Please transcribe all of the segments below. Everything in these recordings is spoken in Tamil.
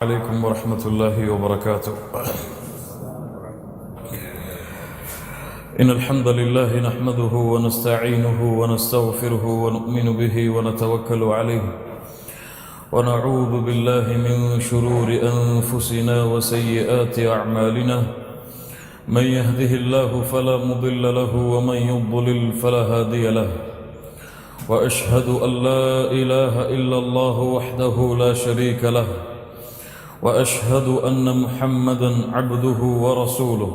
عليكم ورحمة الله وبركاته. إن الحمد لله نحمده ونستعينه ونستغفره ونؤمن به ونتوكل عليه ونعوذ بالله من شرور أنفسنا وسيئات أعمالنا. من يهده الله فلا مضل له ومن يضلل فلا هادي له. وأشهد أن لا إله إلا الله وحده لا شريك له. وأشهد أن محمدا عبده ورسوله.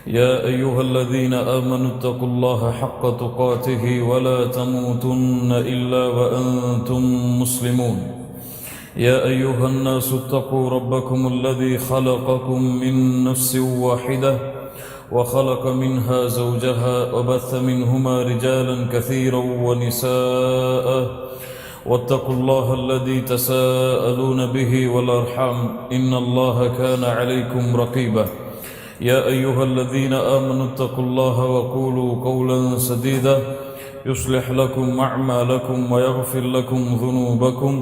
يا أيها الذين آمنوا اتقوا الله حق تقاته ولا تموتن إلا وأنتم مسلمون. يا أيها الناس اتقوا ربكم الذي خلقكم من نفس واحدة وخلق منها زوجها وبث منهما رجالا كثيرا ونساء. واتقوا الله الذي تساءلون به والأرحام إن الله كان عليكم رقيبا. يا أيها الذين آمنوا اتقوا الله وقولوا قولا سديدا يصلح لكم أعمالكم ويغفر لكم ذنوبكم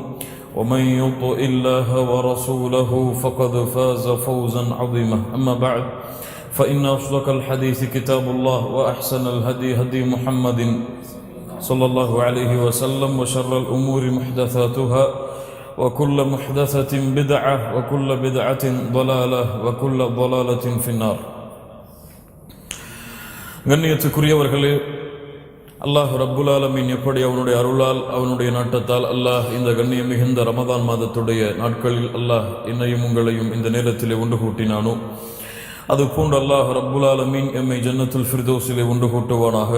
ومن يطع الله ورسوله فقد فاز فوزا عظيما. أما بعد فإن أصدق الحديث كتاب الله وأحسن الهدي هدي محمد صلى الله عليه وسلم وشر الأمور محدثاتها وكل محدثة بدعة وكل بدعة ضلالة وكل ضلالة في النار. கண்ணியத்துக்குரியவர்களே, அல்லாஹ் ரப்புல் ஆலமீன் எப்படி அவனுடைய அருளால் அவனுடைய நாட்டத்தால் அல்லாஹ் இந்த கண்ணியம் மிகுந்த ரமதான் மாதத்துடைய நாட்களில் அல்லாஹ் என்னையும் உங்களையும் இந்த நேரத்திலே ஒன்று கூட்டினானோ, அது போன்று அல்லாஹ் ரப்புல் ஆலமீன் எம்மை ஜன்னத்துல் ஃபிர்தௌஸிலே ஒன்று கூட்டுவானாக.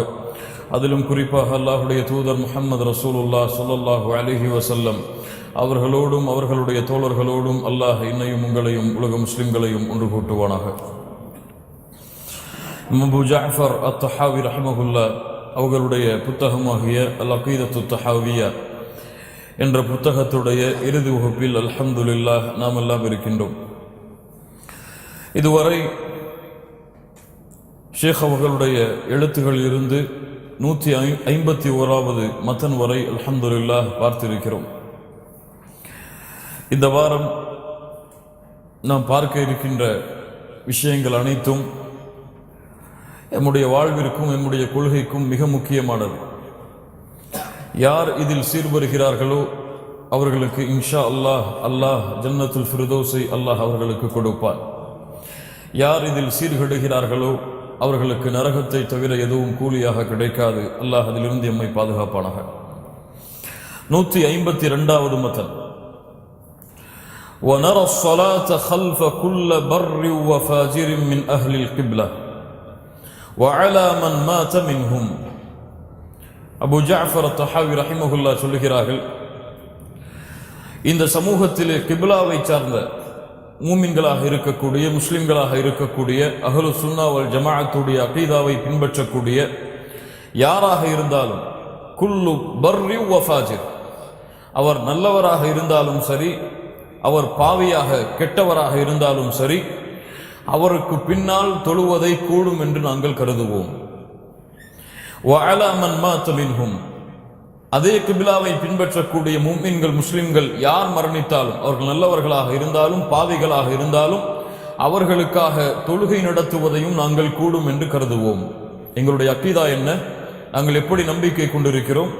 அதிலும் குறிப்பாக அல்லாஹுடைய தூதர் முஹம்மது ரசூலுல்லாஹ் ஸல்லல்லாஹு அலைஹி வஸல்லம் அவர்களோடும் அவர்களுடைய தோழர்களோடும் அல்லாஹ் என்னையும் உங்களையும் உலக முஸ்லிம்களையும் ஒன்று கூட்டுவானாக. அபூ ஜஅஃபர் அத்-தஹாவி ரஹ்மஹுல்லாஹ் அவர்களுடைய புத்தகமாகிய அல் அகீதத்து தஹாவியா என்ற புத்தகத்துடைய இறுதி வகுப்பில் அல்ஹம்துலில்லாஹ் நாம் எல்லாம் இருக்கின்றோம். இதுவரை ஷேக் அவர்களுடைய எழுத்துகளில் இருந்து 151வது மத்தன் வரை அல்ஹம்துலில்லாஹ் பார்த்திருக்கிறோம். இந்த வாரம் நாம் பார்க்க இருக்கின்ற விஷயங்கள் அனைத்தும் எம்முடைய வாழ்விற்கும் எம்முடைய கொள்கைக்கும் மிக முக்கியமானது. யார் இதில் சீர்பெறுகிறார்களோ அவர்களுக்கு இன்ஷா அல்லாஹ் ஜன்னத்துல் ஃபிர்தௌஸை அல்லாஹ் அவர்களுக்கு கொடுப்பார். யார் இதில் சீர்கெடுகிறார்களோ அவர்களுக்கு நரகத்தை தவிர எதுவும் கூலியாக கிடைக்காது. அல்லாஹ் அதிலிருந்து எம்மை பாதுகாப்பானாக. 152வது மத்தன். وَنَرَى الصَّلَاةَ خَلْفَ كُلِّ بَرٍّ وَفَاجِرٍ مِنْ أَهْلِ الْقِبْلَةِ وَعَلَى مَنْ مَاتَ مِنْهُمْ. அபூ ஜஅஃபர் அத்-தஹாவி ரஹிமஹுல்லாஹ் சொல்லுகிறார்கள், இந்த சமூகத்திலே கிப்லாவை சார்ந்த மூமின்களாக இருக்கக்கூடிய முஸ்லிம்களாக இருக்கக்கூடிய அஹ்லு சுன்னா வல் ஜமாஅத்துடைய அகீதாவை பின்பற்றக்கூடிய யாராக இருந்தாலும், குல்லு பர்ரி வ ஃபாஜிர், அவர் நல்லவராக இருந்தாலும் சரி, அவர் பாவியாக கெட்டவராக இருந்தாலும் சரி, அவருக்கு பின்னால் தொழுவதை கூடும் என்று நாங்கள் கருதுவோம். வ அலா மன் மாத மின்ஹும், அதே கிப்லாவை பின்பற்றக்கூடிய முஃமின்கள் முஸ்லிம்கள் யார் மரணித்தாலும், அவர்கள் நல்லவர்களாக இருந்தாலும் பாவிகளாக இருந்தாலும், அவர்களுக்காக தொழுகை நடத்துவதையும் நாங்கள் கூடும் என்று கருதுவோம். எங்களுடைய அக்கீதா என்ன? நாங்கள் எப்படி நம்பிக்கை கொண்டிருக்கிறோம்?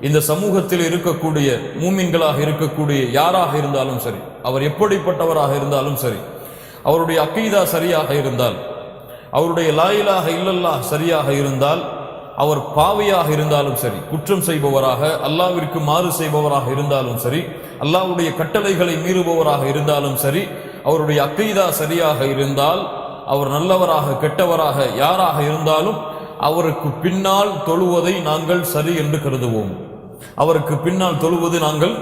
இந்த சமூகத்தில் இருக்கக்கூடிய மூமின்களாக இருக்கக்கூடிய யாராக இருந்தாலும் சரி, அவர் எப்படிப்பட்டவராக இருந்தாலும் சரி, அவருடைய அக்கீதா சரியாக இருந்தால், அவருடைய லா இலாஹ இல்லல்லாஹ் சரியாக இருந்தால், அவர் பாவியாக இருந்தாலும் சரி, குற்றம் செய்பவராக அல்லாஹ்விற்கு மாறு செய்பவராக இருந்தாலும் சரி, அல்லாஹ்வுடைய கட்டளைகளை மீறுபவராக இருந்தாலும் சரி, அவருடைய அக்கீதா சரியாக இருந்தால், அவர் நல்லவராக கெட்டவராக யாராக இருந்தாலும் அவருக்கு பின்னால் தொழுவதை நாங்கள் சரி என்று கருதுவோம். அவருக்கு பின்னால் தொழுவது நாங்கள்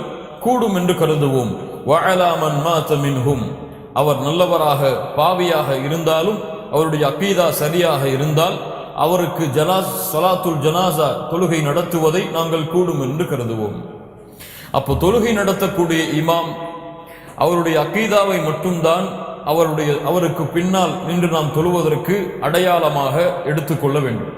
கூடும் என்று கருதுவோம். வ அலா மன் மாத மின்ஹும், அவர் நல்லவராக பாவியாக இருந்தாலும் அவருடைய அக்கீதா சரியாக இருந்தால் அவருக்கு ஸலாத்துல் ஜனாஸா தொழுகை நடத்துவதை நாங்கள் கூடும் என்று கருதுவோம். அப்போ தொழுகை நடத்தக்கூடிய இமாம் அவருடைய அக்கீதாவை மட்டும்தான் அவருக்கு பின்னால் நின்று நாம் தொழுவதற்கு அடையாளமாக எடுத்துக்கொள்ள வேண்டும்.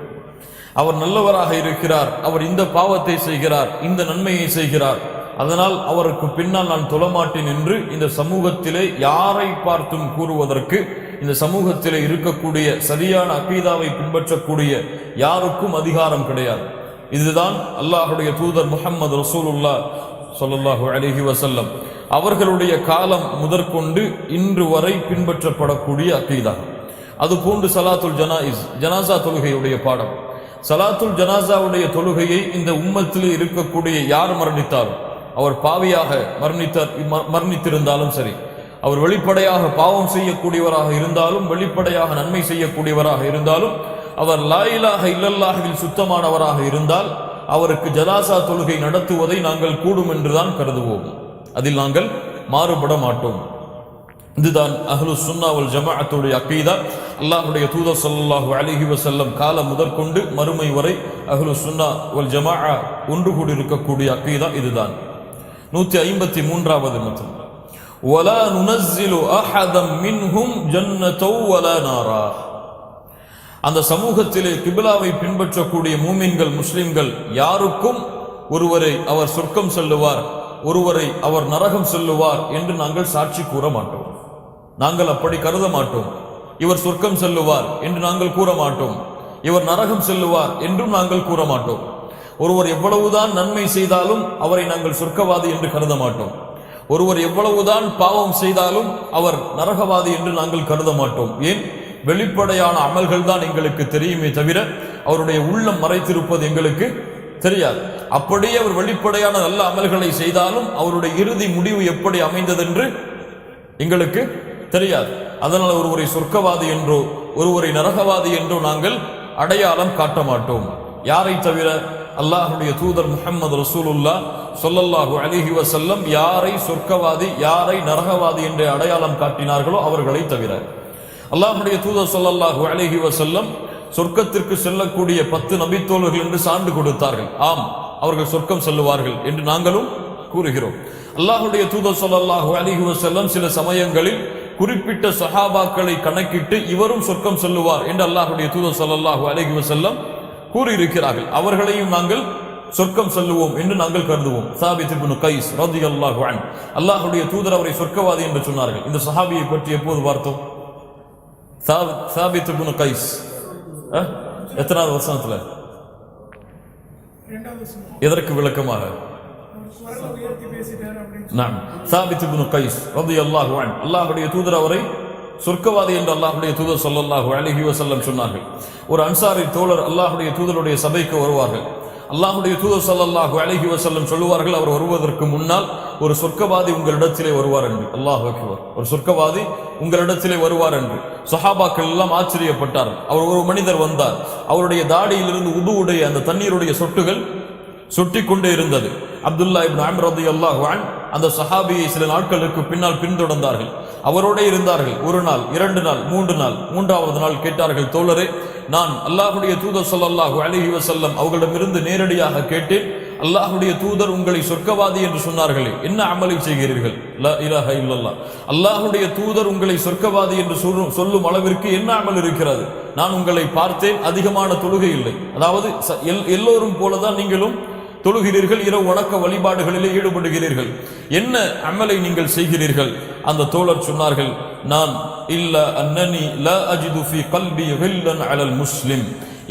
அவர் நல்லவராக இருக்கிறார், அவர் இந்த பாவத்தை செய்கிறார், இந்த நன்மையை செய்கிறார், அதனால் அவருக்கு பின்னால் நான் தொழமாட்டேன் என்று இந்த சமூகத்திலே யாரை பார்த்தும் கூறுவதற்கு இந்த சமூகத்திலே இருக்கக்கூடிய சரியான அகீதாவை பின்பற்றக்கூடிய யாருக்கும் அதிகாரம் கிடையாது. இதுதான் அல்லாஹுடைய தூதர் முஹம்மது ரசூலுல்லாஹ் ஸல்லல்லாஹு அலைஹி வஸல்லம் அவர்களுடைய காலம் முதற்கொண்டு இன்று வரை பின்பற்றப்படக்கூடிய அகீதா. அதுபோன்று சலாத்துல் ஜனாயிஸ், ஜனாசா தொழுகையுடைய பாடம். சலாத்துல் ஜனாசாவுடைய தொழுகையை இந்த உம்மத்தில் இருக்கக்கூடிய யார் மரணித்தாலும், அவர் பாவியாக மரணித்திருந்தாலும் சரி, அவர் வெளிப்படையாக பாவம் செய்யக்கூடியவராக இருந்தாலும் வெளிப்படையாக நன்மை செய்யக்கூடியவராக இருந்தாலும், அவர் லா இலாஹ இல்லல்லாஹ்வில் சுத்தமானவராக இருந்தால் அவருக்கு ஜனாசா தொழுகை நடத்துவதை நாங்கள் கூடும் என்றுதான் கருதுவோம். அதில் நாங்கள் மாறுபட மாட்டோம். இதுதான் அஹ்லுஸ் சுன்னா வல் ஜமாஅத்துடைய அகீதா. அல்லாஹ்வுடைய தூதர் ஸல்லல்லாஹு அலைஹி வஸல்லம் காலம் முதற்கொண்டு மறுமை வரை அஹ்லுஸ் சுன்னா வல் ஜமாஅ ஒன்று கூடி இருக்கக்கூடிய அகீதா இதுதான். 153வது மத்தம், வலா நுனஸ்ஸிலு அஹதம் மின்ஹும் ஜன்னதௌ வலா நாரா. அந்த சமூகத்திலே கிப்லாவை பின்பற்றக்கூடிய மூமின்கள் முஸ்லிம்கள் யாருக்கும் ஒருவரை அவர் சொர்க்கம் செல்லுவார், ஒருவரை அவர் நரகம் செல்லுவார் என்று நாங்கள் சாட்சி கூற மாட்டோம். நாங்கள் அப்படி கருத மாட்டோம். இவர் சொர்க்கம் செல்லுவார் என்று நாங்கள் கூற மாட்டோம். இவர் நரகம் செல்லுவார் என்றும் நாங்கள் கூற மாட்டோம். ஒருவர் எவ்வளவுதான் நன்மை செய்தாலும் அவரை நாங்கள் சொர்க்கவாதி என்று கருத மாட்டோம். ஒருவர் எவ்வளவுதான் பாவம் செய்தாலும் அவர் நரகவாதி என்று நாங்கள் கருத மாட்டோம். ஏன்? வெளிப்படையான அமல்கள் தான் எங்களுக்கு தெரியுமே தவிர அவருடைய உள்ளம் மறைத்திருப்பது எங்களுக்கு தெரியாது. அப்படியே அவர் வெளிப்படையான நல்ல அமல்களை செய்தாலும் அவருடைய இறுதி முடிவு எப்படி அமைந்ததென்று எங்களுக்கு தெரியாது. அதனால் ஒருவரை சொர்க்கவாதி என்றோ ஒருவரை நரகவாதி என்றோ நாங்கள் அடையாளம் காட்ட மாட்டோம். யாரை தவிர? அல்லாஹ்வுடைய தூதர் முஹம்மது ரசூலுல்லாஹ் ஸல்லல்லாஹு அலைஹி வஸல்லம் யாரை சொர்க்கவாதி யாரை நரகவாதி என்று அடையாளம் காட்டினார்களோ அவர்களை தவிர. அல்லாஹ்வுடைய தூதர் ஸல்லல்லாஹு அலைஹி வஸல்லம் சொர்க்கத்திற்கு செல்லக்கூடிய 10 நபித்தோழர்கள் என்று சான்று கொடுத்தார்கள். ஆம், அவர்கள் சொர்க்கம் செல்லுவார்கள் என்று நாங்களும் கூறுகிறோம். அல்லாஹ்வுடைய தூதர் ஸல்லல்லாஹு அலைஹி வஸல்லம் சில சமயங்களில் குறிப்பிட்ட சஹாபாக்களை கணக்கிட்டு இவரும் சொர்க்கம் செல்லுவார் என்று அல்லாஹ்வுடைய தூதர் ஸல்லல்லாஹு அலைஹி வஸல்லம் கூறியிருக்கிறார்கள். அவர்களையும் நாங்கள் சொர்க்கம் செல்லுவோம் என்று நாங்கள் கருதுவோம். சாபித் இப்னு கைஸ் ரலியல்லாஹு அன்ஹு, அல்லாஹ்வுடைய தூதர் அவரை சொர்க்கவாதி என்று சொன்னார்கள். இந்த சஹாபியை பற்றி எப்போது பார்த்தோம்? சாபித் இப்னு கைஸ் எத்தனாவது வசனத்துல? எதற்கு விளக்கமாக? நாம் சாபித் இப்னு கைஸ் ரலியல்லாஹு அன்ஹு, அல்லாஹ்வுடைய தூதர் அவரை சொர்க்கவாதி என்று அல்லாஹ்வுடைய தூதர் ஸல்லல்லாஹு அலைஹி வஸல்லம் சொன்னார்கள். ஒரு அன்சாரி தோழர் அல்லாஹ்வுடைய தூதருடைய சபைக்கு வருவார்கள். அல்லாஹ்வுடைய தூதர் ஸல்லல்லாஹு அலைஹி வஸல்லம் சொல்லுவார்கள், அவர் வருவதற்கு முன்னால் ஒரு சொர்க்கவாதி உங்களிடத்திலே வருவார் என்று. அல்லாஹ் அக்பர். ஒரு சொர்க்கவாதி உங்களிடத்திலே வருவார் என்று சஹாபாக்கள் எல்லாம் ஆச்சரியப்பட்டார்கள். அவர் ஒரு மனிதர் வந்தார். அவருடைய தாடியிலிருந்து உதுவுடைய அந்த தண்ணீருடைய சொட்டுகள் சொட்டி கொண்டே இருந்தது. அப்துல்லா இப்னு அம்ர் ரலியல்லாஹு அன்ஹு அந்த சஹாபியை சில நாட்களுக்கு பின்னால் பின்தொடர்ந்தார்கள். அவரோட இருந்தார்கள். 1 நாள், 2 நாள், 3 நாள். 3வது நாள் கேட்டார்கள், தோழரே, நான் அல்லாஹ்வுடைய தூதர் ஸல்லல்லாஹு அலைஹி வஸல்லம் அவர்களிடமிருந்து நேரடியாக கேட்டேன், அல்லாஹ்வுடைய தூதர் உங்களை சொர்க்கவாதி என்று சொன்னார்களே, என்ன அமலை செய்கிறீர்கள்? லா இலாஹ இல்லல்லாஹ். அல்லாஹ்வுடைய தூதர் உங்களை சொர்க்கவாதி என்று சொல்லும் அளவிற்கு என்ன அமல் இருக்கிறது? நான் உங்களை பார்த்தேன், அதிகமான தொழுகை இல்லை. அதாவது எல்லோரும் போலதான் நீங்களும் தொழுகிறீர்கள், இரவு வணக்க வழிபாடுகளிலே ஈடுபடுகிறீர்கள். என்ன அமலை நீங்கள் செய்கிறீர்கள்? அந்த தோழர் சொன்னார்கள், நான் இல்ல அன்னனி லா அஜிது ஃபீ கல்பி கில்லன் அலல் முஸ்லிம்,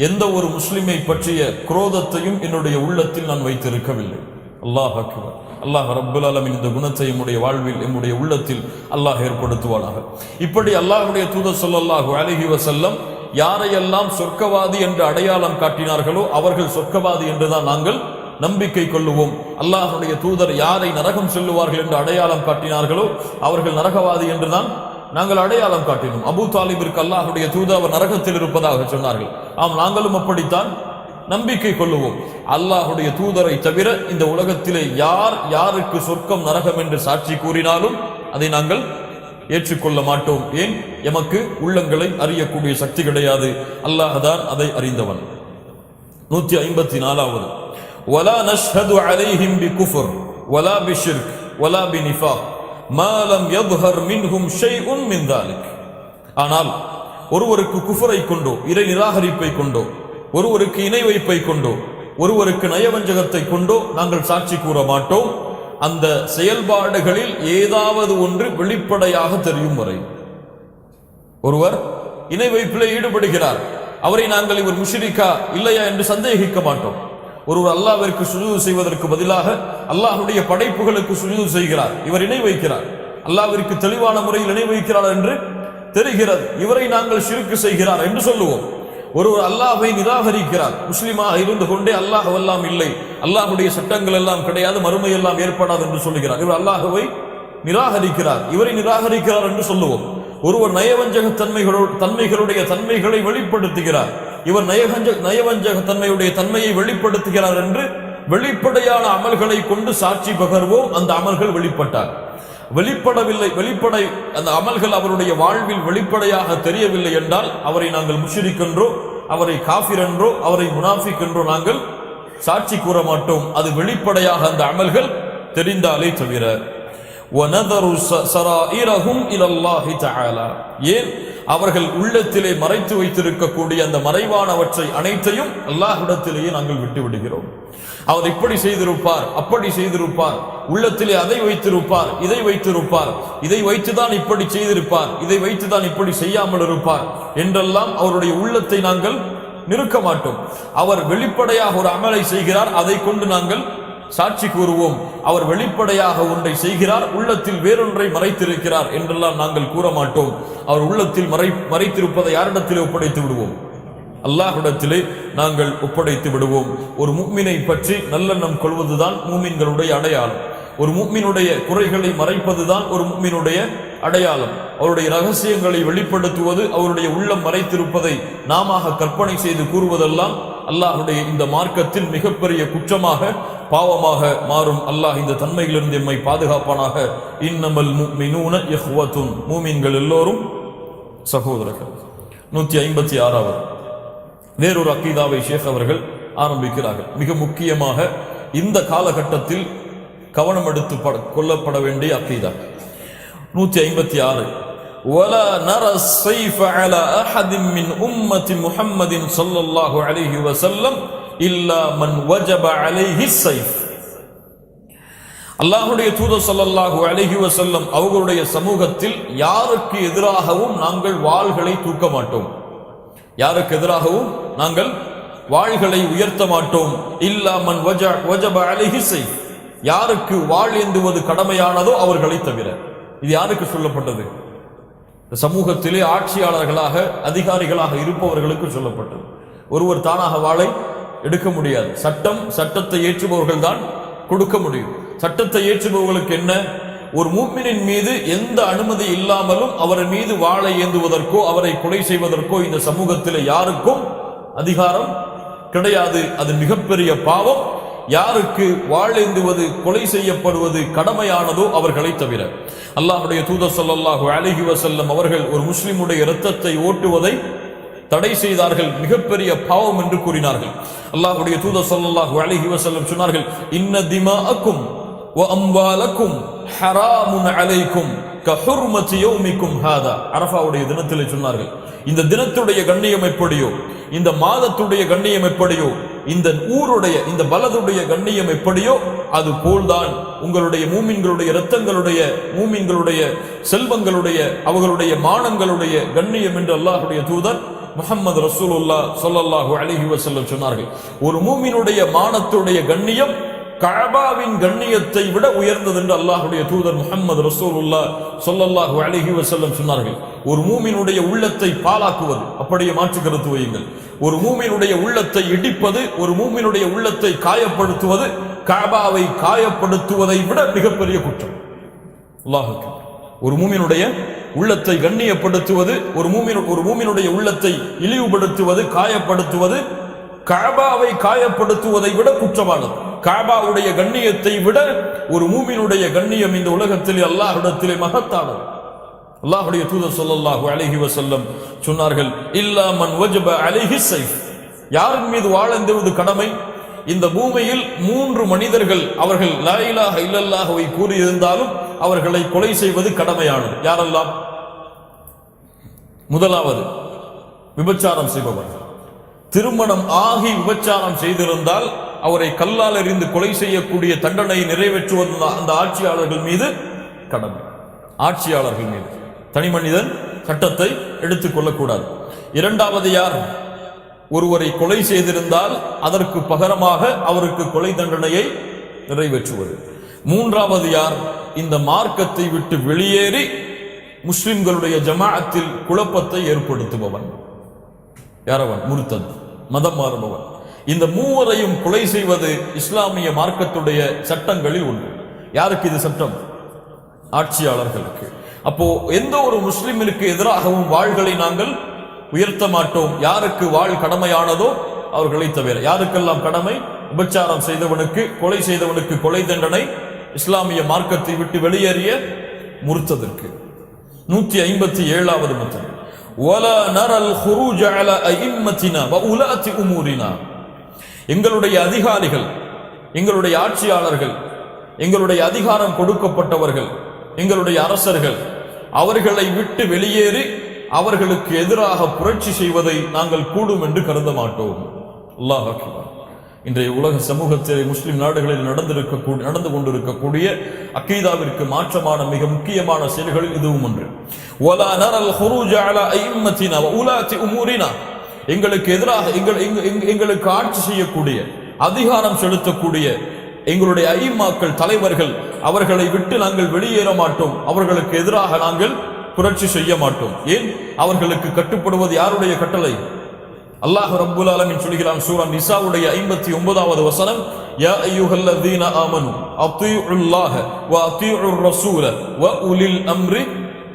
எந்த ஒரு முஸ்லிமை பற்றிய குரோதத்தையும் என்னுடைய உள்ளத்தில் நான் வைத்திருக்கவில்லை. அல்லாஹ் அக்பர். அல்லாஹ் ரப்பல் ஆலமீன் இந்த குணத்தை நம்முடைய வாழ்வில் நம்முடைய உள்ளத்தில் அல்லாஹ் ஏற்படுத்துவானாக. இப்படி அல்லாஹ்வுடைய தூதர் ஸல்லல்லாஹு அலைஹி வஸல்லம் யாரையெல்லாம் சொர்க்கவாதி என்று அடையாளம் காட்டினார்களோ அவர்கள் சொர்க்கவாதி என்றுதான் நாங்கள் நம்பிக்கை கொள்ளுவோம். அல்லாஹ்வுடைய தூதர் யாரை நரகம் செல்லுவார்கள் என்று அடையாளம் காட்டினார்களோ அவர்கள் நரகவாதி என்றுதான் நாங்கள் அடையாளம் காட்டினோம். அபூ தாலிபிற்கு அல்லாஹ்வுடைய தூதர் அவர் நரகத்தில் இருப்பதாக சொன்னார்கள். ஆம், நாங்களும் அப்படித்தான் நம்பிக்கை கொள்ளுவோம். அல்லாஹ்வுடைய தூதரை தவிர இந்த உலகத்திலே யார் யாருக்கு சொர்க்கம் நரகம் என்று சாட்சி கூறினாலும் அதை நாங்கள் ஏற்றுக்கொள்ள மாட்டோம். ஏன்? எமக்கு உள்ளங்களை அறியக்கூடிய சக்தி கிடையாது. அல்லாஹ் தான் அதை அறிந்தவன். 154வது, ولا نشهد عليهم بكفر ولا بشرك ولا بنفاق ما لم يظهر منهم شيء من ذلك. ஆனால் ஒருவருக்கு குஃபரை கொண்டோ இறை நிராகரிப்பை கொண்டோ ஒருவருக்கு இணை வைப்பை கொண்டோ ஒருவருக்கு நயவஞ்சகத்தை கொண்டோ நாங்கள் சாட்சி கூற மாட்டோம். அந்த செயல்பாடுகளில் ஏதாவது ஒன்று வெளிப்படையாக தெரியும் வரை. ஒருவர் இணை வைப்பிலே ஈடுபடுகிறார், அவரை நாங்கள் இவர் முஷ்ரிக்கா இல்லையா என்று சந்தேகிக்க மாட்டோம். ஒருவர் அல்லாஹ்விற்கு சுஜூது செய்வதற்கு பதிலாக அல்லாஹ்வுடைய படைப்புகளுக்கு சுஜூது செய்கிறார், இவர் இணை வைக்கிறார், அல்லாஹ்விற்கு தெளிவான முறையில் இணை வைக்கிறார் என்று தெரிகிறது, இவரை நாங்கள் ஷிர்க் செய்கிறார் என்று சொல்லுவோம். ஒருவர் அல்லாஹ்வை நிராகரிக்கிறார், முஸ்லிமாக இருந்து கொண்டே அல்லாஹ் எல்லாம் இல்லை, அல்லாஹ்வுடைய சட்டங்கள் எல்லாம் கிடையாது, மறுமை எல்லாம் ஏற்படாது என்று சொல்லுகிறார், இவர் அல்லாஹ்வை நிராகரிக்கிறார், இவரை நிராகரிக்கிறார் என்று சொல்லுவோம். ஒருவர் நயவஞ்சக தன்மைகளுடைய தன்மைகளை வெளிப்படுத்துகிறார், இவர் நயவஞ்சக தன்மையுடைய தன்மையை வெளிப்படுத்துகிறார் என்று வெளிப்படையான அமல்களை கொண்டு சாட்சி பகர்வோம். அந்த அமல்கள் வெளிப்பட்டார், வெளிப்படவில்லை, அந்த அமல்கள் அவருடைய வாழ்வில் வெளிப்படையாக தெரியவில்லை என்றால் அவரை நாங்கள் முஷ்ரிக் என்றோ அவரை காஃபிர் என்றோ அவரை முனாஃபிக் என்றோ நாங்கள் சாட்சி கூற மாட்டோம். அது வெளிப்படையாக அந்த அமல்கள் தெரிந்தாலே தவிர. ஏன் அவர்கள் உள்ளத்திலே மறைத்து வைத்திருக்கக்கூடிய அந்த மறைவானவற்றை அனைத்தையும் அல்லாஹ்விடத்திலேயே நாங்கள் விட்டு விடுகிறோம். அவர் இப்படி செய்திருப்பார், அப்படி செய்திருப்பார், உள்ளத்திலே அதை வைத்திருப்பார், இதை வைத்திருப்பார், இதை வைத்துதான் இப்படி செய்திருப்பார், இதை வைத்துதான் இப்படி செய்யாமல் இருப்பார் என்றெல்லாம் அவருடைய உள்ளத்தை நாங்கள் நிறுக்க மாட்டோம். அவர் வெளிப்படையாக ஒரு அமலை செய்கிறார், அதை கொண்டு நாங்கள் சாட்சி கூறுவோம். அவர் வெளிப்படையாக ஒன்றை செய்கிறார், உள்ளத்தில் வேறொன்றை மறைத்திருக்கிறார் என்றெல்லாம் நாங்கள் கூற மாட்டோம். அவர் உள்ளத்தில் மறைத்திருப்பதை யாரிடத்திலே ஒப்படைத்து விடுவோம்? அல்லாஹ்விடத்திலே நாங்கள் ஒப்படைத்து விடுவோம். ஒரு முஃமினை பற்றி நல்லெண்ணம் கொள்வதுதான் மூமின்களுடைய அடையாளம். ஒரு முஃமினுடைய குறைகளை மறைப்பதுதான் ஒரு முஃமினுடைய அடையாளம். அவருடைய ரகசியங்களை வெளிப்படுத்துவது, அவருடைய உள்ளம் மறைத்திருப்பதை நாம கற்பனை செய்து கூறுவதெல்லாம் அல்லாஹ்வுடைய இந்த மார்க்கத்தில் மிகப்பெரிய குற்றமாக, பாவமாக மாறும். அல்லாஹ் இந்த தன்மையிலிருந்து எம்மை பாதுகாப்பானாக. இன்னமல் முஃமினூன இஹ்வத்துன், மூமின்கள் எல்லோரும் சகோதரர்கள். 156வது வேறொரு அக்கீதாவை ஷேக் அவர்கள் ஆரம்பிக்கிறார்கள். மிக முக்கியமாக இந்த காலகட்டத்தில் கவனம் எடுத்து கொள்ளப்பட வேண்டிய அக்கீதா. 156 ولا نرى السيف على أحد من أمة محمد صلى الله عليه وسلم إلا من وجب عليه السيف. அல்லாஹ்வுடைய தூதர் ஸல்லல்லாஹு அலைஹி வஸல்லம் அவர்களுடைய சமூகத்தில் யாருக்கு எதிராகவும் நாங்கள் வாள்களை தூக்க மாட்டோம், யாருக்கு எதிராகவும் நாங்கள் வாள்களை உயர்த்த மாட்டோம். இல்லா மன் வஜப அலைஹி ஸைஃப், யாருக்கு வாள் ஏந்துவது கடமையானதோ அவர்களை தவிர. இது யாருக்கு சொல்லப்பட்டது? சமூகத்திலே ஆட்சியாளர்களாக அதிகாரிகளாக இருப்பவர்களுக்கு சொல்லப்பட்டது. ஒருவர் தானாக வாளை எடுக்க முடியாது. சட்டத்தை ஏற்றுபவர்கள் தான் கொடுக்க முடியும். சட்டத்தை ஏற்றுபவர்களுக்கு என்ன? ஒரு முஃமினின் மீது எந்த அனுமதி இல்லாமலும் அவர் மீது வாளை ஏந்துவதற்கோ அவரை கொலை செய்வதற்கோ இந்த சமூகத்தில் யாருக்கும் அதிகாரம் கிடையாது. அது மிகப்பெரிய பாவம். யாருக்கு வாள் ஏந்துவது, கொலை செய்யப்படுவது கடமையானதோ அவர்களை தவிர. அல்லாஹ்வுடைய தூதர் ஸல்லல்லாஹு அலைஹி வஸல்லம் அவர்கள் ஒரு முஸ்லிமுடைய இரத்தத்தை ஓட்டுவதை தடை செய்தார்கள், மிகப்பெரிய பாவம் என்று கூறினார்கள். அல்லாஹ்வுடைய தூதர் ஸல்லல்லாஹு அலைஹி வஸல்லம் சொன்னார்கள், இன்ன திமாஅக்கும் வ அம்வாலக்கும் ஹராமுன் அலைக்கும் கஹுர்மதி யௌமிக்கும் ஹாதா. அரஃபாவுடைய தினத்திலே சொன்னார்கள், இந்த தினத்துடைய கண்ணியம் எப்படியோ, இந்த மாதத்துடைய கண்ணியம் எப்படியோ, இந்த ஊருடைய இந்த பலதுடைய கண்ணியம் எப்படியோ, அது போல்தான் உங்களுடைய மூமின்களுடைய இரத்தங்களுடைய, மூமின்களுடைய செல்வங்களுடைய, அவர்களுடைய மானங்களுடைய கண்ணியம் என்று அல்லாஹ்வுடைய தூதர் முஹம்மது ரசூலுல்லாஹ் ஸல்லல்லாஹு அலைஹி வஸல்லம் சொன்னார்கள். ஒரு மூமினுடைய மானத்துடைய கண்ணியம் கஅபாவின் கண்ணியத்தை விட உயர்ந்தது என்று அல்லாஹ்வுடைய தூதர் முஹம்மது ரசூலுல்லாஹ் ஸல்லல்லாஹு அலைஹி வஸல்லம் சொன்னார்கள். ஒரு மூமினுடைய உள்ளத்தை பாலாக்குவது, அப்படியே மாற்று கருத்து வையுங்கள், ஒரு மூமினுடைய உள்ளத்தை இடிப்பது, ஒரு மூமினுடைய உள்ளத்தை காயப்படுத்துவது கஅபாவை காயப்படுத்துவதை விட மிகப்பெரிய குற்றம். அல்லாஹ் அக்பர். ஒரு மூமினுடைய உள்ளத்தை கண்ணியப்படுத்துவது, ஒரு மூமினுடைய உள்ளத்தை இழிவுபடுத்துவது, காயப்படுத்துவது கஅபாவை காயப்படுத்துவதை விட குற்றமானது. கஅபாவுடைய கண்ணியத்தை விட ஒரு மூமினுடைய கண்ணியம் இந்த உலகத்தில் அல்லாஹ்விடத்திலே மகத்தானது. அல்லாஹ்வுடைய தூதர் ஸல்லல்லாஹு அலைஹி வஸல்லம் சொன்னார்கள், இல்லா மன் வஜப அலைஹி ஸைஃப், யாரின் மீது வாழேந்துவது கடமை? இந்த பூமியில் 3 மனிதர்கள் அவர்கள் லா இலாஹ இல்லல்லாஹ்வை கூறியிருந்தாலும் அவர்களை கொலை செய்வது கடமையானது. யாரெல்லாம்? முதலாவது விபச்சாரம் செய்பவர். திருமணம் ஆகி விபச்சாரம் செய்திருந்தால் அவரை கல்லால் எறிந்து கொலை செய்யக்கூடிய தண்டனையை நிறைவேற்றுவது அந்த ஆட்சியாளர்கள் மீது கடமை. ஆட்சியாளர்கள் மீது தனி மனிதன் சட்டத்தை எடுத்துக் கொள்ளக்கூடாது. இரண்டாவது யார்? ஒருவரை கொலை செய்திருந்தால் அதற்கு பகரமாக அவருக்கு கொலை தண்டனையை நிறைவேற்றுவது. மூன்றாவது யார்? இந்த மார்க்கத்தை விட்டு வெளியேறி முஸ்லிம்களுடைய ஜமாஅத்தில் குழப்பத்தை ஏற்படுத்துபவன். யாரவன்? முர்தத், மதம் மாறுபவன். இந்த மூவரையும் கொலை செய்வது இஸ்லாமிய மார்க்கத்துடைய சட்டங்களில் ஒன்று. யாருக்கு இது சட்டம்? ஆட்சியாளர்களுக்கு. அப்போ எந்த ஒரு முஸ்லிமிற்கு எதிராகவும் வாள்களை நாங்கள் உயர்த்த மாட்டோம். யாருக்கு வாழ் கடமையானதோ அவர்களை தவிர. யாருக்கெல்லாம் கடமை? விபச்சாரம் செய்தவனுக்கு, கொலை செய்தவனுக்கு கொலை தண்டனை, இஸ்லாமிய மார்க்கத்தை விட்டு வெளியேறிய முர்தத்திற்கு. 157வது மத்தம், ولا نرى الخروج على أئمتنا وولاة أمورنا. எங்களுடைய அதிகாரிகள், எங்களுடைய ஆட்சியாளர்கள், எங்களுடைய அதிகாரம் கொடுக்கப்பட்டவர்கள், எங்களுடைய அரசர்கள் அவர்களை விட்டு வெளியேறி அவர்களுக்கு எதிராக புரட்சி செய்வதை நாங்கள் கூடும் என்று கருத மாட்டோம். அல்லாஹ் அக்பர். இன்றைய உலக சமூகத்தில் முஸ்லிம் நாடுகளில் நடந்து கொண்டிருக்கக்கூடிய அக்கீதாவிற்கு மாற்றமான மிக முக்கியமான செயல்களில் இதுவும் ஒன்று. ولا نرى الخروج على أئمتنا وولاة أمورنا. எங்களுக்கு எதிராக எங்களுக்கு ஆட்சி செய்யக்கூடிய, அதிகாரம் செலுத்தக்கூடிய எங்களுடைய ஐம்மாக்கள், தலைவர்கள், அவர்களை விட்டு நாங்கள் வெளியேற மாட்டோம். அவர்களுக்கு எதிராக நாங்கள் புரட்சி செய்ய மாட்டோம். ஏன்? அவர்களுக்கு கட்டுப்படுவது யாருடைய கட்டளை? அல்லாஹ் ரப்புல் ஆலமீன் சொல்கிறான் சூரா நிசாவுடைய 59வது வசனம், யா அய்யுஹல்லதீன ஆமனு அத்தீஉல்லாஹ வ அத்தீஉர் ரசூல வ உலில் அம்ரி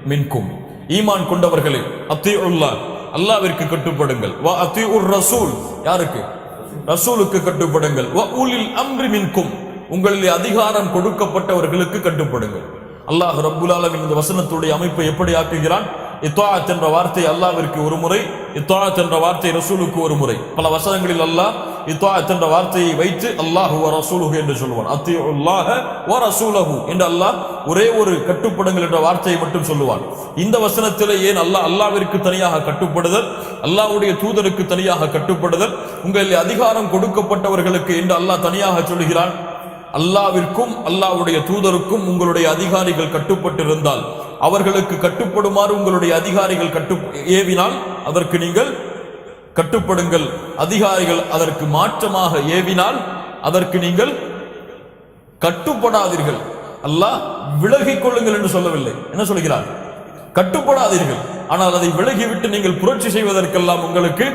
மின்கும். ஈமான் கொண்டவர்களே, அத்தீஉல்லாஹ், அல்லாஹ்விற்கு கட்டுப்படுங்கள். வ அத்தீஉர் ரசூல், யாருக்கு? ரசூலுக்கு கட்டுப்படுங்கள். வ உலில் அம்ரி மின்கும், உங்களில் அதிகாரம் கொடுக்கப்பட்டவர்களுக்கு கட்டுப்படுங்கள். அல்லாஹ் ரப்புல் ஆலமீன் இந்த வசனத்துடைய அமைப்பை எப்படி ஆக்குகிறான்? இத்தாஅத் என்ற வார்த்தை அல்லாஹ்விற்கு ஒரு முறை, இத்தாஅத் என்ற வார்த்தை ரசூலுக்கு ஒரு முறை. பல வசனங்களில் அல்லாஹ் இத்தாஅத் என்ற வார்த்தையை வைத்து அல்லாஹு வ ரசூலுஹு என்று சொல்வான். அத்தீஉல்லாஹ வ ரசூலஹு என்று அல்லாஹ் ஒரே ஒரு கட்டுப்படுங்கள் என்ற வார்த்தையை மட்டும் சொல்லுவான். இந்த வசனத்திலே ஏன் அல்லாஹ்விற்கு தனியாக கட்டுப்படுதல், அல்லாஹ்வுடைய தூதருக்கு தனியாக கட்டுப்படுதல், உங்களில் அதிகாரம் கொடுக்கப்பட்டவர்களுக்கு என்று அல்லாஹ் தனியாக சொல்கிறான்? அல்லாஹ்விற்கும் அல்லாஹ்வுடைய தூதருக்கும் உங்களுடைய அதிகாரிகள் கட்டுப்பட்டிருந்தால், அவர்களுக்கு கட்டுப்படுமாறு உங்களுடைய அதிகாரிகள் ஏவினால் அதற்கு நீங்கள் கட்டுப்படுங்கள். அதிகாரிகள் அதற்கு மாற்றமாக ஏவினால் அதற்கு நீங்கள் கட்டுப்படாதீர்கள். அல்லாஹ் விலகிக் கொள்ளுங்கள் என்று சொல்லவில்லை. என்ன சொல்கிறார்? கட்டுப்படாதீர்கள். ஆனால் அதை விலகிவிட்டு நீங்கள் புரட்சி செய்வதற்கெல்லாம் உங்களுக்கு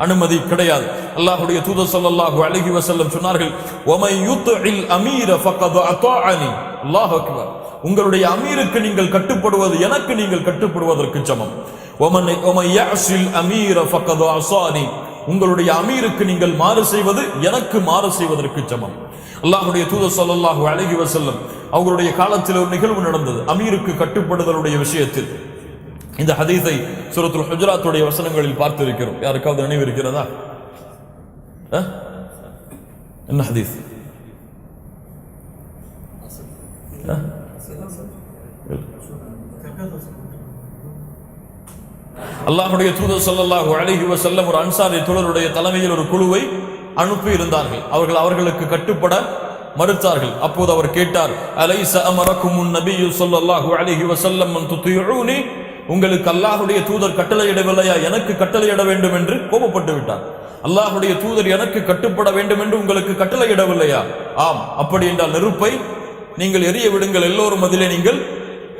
அனுமதி கிடையாது. அல்லாஹ்வுடைய தூதர் ஸல்லல்லாஹு அலைஹி வஸல்லம் சொன்னார்கள், வமை யுத்இல் அமீர ஃபகத் அதாஅனி. அல்லாஹ் அக்பர். உங்களுடைய அமீருக்கு நீங்கள் கட்டுப்படுவது எனக்கு நீங்கள் கட்டுப்படுவதற்கு சமம். வமை யஅஸில் அமீர ஃபகத் அஸானி. உங்களுடைய அமீருக்கு நீங்கள் மாறு செய்வது எனக்கு மாறு செய்வதற்கு சமம். அல்லாஹ்வுடைய தூதர் ஸல்லல்லாஹு அலைஹி வஸல்லம் அவர்களுடைய காலத்தில் ஒரு நிகழ்வு நடந்தது அமீருக்கு கட்டுப்படுதலுடைய விஷயத்தில். இந்த ஹதீஸை சூரத்துல் ஹுஜராத்துடைய வசனங்களில் பார்த்திருக்கிறோம். யாருக்காவது நினைவு இருக்கிறதா? என்ன ஹதீஸ்? அல்லாஹ்வுடைய தூதர் ஸல்லல்லாஹு அலைஹி வஸல்லம் ஒரு அன்சாரி தோழருடைய தலைமையில் ஒரு குழுவை அனுப்பி இருந்தார்கள். அவர்களுக்கு கட்டுப்பட மறுத்தார்கள். அப்போது அவர் கேட்டார், அலைஸ அமரகுமுன் நபியு ஸல்லல்லாஹு அலைஹி வஸல்லம் அன் துதிஊனி. உங்களுக்கு அல்லாஹ்வுடைய தூதர் கட்டளையிடவில்லையா? எனக்கு கட்டளையிட வேண்டும் என்று கோபப்பட்டு விட்டார். அல்லாஹ்வுடைய தூதர் எனக்கு கட்டுப்பட வேண்டும் என்று உங்களுக்கு கட்டளையிடவில்லையா? ஆம். அப்படி என்றால் நெருப்பை நீங்கள் எரிய விடுங்கள், எல்லோரும் அதிலே நீங்கள்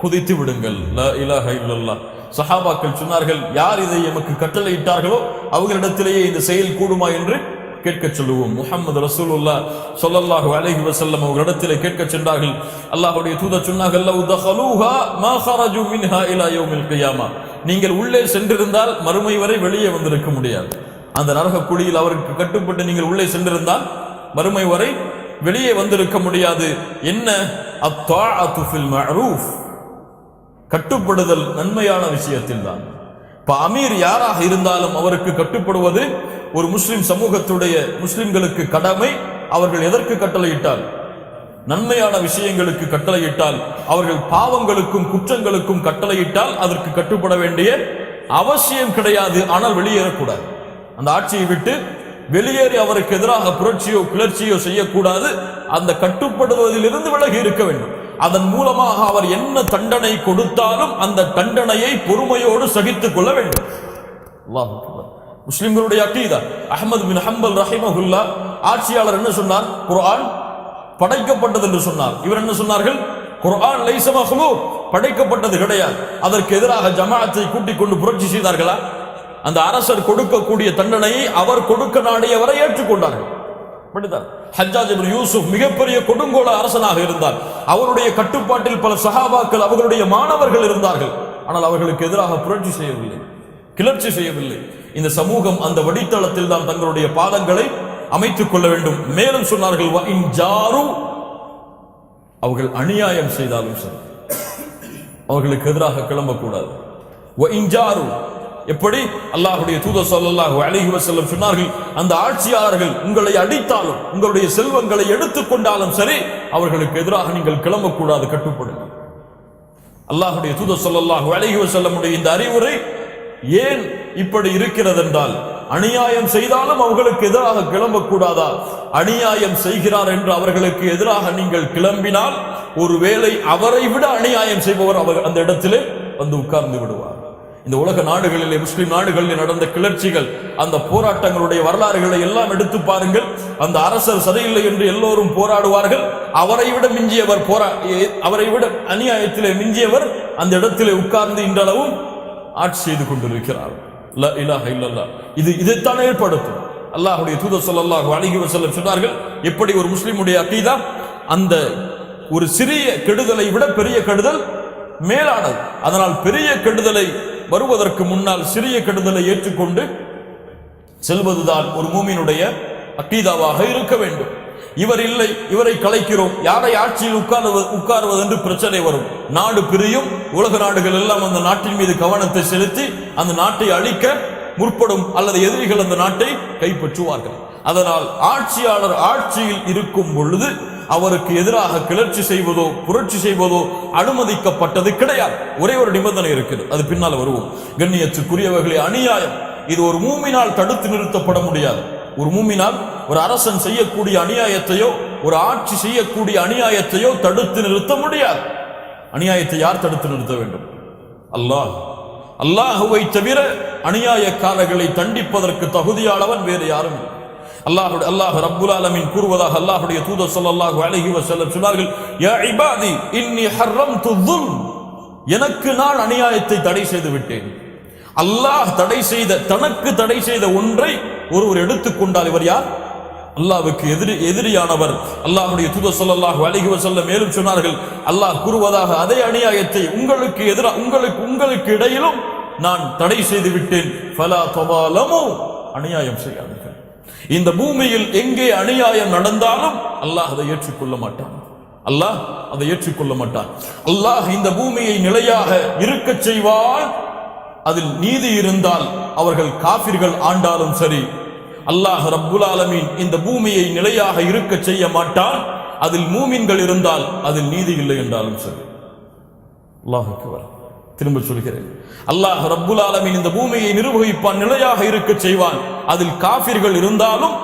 குதித்து விடுங்கள். லா இலாஹ இல்லல்லாஹ். சஹாபாக்கள் சொன்னார்கள், யார் இதை எமக்கு கட்டளையிட்டார்களோ அவர்களிடத்திலேயே இந்த செயல் கூடுமா என்று கேட்க சொல்லுவோம். முஹம்மது ரசூலுல்லாஹ் ஸல்லல்லாஹு அலைஹி வஸல்லம் அவர்களிடத்திலே கேட்க சென்றார்கள். அல்லாஹ்வுடைய தூதர் சொன்னார்கள், லவ் தഖலூஹா மா خرجوا மின்ஹா இலா யௌமில் கியாமா. நீங்கள் உள்ளே சென்றிருந்தால் மறுமை வரை வெளியே வந்திருக்க முடியாது. அந்த நரக குழியில் அவருக்கு கட்டுப்பட்டு நீங்கள் உள்ளே சென்றிருந்தால் மறுமை வரை வெளியே வந்திருக்க முடியாது. என்ன? அத்தாஅத்து ஃபில் மஅரூஃப். கட்டுப்படுதல் நன்மையான விஷயத்தில் தான். இப்ப அமீர் யாராக இருந்தாலும் அவருக்கு கட்டுப்படுவது ஒரு முஸ்லிம் சமூகத்துடைய முஸ்லிம்களுக்கு கடமை. அவர்கள் எதற்கு கட்டளையிட்டால்? நன்மையான விஷயங்களுக்கு கட்டளையிட்டால், அவர்கள் பாவங்களுக்கும் குற்றங்களுக்கும் கட்டளையிட்டால் அதற்கு கட்டுப்பட வேண்டிய அவசியம் கிடையாது. ஆனால் வெளியேறக்கூடாது. அந்த ஆட்சியை விட்டு வெளியேறி அவருக்கு எதிராக புரட்சியோ கிளர்ச்சியோ செய்யக்கூடாது. அந்த கட்டுப்படுவதிலிருந்து விலகி இருக்க வேண்டும். அதன் மூலமாக அவர் என்ன தண்டனை கொடுத்தாலும் அந்த தண்டனையை பொறுமையோடு சகித்துக் கொள்ள வேண்டும். அல்லாஹ் அக்பர். முஸ்லிம்களுடைய அகீதா. அஹ்மத் பின் ஹம்பல் ரஹிமஹுல்லா ஆட்சியாளர் என்ன சொன்னார்? குர்ஆன் படைக்கப்பட்டது என்று சொன்னார். இவர் என்ன சொன்னார்கள்? குர்ஆன் லைஸ மக்லூக், படைக்கப்பட்டது கிடையாது. அதற்கு எதிராக ஜமாஅத்தை கூட்டிக் கொண்டு புரட்சி செய்தார்களா? அந்த அரசர் கொடுக்கக்கூடிய தண்டனையை அவர் கொடுக்க நாடியவரை ஏற்றுக்கொண்டார்கள். ஹஜ்ஜாஜ் இப்னு யூசுப் மிகப்பெரிய கொடுங்கோல அரசனாக இருந்தார். அவருடைய கட்டுப்பாட்டில் பல சஹாபாக்கள் அவர்களுடைய மாணவர்கள் இருந்தார்கள். ஆனால் அவர்களுக்கு எதிராக புரட்சி செய்யவில்லை, கிளர்ச்சி செய்யவில்லை. இந்த சமூகம் அந்த வடித்தளத்தில் தான் தங்களுடைய பாதங்களை அமைத்துக் கொள்ள வேண்டும். மேலும் சொன்னார்கள், அவர்கள் அநியாயம் செய்தாலும் சரி அவர்களுக்கு எதிராக கிளம்பக்கூடாது. எப்படி அல்லாஹ்வுடைய தூதர் ஸல்லல்லாஹு அலைஹி வஸல்லம் சொன்னார்கள், அந்த ஆட்சியாளர்கள் உங்களை அடித்தாலும் உங்களுடைய செல்வங்களை எடுத்துக்கொண்டாலும் சரி அவர்களுக்கு எதிராக நீங்கள் கிளம்பக்கூடாது, கட்டுப்படுங்கள். அல்லாஹ்வுடைய தூதர் ஸல்லல்லாஹு அலைஹி வஸல்லமுடைய இந்த அறிவுரை ஏன் இப்படி இருக்கிறது என்றால், அநியாயம் செய்தாலும் அவர்களுக்கு எதிராக கிளம்பக்கூடாதா? அநியாயம் செய்கிறார் என்று அவர்களுக்கு எதிராக நீங்கள் கிளம்பினால் ஒருவேளை அவரை விட அநியாயம் செய்பவர் அவர் அந்த இடத்திலே வந்து உட்கார்ந்து விடுவார். இந்த உலக நாடுகளிலே, முஸ்லிம் நாடுகளில் நடந்த கிளர்ச்சிகள், அந்த போராட்டங்களுடைய வரலாறுகளை எல்லாம் எடுத்து பாருங்கள். அந்த அரசர் சரியில்லை என்று எல்லோரும் போராடுவார்கள். அவரை விட மிஞ்சியவர் அவரை விட அநியாயத்திலே மிஞ்சியவர் அந்த இடத்திலே உட்கார்ந்து இன்றளவும் ஆட்சி செய்து கொண்டிருக்கிறார். லா இலாஹ இல்லல்லாஹ். இதைத்தான் ஏற்படுத்தும். அல்லாஹ்வுடைய தூதர் ஸல்லல்லாஹு அலைஹி வஸல்லம் சொன்னார்கள், எப்படி ஒரு முஸ்லிமுடைய அகீதா அந்த ஒரு சிறிய கெடுதலை விட பெரிய கெடுதல் மேலானது. அதனால் பெரிய கெடுதலை வருவதற்கு முன்னால் சிறிய கெடுதலை ஏற்றுக்கொண்டு செல்வதுதான் ஒரு மூமினுடைய அகீதாவாக இருக்க வேண்டும். இவர் இல்லை, இவரை கலைக்கிறோம், யாரை ஆட்சியில் உட்காருவது என்று பிரச்சனை வரும். நாடு பிரியும். உலக நாடுகள் எல்லாம் அந்த நாட்டின் மீது கவனத்தை செலுத்தி அந்த நாட்டை அழிக்க முற்படும், அல்லது எதிரிகள் அந்த நாட்டை கைப்பற்றுவார்கள். அதனால் ஆட்சியாளர் ஆட்சியில் இருக்கும் பொழுது அவருக்கு எதிராக கிளர்ச்சி செய்வதோ புரட்சி செய்வதோ அனுமதிக்கப்பட்டது கிடையாது. ஒரே ஒரு நிபந்தனை இருக்குது, அது பின்னால் வருவோம். கண்ணியத்துக்குரியவர்களே, அநியாயம் இது ஒரு மூமினால் தடுத்து நிறுத்தப்பட முடியாது. ஒரு மூமினால் ஒரு அரசன் செய்யக்கூடிய அநியாயத்தையோ ஒரு ஆட்சி செய்யக்கூடிய அநியாயத்தையோ தடுத்து நிறுத்த முடியாது. அநியாயத்தை யார் தடுத்து நிறுத்த வேண்டும்? அல்லாஹ். அல்லாஹுவை தவிர அநியாயக்காரர்களை தண்டிப்பதற்கு தகுதியானவன் வேறு யாரும் இல்லை. அல்லாஹ் ரப்புல் ஆலமீன் கூறுவதாக அல்லாஹ்வுடைய தூதர் ஸல்லல்லாஹு அலைஹி வஸல்லம் சொன்னார்கள், யா இபாதி இன்னி ஹர்ரம்து ظுல்ம், எனக்கு நான் அநியாயத்தை தடை செய்து விட்டேன். அல்லாஹ் தனக்கு தடை செய்த ஒன்றை ஒருவர் எடுத்துக்கொண்டால் இவர் யார்? அல்லாஹ்வுக்கு எதிரியானவர். அல்லாஹ்வுடைய தூதர் ஸல்லல்லாஹு அலைஹி வஸல்லம் மேலும் சொன்னார்கள், அல்லாஹ் கூறுவதாக, அதே அநியாயத்தை உங்களுக்கு இடையிலும் நான் தடை செய்து விட்டேன். ஃபலா தவாலமு, அநியாயம் செய்யாதீர்கள். இந்த பூமியில் எங்கே அநியாயம் நடந்தாலும் அல்லாஹ் அதை ஏற்றுக்கொள்ள மாட்டான். அல்லாஹ் அதை ஏற்றுக்கொள்ள மாட்டான். அல்லாஹ் இந்த பூமியை நிலையாக இருக்க செய்வான். அதில் நீதி இருந்தால் அவர்கள் காஃபிர்கள் ஆண்டாலும் சரி, அல்லாஹ் ரப்புல் ஆலமீன் இந்த பூமியை நிலையாக இருக்க செய்ய மாட்டான். அதில் மூமின்கள் இருந்தால் அதில் நீதி இல்லை என்றாலும் சரி. அல்லாஹ் அக்பர். திரும்ப சொல்கிறேன், அல்லாஹ் ரப்புல் ஆலமீன் இந்த பூமியை நிர்வகிப்பான், நிலையாக இருக்க செய்வான். அதில் காஃபிர்கள் இருந்தாலும்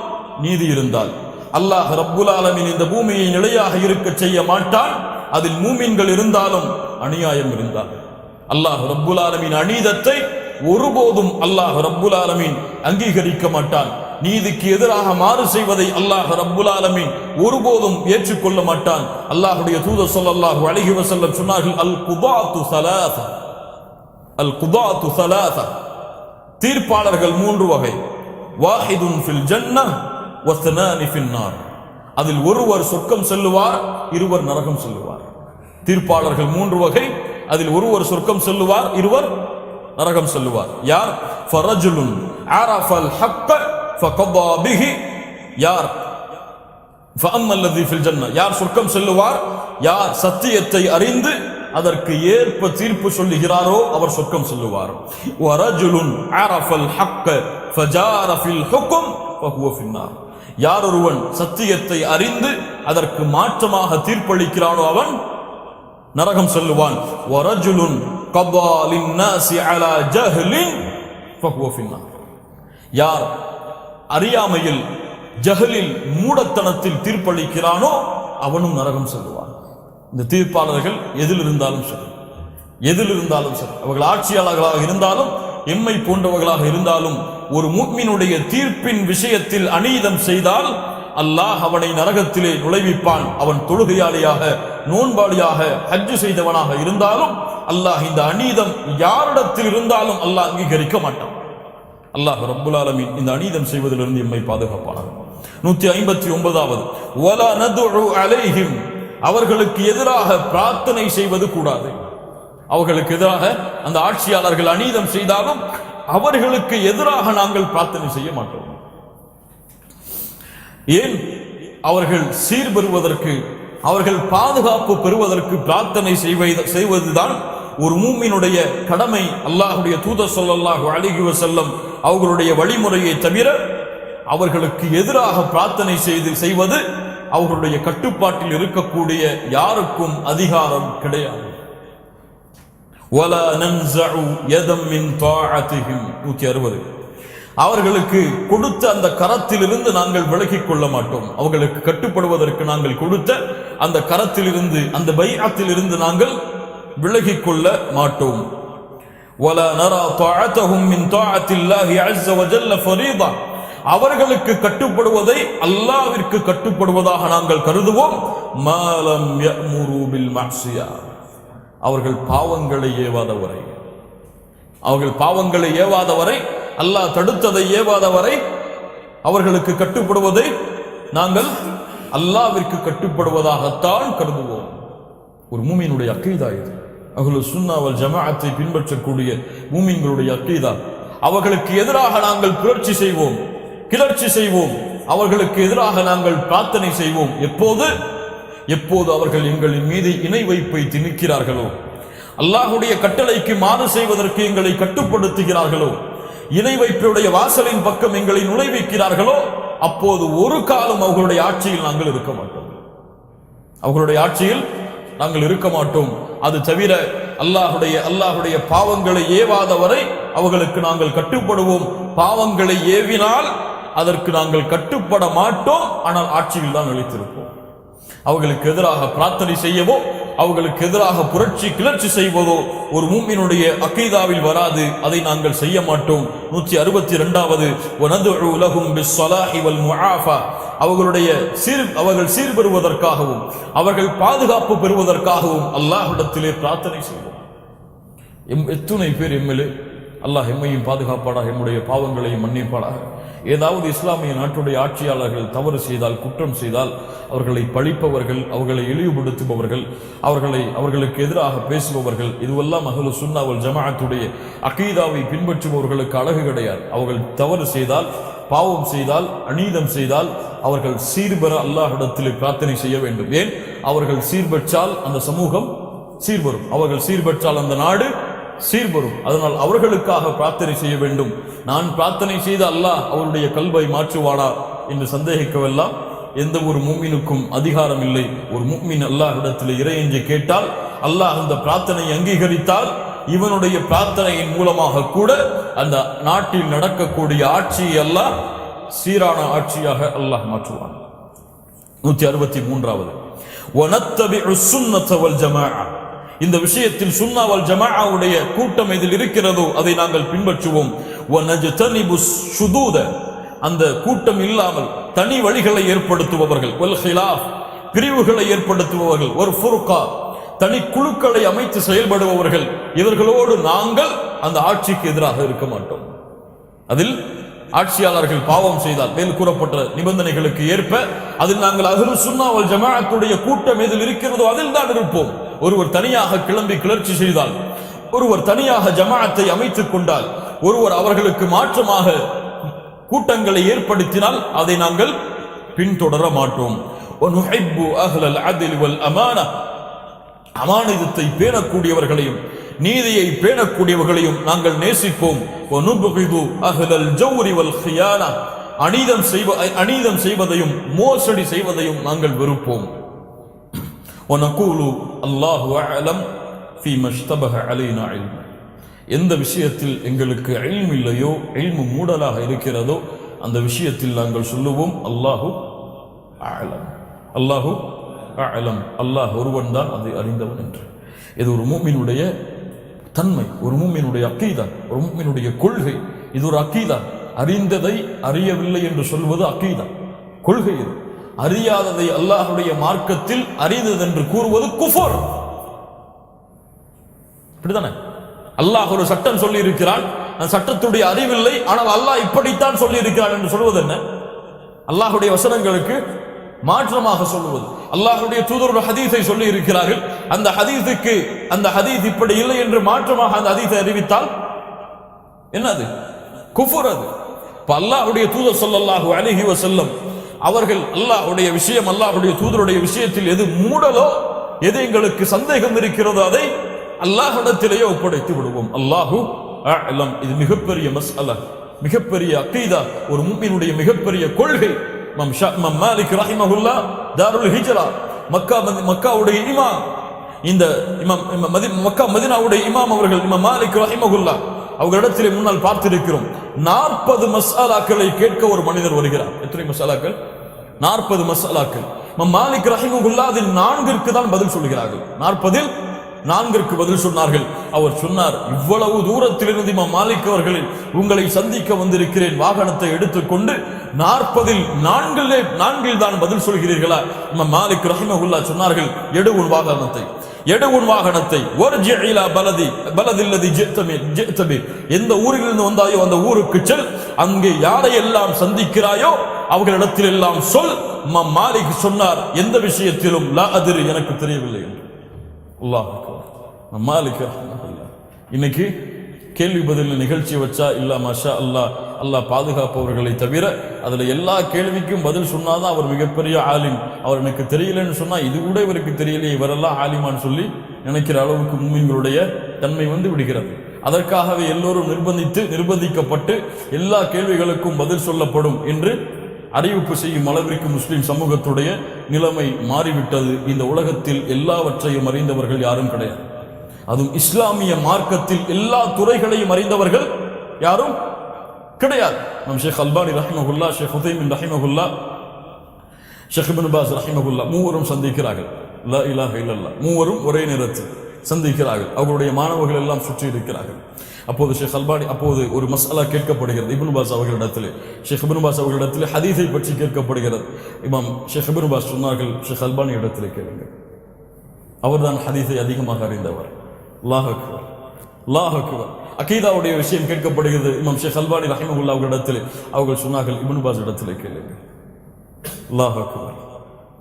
நீதி இருந்தால். அல்லாஹ் ரப்புல் ஆலமீன் இந்த பூமியை நிலையாக இருக்க செய்ய மாட்டான். அதில் மூமின்கள் இருந்தாலும் அநியாயம் இருந்தால். அல்லாஹ் ரப்புல் ஆலமீன் அநீதத்தை ஒருபோதும் அல்லாஹ் ரப்புல் ஆலமீன் அங்கீகரிக்க மாட்டான். நீதிக்கு எதிராக மாறு செய்வதை அல்லாஹ் ரப்புல் ஆலமீன் ஒருபோதும் ஏற்றுக்கொள்ள மாட்டான். அல்லாஹ்வுடைய தூதர் ஸல்லல்லாஹு அலைஹி வஸல்லம் சொன்னார்கள், அல் குதாத்து ஸலாஸா, அல் குதாத்து ஸலாஸா, தீர்ப்பாளர்கள் மூன்று வகை. வாஹிதுன் ஃபில் ஜன்னஹ் வஸ்னானி ஃபின் நார், அதில் ஒருவர் சொர்க்கம் செல்லுவார், இருவர் நரகம் செல்லுவார். தீர்ப்பாளர்கள் மூன்று வகை, அதில் ஒருவர் சொர்க்கம் செல்லுவார், இருவர் நரகம் செல்லுவார். யார்? ஃபரஜுலுன் அரஃபல் ஹக்க ஃபகதா பிஹி, யார்? ஃபஅம்மல்லதி ஃபில் ஜன்னஹ், யார் சொர்க்கம் செல்லுவார்? யார் சத்தியத்தை அறிந்து அதற்கு ஏற்ப தீர்ப்பு சொல்லுகிறாரோ அவர் சொர்க்கம் செல்லுவார். வரஜுலுன் அரஃபல் ஹக்க ஃபஜார ஃபில் ஹுக்ம் ஃபஹுவ ஃபின் நார், யார் ஒருவன் சத்தியத்தை அறிந்து அதற்கு மாற்றமாக தீர்ப்பளிக்கிறானோ அவன் நரகம் செல்லுவான். வரஜுலுன் கதா லின்னாஸி அலா ஜஹ்லின் ஃபஹுவ ஃபின் நார், யார் அறியாமையில் ஜஹலில் மூடத்தனத்தில் தீர்ப்பளிக்கிறானோ அவனும் நரகம் செல்வான். இந்த தீர்ப்பாளர்கள் எதில் இருந்தாலும் சரி, அவர்கள் ஆட்சியாளர்களாக இருந்தாலும் எம்மை போன்றவர்களாக இருந்தாலும் ஒரு முஃமினுடைய தீர்ப்பின் விஷயத்தில் அநீதம் செய்தால் அல்லாஹ் அவனை நரகத்திலே நுழைவிப்பான். அவன் தொழுகையாளியாக, நோன்பாளியாக, ஹஜ்ஜு செய்தவனாக இருந்தாலும் அல்லாஹ் இந்த அநீதம் யாரிடத்தில் இருந்தாலும் அல்லாஹ் அங்கீகரிக்க மாட்டான். அல்லாஹ் ரப்புல் ஆலமீன் இந்த அநீதம் செய்வதிலிருந்து எம்மை பாதுகாப்பானார். 159வது வலா நதுஉ அலைஹிம், அவர்களுக்கு எதிராக பிரார்த்தனை செய்வது கூடாது. அவர்களுக்கு எதிராக அந்த ஆட்சியாளர்கள் அநீதம் செய்தாலும் அவர்களுக்கு எதிராக நாங்கள் பிரார்த்தனை செய்ய மாட்டோம். ஏன்? அவர்கள் சீர்பெறுவதற்கு, அவர்கள் பாதுகாப்பு பெறுவதற்கு பிரார்த்தனை செய்வதுதான் ஒரு மூமினுடைய கடமை. அல்லாஹ்வுடைய தூதர் ஸல்லல்லாஹு அலைஹி வஸல்லம் அவர்களுடைய வழிமுறையை தவிர அவர்களுக்கு எதிராக பிரார்த்தனை செய்வது அவர்களுடைய கட்டுப்பாட்டில் இருக்கக்கூடிய யாருக்கும் அதிகாரம் கிடையாது. வலா நன்ஸஉ யதம் மின் தாஅத்திஹிம் 160. அவர்களுக்கு கொடுத்த அந்த கரத்திலிருந்து நாங்கள் விலகிக் கொள்ள மாட்டோம். அவர்களுக்கு கட்டுப்படுவதற்கு நாங்கள் கொடுத்த அந்த கரத்திலிருந்து, அந்த பைஅத்திலிருந்து நாங்கள் விலகிக் கொள்ள மாட்டோம். வலா நரா தாஅத்தஹும் மின் தாஅத்தில்லாஹி அஸ்ஸ வஜல்ல ஃபரீதா, அவர்களுக்கு கட்டுப்படுவதை அல்லாஹ்விற்கு கட்டுப்படுவதாக நாங்கள் கருதுவோம். மாலம் யஅமுரு பில் மஅசியா, அவர்கள் பாவங்களை ஏவாத வரை, அல்லாஹ் தடுத்ததை ஏவாத வரை அவர்களுக்கு கட்டுப்படுவதை நாங்கள் அல்லாஹ்விற்கு கட்டுப்படுவதாகத்தான் கருதுவோம். ஒரு மூமினுடைய அக்கீதா இது. அஹ்லுஸ் சுன்னா வல் ஜமாஅத்தை பின்பற்றக்கூடிய மூமின்களுடைய அக்கீதா. அவர்களுக்கு எதிராக நாங்கள் கிளர்ச்சி செய்வோம், அவர்களுக்கு எதிராக நாங்கள் பிரார்த்தனை செய்வோம். எப்போது அவர்கள் எங்களின் மீது இணை வைப்பை திணிக்கிறார்களோ, அல்லாஹ்வுடைய கட்டளைக்கு மாறு செய்வதற்கு எங்களை கட்டுப்படுத்துகிறார்களோ, இணை வைப்புடைய வாசலின் பக்கம் எங்களை நுழைவிக்கிறார்களோ, அப்போது ஒரு காலம் அவர்களுடைய ஆட்சியில் நாங்கள் இருக்க மாட்டோம். அது தவிர அல்லாஹ்வுடைய பாவங்களை ஏவாத வரை அவர்களுக்கு நாங்கள் கட்டுப்படுவோம். பாவங்களை ஏவினால் அதற்கு நாங்கள் கட்டுப்பட மாட்டோம். ஆனால் ஆட்சியில் தான் நிலைத்திருப்போம். அவர்களுக்கு எதிராக பிரார்த்தனை செய்யவோ, அவர்களுக்கு எதிராக கிளர்ச்சி செய்வதோ ஒரு மூமினுடைய அகீதாவில் வராது. அதை நாங்கள் செய்ய மாட்டோம். 162வது வனதுஉ லஹும் பிஸ்ஸலாஹி வல் முஆஃபா, அவர்கள் சீர்பெறுவதற்காகவும் அவர்கள் பாதுகாப்பு பெறுவதற்காகவும் அல்லாஹ்விடத்திலே பிரார்த்தனை செய்வோம். எத்துணை பேர் எம்மிலே அல்லாஹ் எம்மையும் பாதுகாப்பாடாக, எம்முடைய பாவங்களையும் மன்னிப்பாடாக. ஏதாவது இஸ்லாமிய நாட்டுடைய ஆட்சியாளர்கள் தவறு செய்தால், குற்றம் செய்தால் அவர்களை பழிப்பவர்கள், அவர்களை இழிவுபடுத்துபவர்கள், அவர்களுக்கு எதிராக பேசுபவர்கள், இதுவெல்லாம் அஹ்லுஸ் சுன்னா வல் ஜமாஅத்துடைய அகீதாவை பின்பற்றுபவர்களுக்கு அழகு கிடையாது. அவர்கள் தவறு செய்தால், பாவம் செய்தால், அநீதம் செய்தால் அவர்கள் சீர்பெற அல்லாஹ்விடத்திலே பிரார்த்தனை செய்ய வேண்டும். ஏன்? அவர்கள் சீர்பெற்றால் அந்த சமூகம் சீர்பெறும், அவர்கள் சீர்பெற்றால் அந்த நாடு சீர்பெறும். அதனால் அவர்களுக்காக பிரார்த்தனை செய்ய வேண்டும். நான் பிரார்த்தனை செய்த அல்லாஹ் அவருடைய கல்வை மாற்றுவானா என்று சந்தேகிக்கவெல்லாம் எந்த ஒரு முஃமினுக்கும் அதிகாரம் இல்லை. ஒரு முஃமின் அல்லாஹ்விடத்தில் இறையென்று கேட்டால், அல்லாஹ் அந்த பிரார்த்தனை அங்கீகரித்தால், இவனுடைய பிரார்த்தனையின் மூலமாக கூட அந்த நாட்டில் நடக்கக்கூடிய ஆட்சியை அல்லாஹ் சீரான ஆட்சியாக அல்லாஹ் மாற்றுவான். 163வது வனத்தபிஉ சுன்னத வல் ஜமாஅ, இந்த விஷயத்தில் சுன்னா வல் ஜமாஅவுடைய கூட்டம் எதில் இருக்கிறதோ அதை நாங்கள் பின்பற்றுவோம். வனஜ்தனிபு ஷுதூத, அந்த கூட்டம் இல்லாமல் தனி வழிகளை ஏற்படுத்துபவர்கள், வல் ஹிலாஃப், பிரிவுகளை ஏற்படுத்துபவர்கள், ஒரு ஃபுர்கா, தனி குழுக்களை அமைத்து செயல்படுபவர்கள், இவர்களோடு நாங்கள் அந்த ஆட்சிக்கு எதிராக இருக்க மாட்டோம். அதில் ஆட்சியாளர்கள் பாவம் செய்தால் மேல் கூறப்பட்ட நிபந்தனைகளுக்கு ஏற்ப அதில் நாங்கள் அஹ்லுஸ் சுன்னா வல் ஜமாஅத்துடைய கூட்டம் எதில் இருக்கிறதோ அதில் தான் இருப்போம். ஒருவர் தனியாக கிளம்பி கிளர்ச்சி செய்தால், ஒருவர் தனியாக ஜமாஅத்தை அமைத்துக் கொண்டால், ஒருவர் அவர்களுக்கு மாற்றமாக கூட்டங்களை ஏற்படுத்தினால் அதை நாங்கள் பின்தொடர மாட்டோம். வனுஹிப்பு அஹ்லல் அத்ல் வல் அமானா, அமானிதத்தை பேணக்கூடியவர்களையும் நீதியை பேணக்கூடியவர்களையும் நாங்கள் நேசிப்போம். வனுப்கிது அஹ்லல் ஜௌரி வல் ஹியானா, அநீதம் செய்வதையும் மோசடி செய்வதையும் நாங்கள் வெறுப்போம். வனகூலு அல்லாஹு அஅலம் ஃபீமா இஷ்தபஹ அலைனா இல்ம், எந்த விஷயத்தில் எங்களுக்கு இல்ம் இல்லையோ, இல்ம் மூடலாக இருக்கிறதோ அந்த விஷயத்தில் நாங்கள் சொல்லுவோம் அல்லாஹு அஅலம், அல்லாஹு அஅலம், அல்லாஹ் ஒருவன் தான் அதை அறிந்தவன் என்று. இது ஒரு முஃமினுடைய தன்மை, ஒரு முஃமினுடைய அக்கீதா, ஒரு முஃமினுடைய கொள்கை. இது ஒரு அக்கீதா. அறிந்ததை அறியவில்லை என்று சொல்வது அக்கீதா, கொள்கை. இது அறியாததை அல்லாஹ்வுடைய மார்க்கத்தில் அறிந்தது என்று கூறுவது குஃபர். அப்படிதானே? அல்லாஹ் ஒரு சட்டம் சொல்லி இருக்கிறான், அந்த சட்டத்துடைய அறிவில்லை, ஆனால் அல்லாஹ் இப்படித்தான் சொல்லி இருக்கிறான் என்று சொல்வது என்ன? அல்லாஹ்வுடைய வசனங்களுக்கு மாற்றமாக சொல்லுவது. அல்லாஹ்வுடைய தூதர் ஒரு ஹதீஸை சொல்லி இருக்கிறார்கள், அந்த ஹதீஸ் இப்படி இல்லை என்று மாற்றமாக அந்த ஹதீஸை அறிவித்தால் என்னது? குஃபர். அது அல்லாஹ்வுடைய தூதர் ஸல்லல்லாஹு அலைஹி வஸல்லம் அவர்கள் அல்லாஹ்வுடைய விஷயம், அல்லாஹ்வுடைய தூதருடைய விஷயத்தில் எது மூடலோ, எது எங்களுக்கு சந்தேகம் இருக்கிறதோ அதை அல்லாஹ்விடத்திலேயே ஒப்படைத்து விடுவோம். அல்லாஹு அஅலம். இது மிகப்பெரிய மஸ்அலா, மிகப்பெரிய அகீதா, ஒரு முஃமினுடைய மிகப்பெரிய கொள்கை. இமாம் மாலிக் ரஹிமஹுல்லாஹ் தாருல் ஹிஜ்ரா, மக்காவுடைய இமாம், இந்த மக்கா மதீனாவுடைய இமாம் அவர்கள் இமாம் மாலிக் ரஹிமஹுல்லாஹ் அவர்களிடத்திலே முன்னால் பார்த்திருக்கிறோம். 40 மஸ்அலாக்களை கேட்க ஒரு மனிதர் வருகிறார். எத்தனை மஸ்அலாக்கள்? 40 மஸ்அலாக்கள். இமாம் மாலிக் ரஹிமஹுல்லாஹ் அதில் 4ற்கு தான் பதில் சொல்கிறார்கள். 40ல் 4ற்கு பதில் சொன்னார்கள். அவர் சொன்னார், இவ்வளவு தூரத்திலிருந்து இமாம் மாலிக் அவர்களை உங்களை சந்திக்க வந்திருக்கிறேன், வாகனத்தை எடுத்துக்கொண்டு 40ல் 4 தான் பதில் சொல்கிறீர்களா? இமாம் மாலிக் ரஹிமஹுல்லாஹ் சொன்னார்கள், எடு உன் வாகனத்தை, வர்ஜி இலா பலதில்லதி ஜிஅத பி, எந்த ஊரிலிருந்து வந்தாயோ அந்த ஊருக்கு செல், அங்கே யாரை எல்லாம் சந்திக்கிறாயோ அவர்களிடத்தில் எல்லாம் சொல். இமாம் மாலிக் சொன்னார், எந்த விஷயத்திலும் லா அதிரி, எனக்கு தெரியவில்லை என்று. அல்லாஹ் அக்பர். மாலிக் ரஹ்மத்துல்லாஹ். இன்னைக்கு கேள்வி பதில் நிகழ்ச்சி வச்சா இல்ல மாஷா அல்லாஹ், அல்லாஹ் பாதுகாப்பவர்களை தவிர அதுல எல்லா கேள்விக்கும் பதில் சொன்னாதான் அவர் மிகப்பெரிய ஆலிம். அவர் எனக்கு தெரியலன்னு சொன்னா இது கூட இவருக்கு தெரியலையே, இவரெல்லாம் ஆலிமான்னு சொல்லி நினைக்கிற அளவுக்கு முஃமின்களுடைய தன்மை வந்து விடுகிறது. அதற்காகவே எல்லோரும் நிர்பந்திக்கப்பட்டு எல்லா கேள்விகளுக்கும் பதில் சொல்லப்படும் என்று அறிவிப்பு செய்யும் அளவிற்கு முஸ்லிம் சமூகத்துடைய நிலைமை மாறிவிட்டது. இந்த உலகத்தில் எல்லாவற்றையும் அறிந்தவர்கள் யாரும் கிடையாது. அதுவும் இஸ்லாமிய மார்க்கத்தில் எல்லா துறைகளையும் அறிந்தவர்கள் யாரும் கிடையாது. நம் ஷேக் அல்பானி ரஹிமஹுல்லாஹ், ஷேக் உதைமின் ரஹிமஹுல்லாஹ், ஷேக் இப்னு பாஸ் ரஹிமஹுல்லாஹ் மூவரும் சந்திக்கிறார்கள். லா இலாஹ இல்லல்லாஹ், மூவரும் ஒரே நேரத்தில் சந்திக்கிறார்கள். அவர்களுடைய மாணவர்கள் எல்லாம் சுற்றி இருக்கிறார்கள். அப்போது ஷேக் அல்பானி, அப்போது ஒரு மஸ்அலா கேட்கப்படுகிறது இப்னு பாஸ் அவர்களிடத்தில். ஷேக் இப்னு பாஸ் அவர்களிடத்தில் ஹதீஸை பற்றி கேட்கப்படுகிறது. இமாம் ஷேக் இப்னு பாஸ் சொன்னார்கள், ஷேக் அல்பானி இடத்தில் கேளுங்கள், அவர்தான் ஹதீஸை அதிகமாக அறிந்தவர். அல்லாஹ் அக்பர், அல்லாஹ் அக்பர். அகீதாவுடைய விஷயம் கேட்கப்படுகிறது. இமாம் ஷேக் அல்பானி ரஹிமஹுல்லாஹ் அவர்களிடத்தில் அவர்கள் சொன்னார்கள், இப்னு பாஸ் இடத்தில் கேளுங்கள். அல்லாஹ் அக்பர்,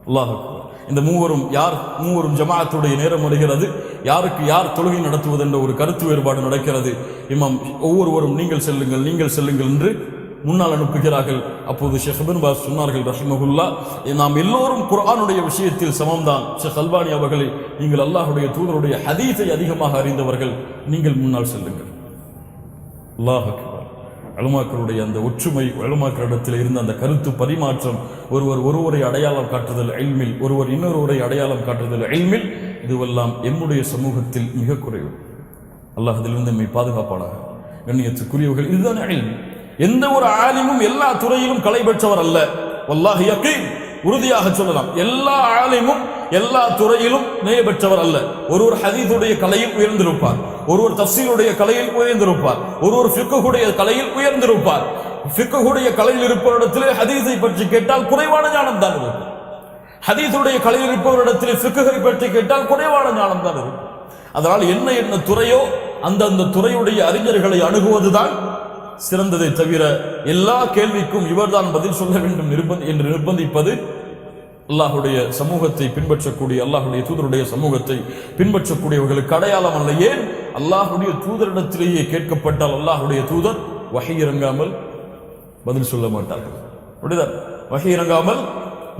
அல்லாஹ் அக்பர். இந்த மூவரும் ஜமாஅத்துடைய நேரம் வருகிறது. யாருக்கு யார் தொழுகை நடத்துவது என்ற ஒரு கருத்து வேறுபாடு நடக்கிறது. இமாம் ஒவ்வொருவரும் நீங்கள் செல்லுங்கள் என்று முன்னால் அனுப்புகிறார்கள். அப்போது ஷேக் இப்னு பாஸ் சொன்னார்கள் ரஹிமஹுல்லாஹ், நாம் எல்லோரும் குர்ஆனுடைய விஷயத்தில் சமம்தான். ஷேக் அல்பானி அவர்களே, நீங்கள் அல்லாஹ்வுடைய தூதருடைய ஹதீஸை அதிகமாக அறிந்தவர்கள், நீங்கள் முன்னால் செல்லுங்கள். அல்லாஹ் அக்பர். உலமாக்களுடைய அந்த ஒற்றுமை, உலமாக்களிடத்தில் இருந்த அந்த கருத்து பரிமாற்றம், ஒருவரை அடையாளம் காட்டுதல் இல்மில், ஒருவர் இன்னொருவரை அடையாளம் காட்டுதல் இல்மில், இதுவெல்லாம் எம்முடைய சமூகத்தில் மிக குறைவு. அல்லாஹ் அதிலிருந்து நம்மை பாதுகாப்பானாக. கண்ணியத்துக்குரியவர்கள், இதுதான் இல்ம். எந்த ஒரு ஆலிமும் எல்லா துறையிலும் கலை பெற்றவர் அல்ல. வல்லாஹி யகீன், உறுதியாக சொல்லலாம், எல்லா ஆலிமும் எல்லா துறையிலும் நிலை பெற்றவர் அல்ல. ஒருவர் ஹதீஸுடைய கலையில் உயர்ந்திருப்பார், ஒருவர் தஃசீருடைய கலையில் உயர்ந்திருப்பார், ஒருவர் ஃபிக்ஹுடைய கலையில் உயர்ந்திருப்பார். ஃபிக்ஹுடைய கலையில் இருப்பவரிடத்திலே ஹதீஸை பற்றி கேட்டால் குறைவான ஞானம் தான் இருக்கும். ஹதீஸுடைய கலையில் இருப்பவரிடத்திலே ஃபிக்ஹை பற்றி கேட்டால் குறைவான ஞானம் தான் இருக்கும். அதனால் என்ன துறையோ அந்த துறையுடைய அறிஞர்களை அணுகுவதுதான் சிறந்ததை தவிர எல்லா கேள்விக்கும் இவர்தான் பதில் சொல்ல வேண்டும் என்று நிர்பந்திப்பது அல்லாஹுடைய சமூகத்தை பின்பற்றக்கூடிய, அல்லாஹுடைய தூதருடைய சமூகத்தை பின்பற்றக்கூடியவர்களுக்கு அடையாளம் அல்ல. ஏன்? அல்லாஹுடைய தூதரிடத்திலேயே கேட்கப்பட்டால் அல்லாஹுடைய தூதர் வஹி இறங்காமல் பதில் சொல்ல மாட்டார்கள். அப்படிதான், வஹி இறங்காமல்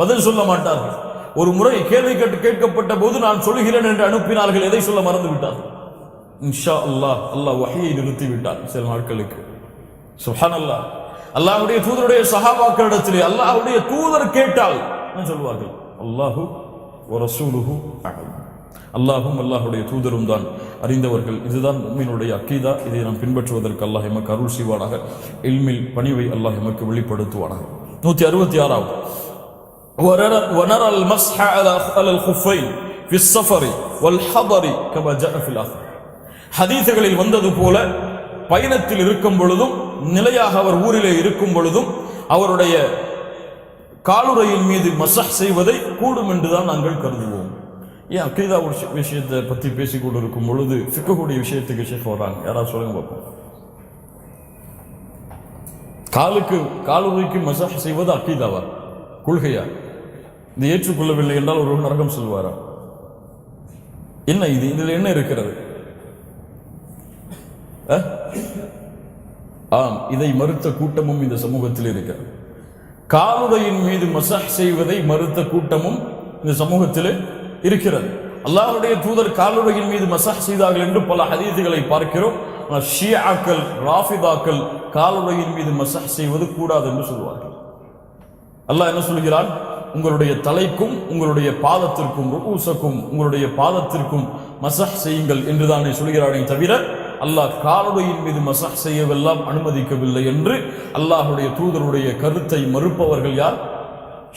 பதில் சொல்ல மாட்டார்கள். ஒரு முறை கேள்வி கேட்கப்பட்ட போது நான் சொல்கிறேன் என்று அனுப்பினார்கள். எதை சொல்ல மறந்து விட்டார்கள்? இன்ஷா அல்லாஹ், அல்லாஹ் வஹியை நிறுத்தி விட்டார் சில நாட்களுக்கு. சுப்ஹானல்லாஹ். அல்லாஹ்வுடைய தூதருடைய சஹாபாக்களிடத்திலே அல்லாஹ்வுடைய தூதர் கேட்டால் என்ன சொல்வார்கள்? அல்லாஹு வ ரசூலுஹு அஅலம். அல்லாஹும் அல்லாஹ்வுடைய தூதரும் தான் அறிந்தவர்கள். இதுதான் முஃமினுடைய அக்கீதா. இதை நாம் பின்பற்றுவதற்கு அல்லாஹ் எமக்கு அருள் செய்வானாக. இல்மில் பணிவை அல்லாஹ் எமக்கு வெளிப்படுத்துவானாக. 166வது ونرى المسح على الخفين في السفر والحضر كما جاء في الآخر. ஹதீஸ்களில் வந்தது போல பயணத்தில் இருக்கும் பொழுதும் நிலையாக அவர் ஊரிலே இருக்கும் பொழுதும் அவருடைய காலுறையின் மீது மஸஹ் செய்வதை கூடும் என்றுதான் நாங்கள் கருதுவோம். ஏன் அக்கீதா விஷயத்தை பற்றி பேசிக் கொண்டிருக்கும் பொழுது ஃபிக்ஹுடைய விஷயத்துக்கு ஷேக் வர்றாங்க. யாராவது சொல்லுங்க பார்ப்போம். காலுறைக்கு மஸஹ் செய்வது அக்கீதாவா, கொள்கையா? இது ஏற்றுக்கொள்ளவில்லை என்றால் ஒரு நரகம் செல்வாரா? என்ன இது? இதில் என்ன இருக்கிறது? ஆம், இதை மறுத்த கூட்டமும் இந்த சமூகத்தில் இருக்கிறது. காலுறையின் மீது மஸஹ் செய்வதை மறுத்த கூட்டமும் இந்த சமூகத்தில் இருக்கிறது. அல்லாஹ்வுடைய தூதர் காலுறையின் மீது மஸஹ் செய்தார்கள் என்று பல ஹதீஸ்களை பார்க்கிறோம். ஷியாக்கள், ராஃபிதாக்கள் காலுறையின் மீது மஸஹ் செய்வது கூடாது என்று சொல்வார்கள். அல்லாஹ் என்ன சொல்கிறான்? உங்களுடைய தலைக்கும் உங்களுடைய பாதத்திற்கும் ருஊஸக்கும் உங்களுடைய பாதத்திற்கும் மஸஹ் செய்யுங்கள் என்றுதானே சொல்கிறானே தவிர அல்லாஹ் காலுறையின் மீது மஸஹ் செய்யவெல்லாம் அனுமதிக்கவில்லை என்று அல்லாஹ்வுடைய தூதருடைய கருத்தை மறுப்பவர்கள் யார்?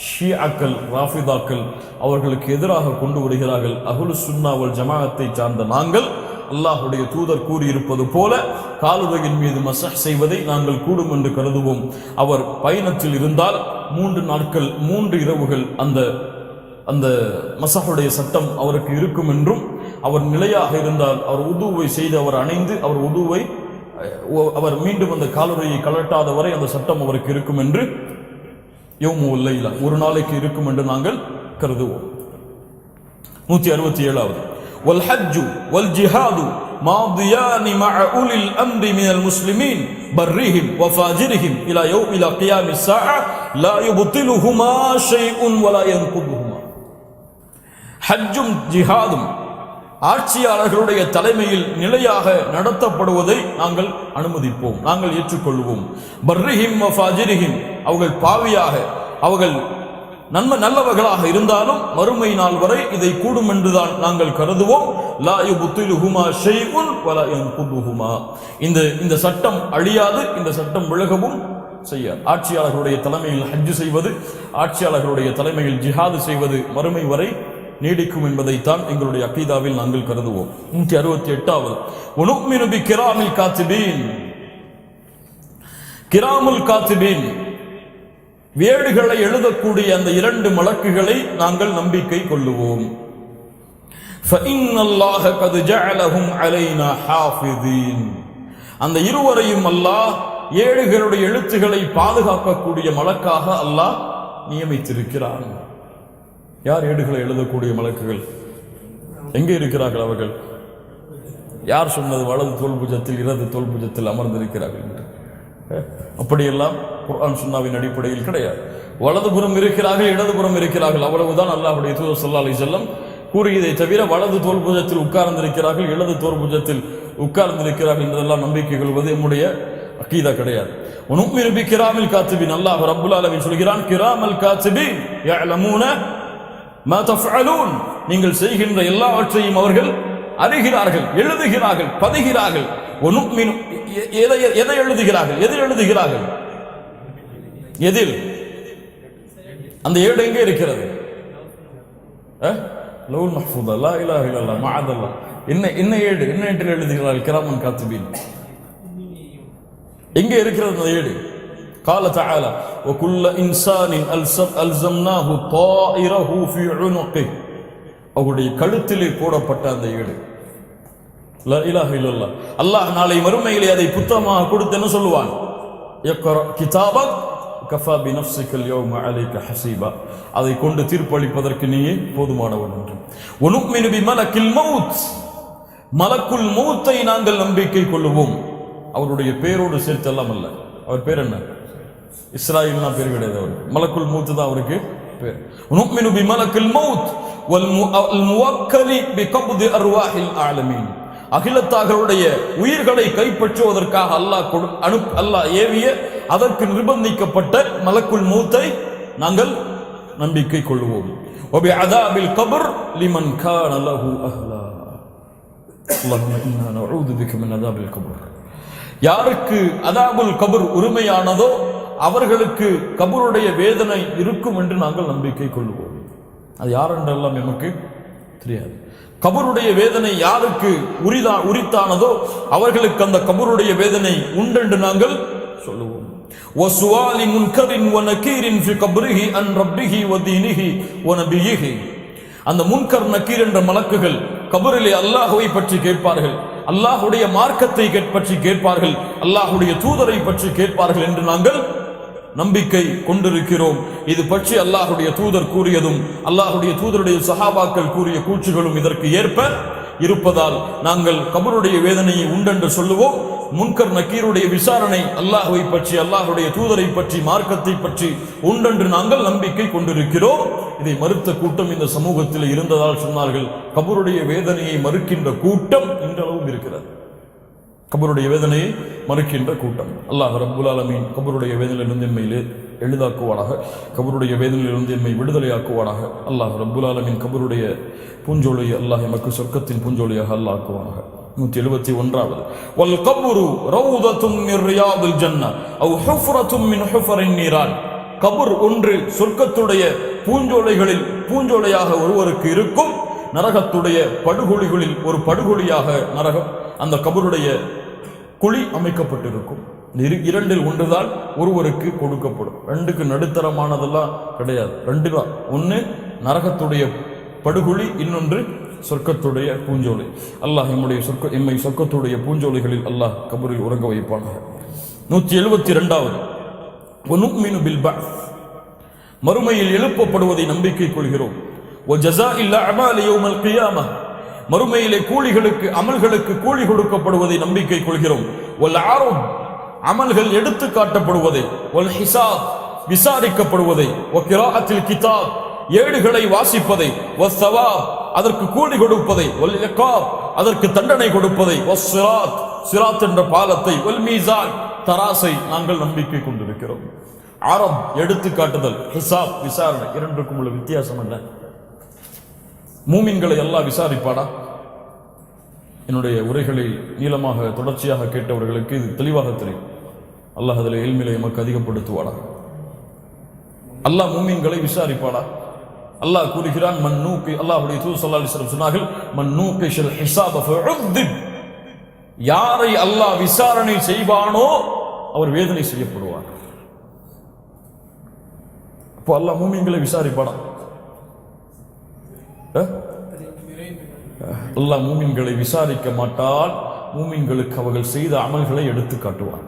ஷியாக்கள், ராஃபிதாக்கள். அவர்களுக்கு எதிராக கொண்டு வருகிறார்கள். அஹ்லுஸ் சுன்னா வல் ஜமாஅத்தை சார்ந்த நாங்கள் அல்லாஹ்வுடைய தூதர் கூறியிருப்பது போல காலுறையின் மீது மஸஹ் செய்வதை நாங்கள் கூடும் என்று கருதுவோம். அவர் பயணத்தில் இருந்தால் 3 நாட்கள் 3 இரவுகள் அந்த மஸஹுடைய சட்டம் அவருக்கு இருக்கும் என்றும், அவர் நிலையாக இருந்தால் அவர் உதுவை செய்து அவர் அணைந்து அவர் மீண்டும் அந்த காலுறையை கலட்டாத வரை அந்த சட்டம் அவருக்கு இருக்கும் என்று யௌமுல் லைலா, ஒரு நாளைக்கு இருக்கும் என்று நாங்கள் கருதுவோம். 167வது والحج والجهاد ماضيان مع أولي الأمر من المسلمين برهم وفاجرهم إلى يوم إلى قيام الساعة لا يبطلهما شيء ولا ينقضهما. ஹஜ்ஜும் ஜிஹாதும் ஆட்சியாளர்களுடைய தலைமையில் நிலையாக நடத்தப்படுவதை நாங்கள் அனுமதிப்போம், நாங்கள் ஏற்றுக்கொள்வோம். பர்ரிஹிம் வஃபாஜிரிஹிம், அவர்கள் பாவியாக அவர்கள் நல்லவர்களாக இருந்தாலும் மறுமை நாள் வரை இதை கூடும் என்றுதான் நாங்கள் கருதுவோம். லா யுப்திலுஹுமா ஷைஉன் வலா யன்குதுஹுமா, இந்த சட்டம் அழியாது, இந்த சட்டம் விலகவும் செய்யாது. ஆட்சியாளர்களுடைய தலைமையில் ஹஜ் செய்வது, ஆட்சியாளர்களுடைய தலைமையில் ஜிஹாது செய்வது மறுமை வரை நீடிக்கும் என்பதைத்தான் எங்களுடைய அகீதாவில் நாங்கள் கருதுவோம். 168வது வனுமினு பிகிராமில் காத்திபீன். கிராமுல் காத்திபீன், வேடுகளை எழுதக்கூடிய அந்த 2 மலக்குகளை நாங்கள் நம்பிக்கை கொள்ளுவோம். فَإِنَّ قَدْ جَعَلَهُمْ عَلَيْنَا حَافِظِينَ, அந்த இருவரையும் அல்லாஹ் ஏடுகளுடைய எழுத்துக்களை பாதுகாக்கக்கூடிய மலக்காக அல்லாஹ் நியமித்திருக்கிறான். யார் ஏடுகளை எழுதக்கூடிய மலக்குகள்? எங்கே இருக்கிறார்கள் அவர்கள்? யார் சொன்னது வலது தோல்புஜத்தில் இடது தோல்புஜத்தில் அமர்ந்திருக்கிறார்கள் என்று? அப்படியெல்லாம் குர்ஆன் சுன்னாவின் அடிப்படையில் கிடையாது. வலதுபுறம் இருக்கிறார்கள், இடதுபுறம் இருக்கிறார்கள், அவ்வளவுதான் அல்லாஹ்வுடைய தூதர் ஸல்லல்லாஹு அலைஹி வஸல்லம் கூறியதை தவிர வலது தோல்புஜத்தில் உட்கார்ந்திருக்கிறார்கள், இடது தோல்புஜத்தில் உட்கார்ந்திருக்கிறார்கள் என்றெல்லாம் நம்பிக்கை கொள்வது நம்முடைய அகீதா கிடையாது. வனுமினு பிகிராமில் காத்திபீன், அல்லாஹ் ரப்புல் ஆலமீன் சொல்கிறான், கிராமல் காத்திபீன் யஅலமூன மா தஃஅலூன், நீங்கள் செய்கின்ற எல்லாவற்றையும் அவர்கள் அறிகிறார்கள், எழுதுகிறார்கள், பதிகிறார்கள். வனுமினு, எதை எழுதுகிறார்கள்? எதில் எழுதுகிறார்கள்? எதில்? அந்த ஏடு எங்கே இருக்கிறது? லவுல் மஹ்ஃபூதா. லா இலாஹ இல்லல்லாஹ் மஅதல்லாஹ். என்ன ஏடு? என்ன ஏட்டில் எழுதுகிறார்கள்? கிராமன் காத்திபீன். எங்கே இருக்கிறது அந்த ஏடு? قال تعالى وكل انسان الزمناه طائره في عنقه, அவருடைய கழுத்திலே போடப்பட்ட அந்த ஏடு. லா இலாஹ இல்லல்லாஹ். அல்லாஹ் நாளை மறுமையிலே அதை புத்தகமாக கொடுத்து என்ன சொல்லுவான்? இக்ரா கிதாபக் கஃபா பினஃப்ஸிக அல்-யௌம அலைக ஹஸீபா, அதை கொண்டு தீர்ப்பளிப்பதற்கு நீயே போதுமானவன் என்று. வனுமினு பிமலக்கில் மௌத், மலக்குல் மௌத்தை நாங்கள் நம்பிக்கை கொள்ளுவோம். அவருடைய பேரோடு சேர்த்தெல்லாம் அல்ல. அவர் பேர் என்ன? இஸ்ராயில்னா பேர் கிடையாது அவருக்கு. மலக்குல் மௌத் தான் அவருக்கு பேர். வனுமினு பிமலக்கில் மௌத் வல் முவக்கலி பிகப்தி அர்வாஹில் ஆலமீன், அகிலத்தார்களுடைய உயிர்களை கைப்பற்றுவதற்காக அல்லாஹ் ஏவிய அதற்கு நிர்பந்திக்கப்பட்ட மலக்குல் மௌத்தை நாங்கள் நம்பிக்கை கொள்வோம். வபிஅதாபில் கப்ர் லிமன் கான லஹு அஹ்லா, அல்லாஹும்ம இன்னா நஊது பிக மின் அஸாபில் கபர். யாருக்கு அதாபுல் கபர் உரிமையானதோ அவர்களுக்கு கபருடைய வேதனை இருக்கும் என்று நாங்கள் நம்பிக்கை கொள்வோம். அது யாரென்றெல்லாம் நமக்கு தெரியாது. கபருடைய வேதனை யாருக்கு உரித்தானதோ அவர்களுக்கு அந்த கபருடைய வேதனை உண்டென்று நாங்கள் சொல்லுவோம். வசுவாலி முன்கரின் வனகீரின் ஃபி கப்ரிஹி அன் ரப்பிஹி வதீனிஹி வநபியிஹி. அந்த முன்கர் நக்கீர் என்ற மலக்குகள் கபரிலே அல்லாஹ்வை பற்றி கேட்பார்கள், அல்லாஹ்வுடைய மார்க்கத்தை பற்றி கேட்பார்கள், அல்லாஹ்வுடைய தூதரை பற்றி கேட்பார்கள் என்று நாங்கள் நம்பிக்கை கொண்டிருக்கிறோம். இது பற்றி அல்லாஹ்வுடைய தூதர் கூறியதும் அல்லாஹ்வுடைய தூதருடைய சஹாபாக்கள் கூறிய கூற்றுகளும் இதற்கு ஏற்ப இருப்பதால் நாங்கள் கபருடைய வேதனையை உண்டென்று சொல்லுவோம். முன்கர் நக்கீருடைய விசாரணை அல்லாஹ்வை பற்றி, அல்லாஹ்வுடைய தூதரை பற்றி, மார்க்கத்தை பற்றி உண்டென்று நாங்கள் நம்பிக்கை கொண்டிருக்கிறோம். இதை மறுத்த கூட்டம் இந்த சமூகத்தில் இருந்ததால் சொன்னார்கள், கபருடைய வேதனையை மறுக்கின்ற கூட்டம் இன்றளவும் இருக்கிறது. கபருடைய வேதனையை மறுக்கின்ற கூட்டம். அல்லாஹ் ரப்புல் ஆலமீன் கபருடைய வேதனையிலிருந்து எம்மை எளிதாக்குவானாக, கபருடைய வேதனையிலிருந்து எம்மை விடுதலையாக்குவானாக. அல்லாஹ் ரப்புல் ஆலமீன் கபருடைய பூஞ்சோலையை அல்லாஹ் எமக்கு சொர்க்கத்தின் பூஞ்சோலையாக அல்லாஹ் ஆக்குவானாக. 171வது வல் கப்ரு ரௌதத்தும் மின் ரியாதில் ஜன்னah அவ் ஹுஃப்ரத்தும் மின் ஹுஃபரின் நீரான். கபர் ஒன்று சொர்க்கத்துடைய பூஞ்சோலைகளில் பூஞ்சோலையாக ஒருவருக்கு இருக்கும், நரகத்துடைய படுகொலிகளில் ஒரு படுகொலியாக நரகம் அந்த கபருடைய குழி அமைக்கப்பட்டிருக்கும். இரண்டில் ஒன்றுதான் ஒருவருக்கு கொடுக்கப்படும். ரெண்டுக்கு நடுத்தரமானதெல்லாம் கிடையாது, ரெண்டு தான். ஒன்று நரகத்துடைய படுகொலி, இன்னொன்று சொர்க்கத்துடைய பூஞ்சோலை. அல்லாஹ் எம்மை சொர்க்கத்துடைய பூஞ்சோலைகளில் அல்லாஹ் கபரில் உறங்க வைப்பானாக. 172வது வனுமினு பில் பஅஸ். மறுமையில் எழுப்பப்படுவதை நம்பிக்கை கொள்கிறோம். வஜஸாஇல் அஅமாலி யௌமல் கியாமஹ். மறுமையிலே கூலிகளுக்கு அமல்களுக்கு கூலி கொடுக்கப்படுவதை நம்பிக்கை கொள்கிறோம். வல் ஆரத். அமல்கள் எடுத்து காட்டப்படுவதை, வல் ஹிசாப் விசாரிக்கப்படுவதை, வ கிராஅத்தில் கிதாப் ஏடுகளை வாசிப்பதை, வஸ் ஸவாப் அதற்கு கூலி கொடுப்பதை, வல் இகாப் அதற்கு தண்டனை கொடுப்பதை, வஸ் சிராத் சிராத் என்ற பாலத்தை, வல் மீசான் தராசை நாங்கள் நம்பிக்கை கொண்டிருக்கிறோம். ஆரப் எடுத்து காட்டுதல், ஹிசாப் விசாரணை, இரண்டுக்கும் உள்ள வித்தியாசம் என்ன? மூமின்களை அல்லாஹ் விசாரிப்பாடா? என்னுடைய உரைகளை நீளமாக தொடர்ச்சியாக கேட்டவர்களுக்கு இது தெளிவாக தெரியும். அல்லாஹ் அதில் இல்மிலை எமக்கு அதிகப்படுத்துவாடா? அல்லாஹ் மூமின்களை விசாரிப்பாடா? அல்லாஹ் கூறுகிறான், மன்னூக்கி அல்லாஹ்வுடைய தூதர் ஸல்லல்லாஹு அலைஹி வஸல்லம் சொன்னார்கள், மன்னூகிஷல் ஹிசாப ஃபஉذிப். யாரை அல்லாஹ் விசாரணை செய்வானோ அவர் வேதனை செய்யப்படுவார். அப்போ அல்லாஹ் மூமின்களை விசாரிப்பாடா? அல்லாஹ் மூமின்களை விசாரிக்க மாட்டால் மூமின்களுக்கு அவர்கள் செய்த அமல்களை எடுத்து காட்டுவார்.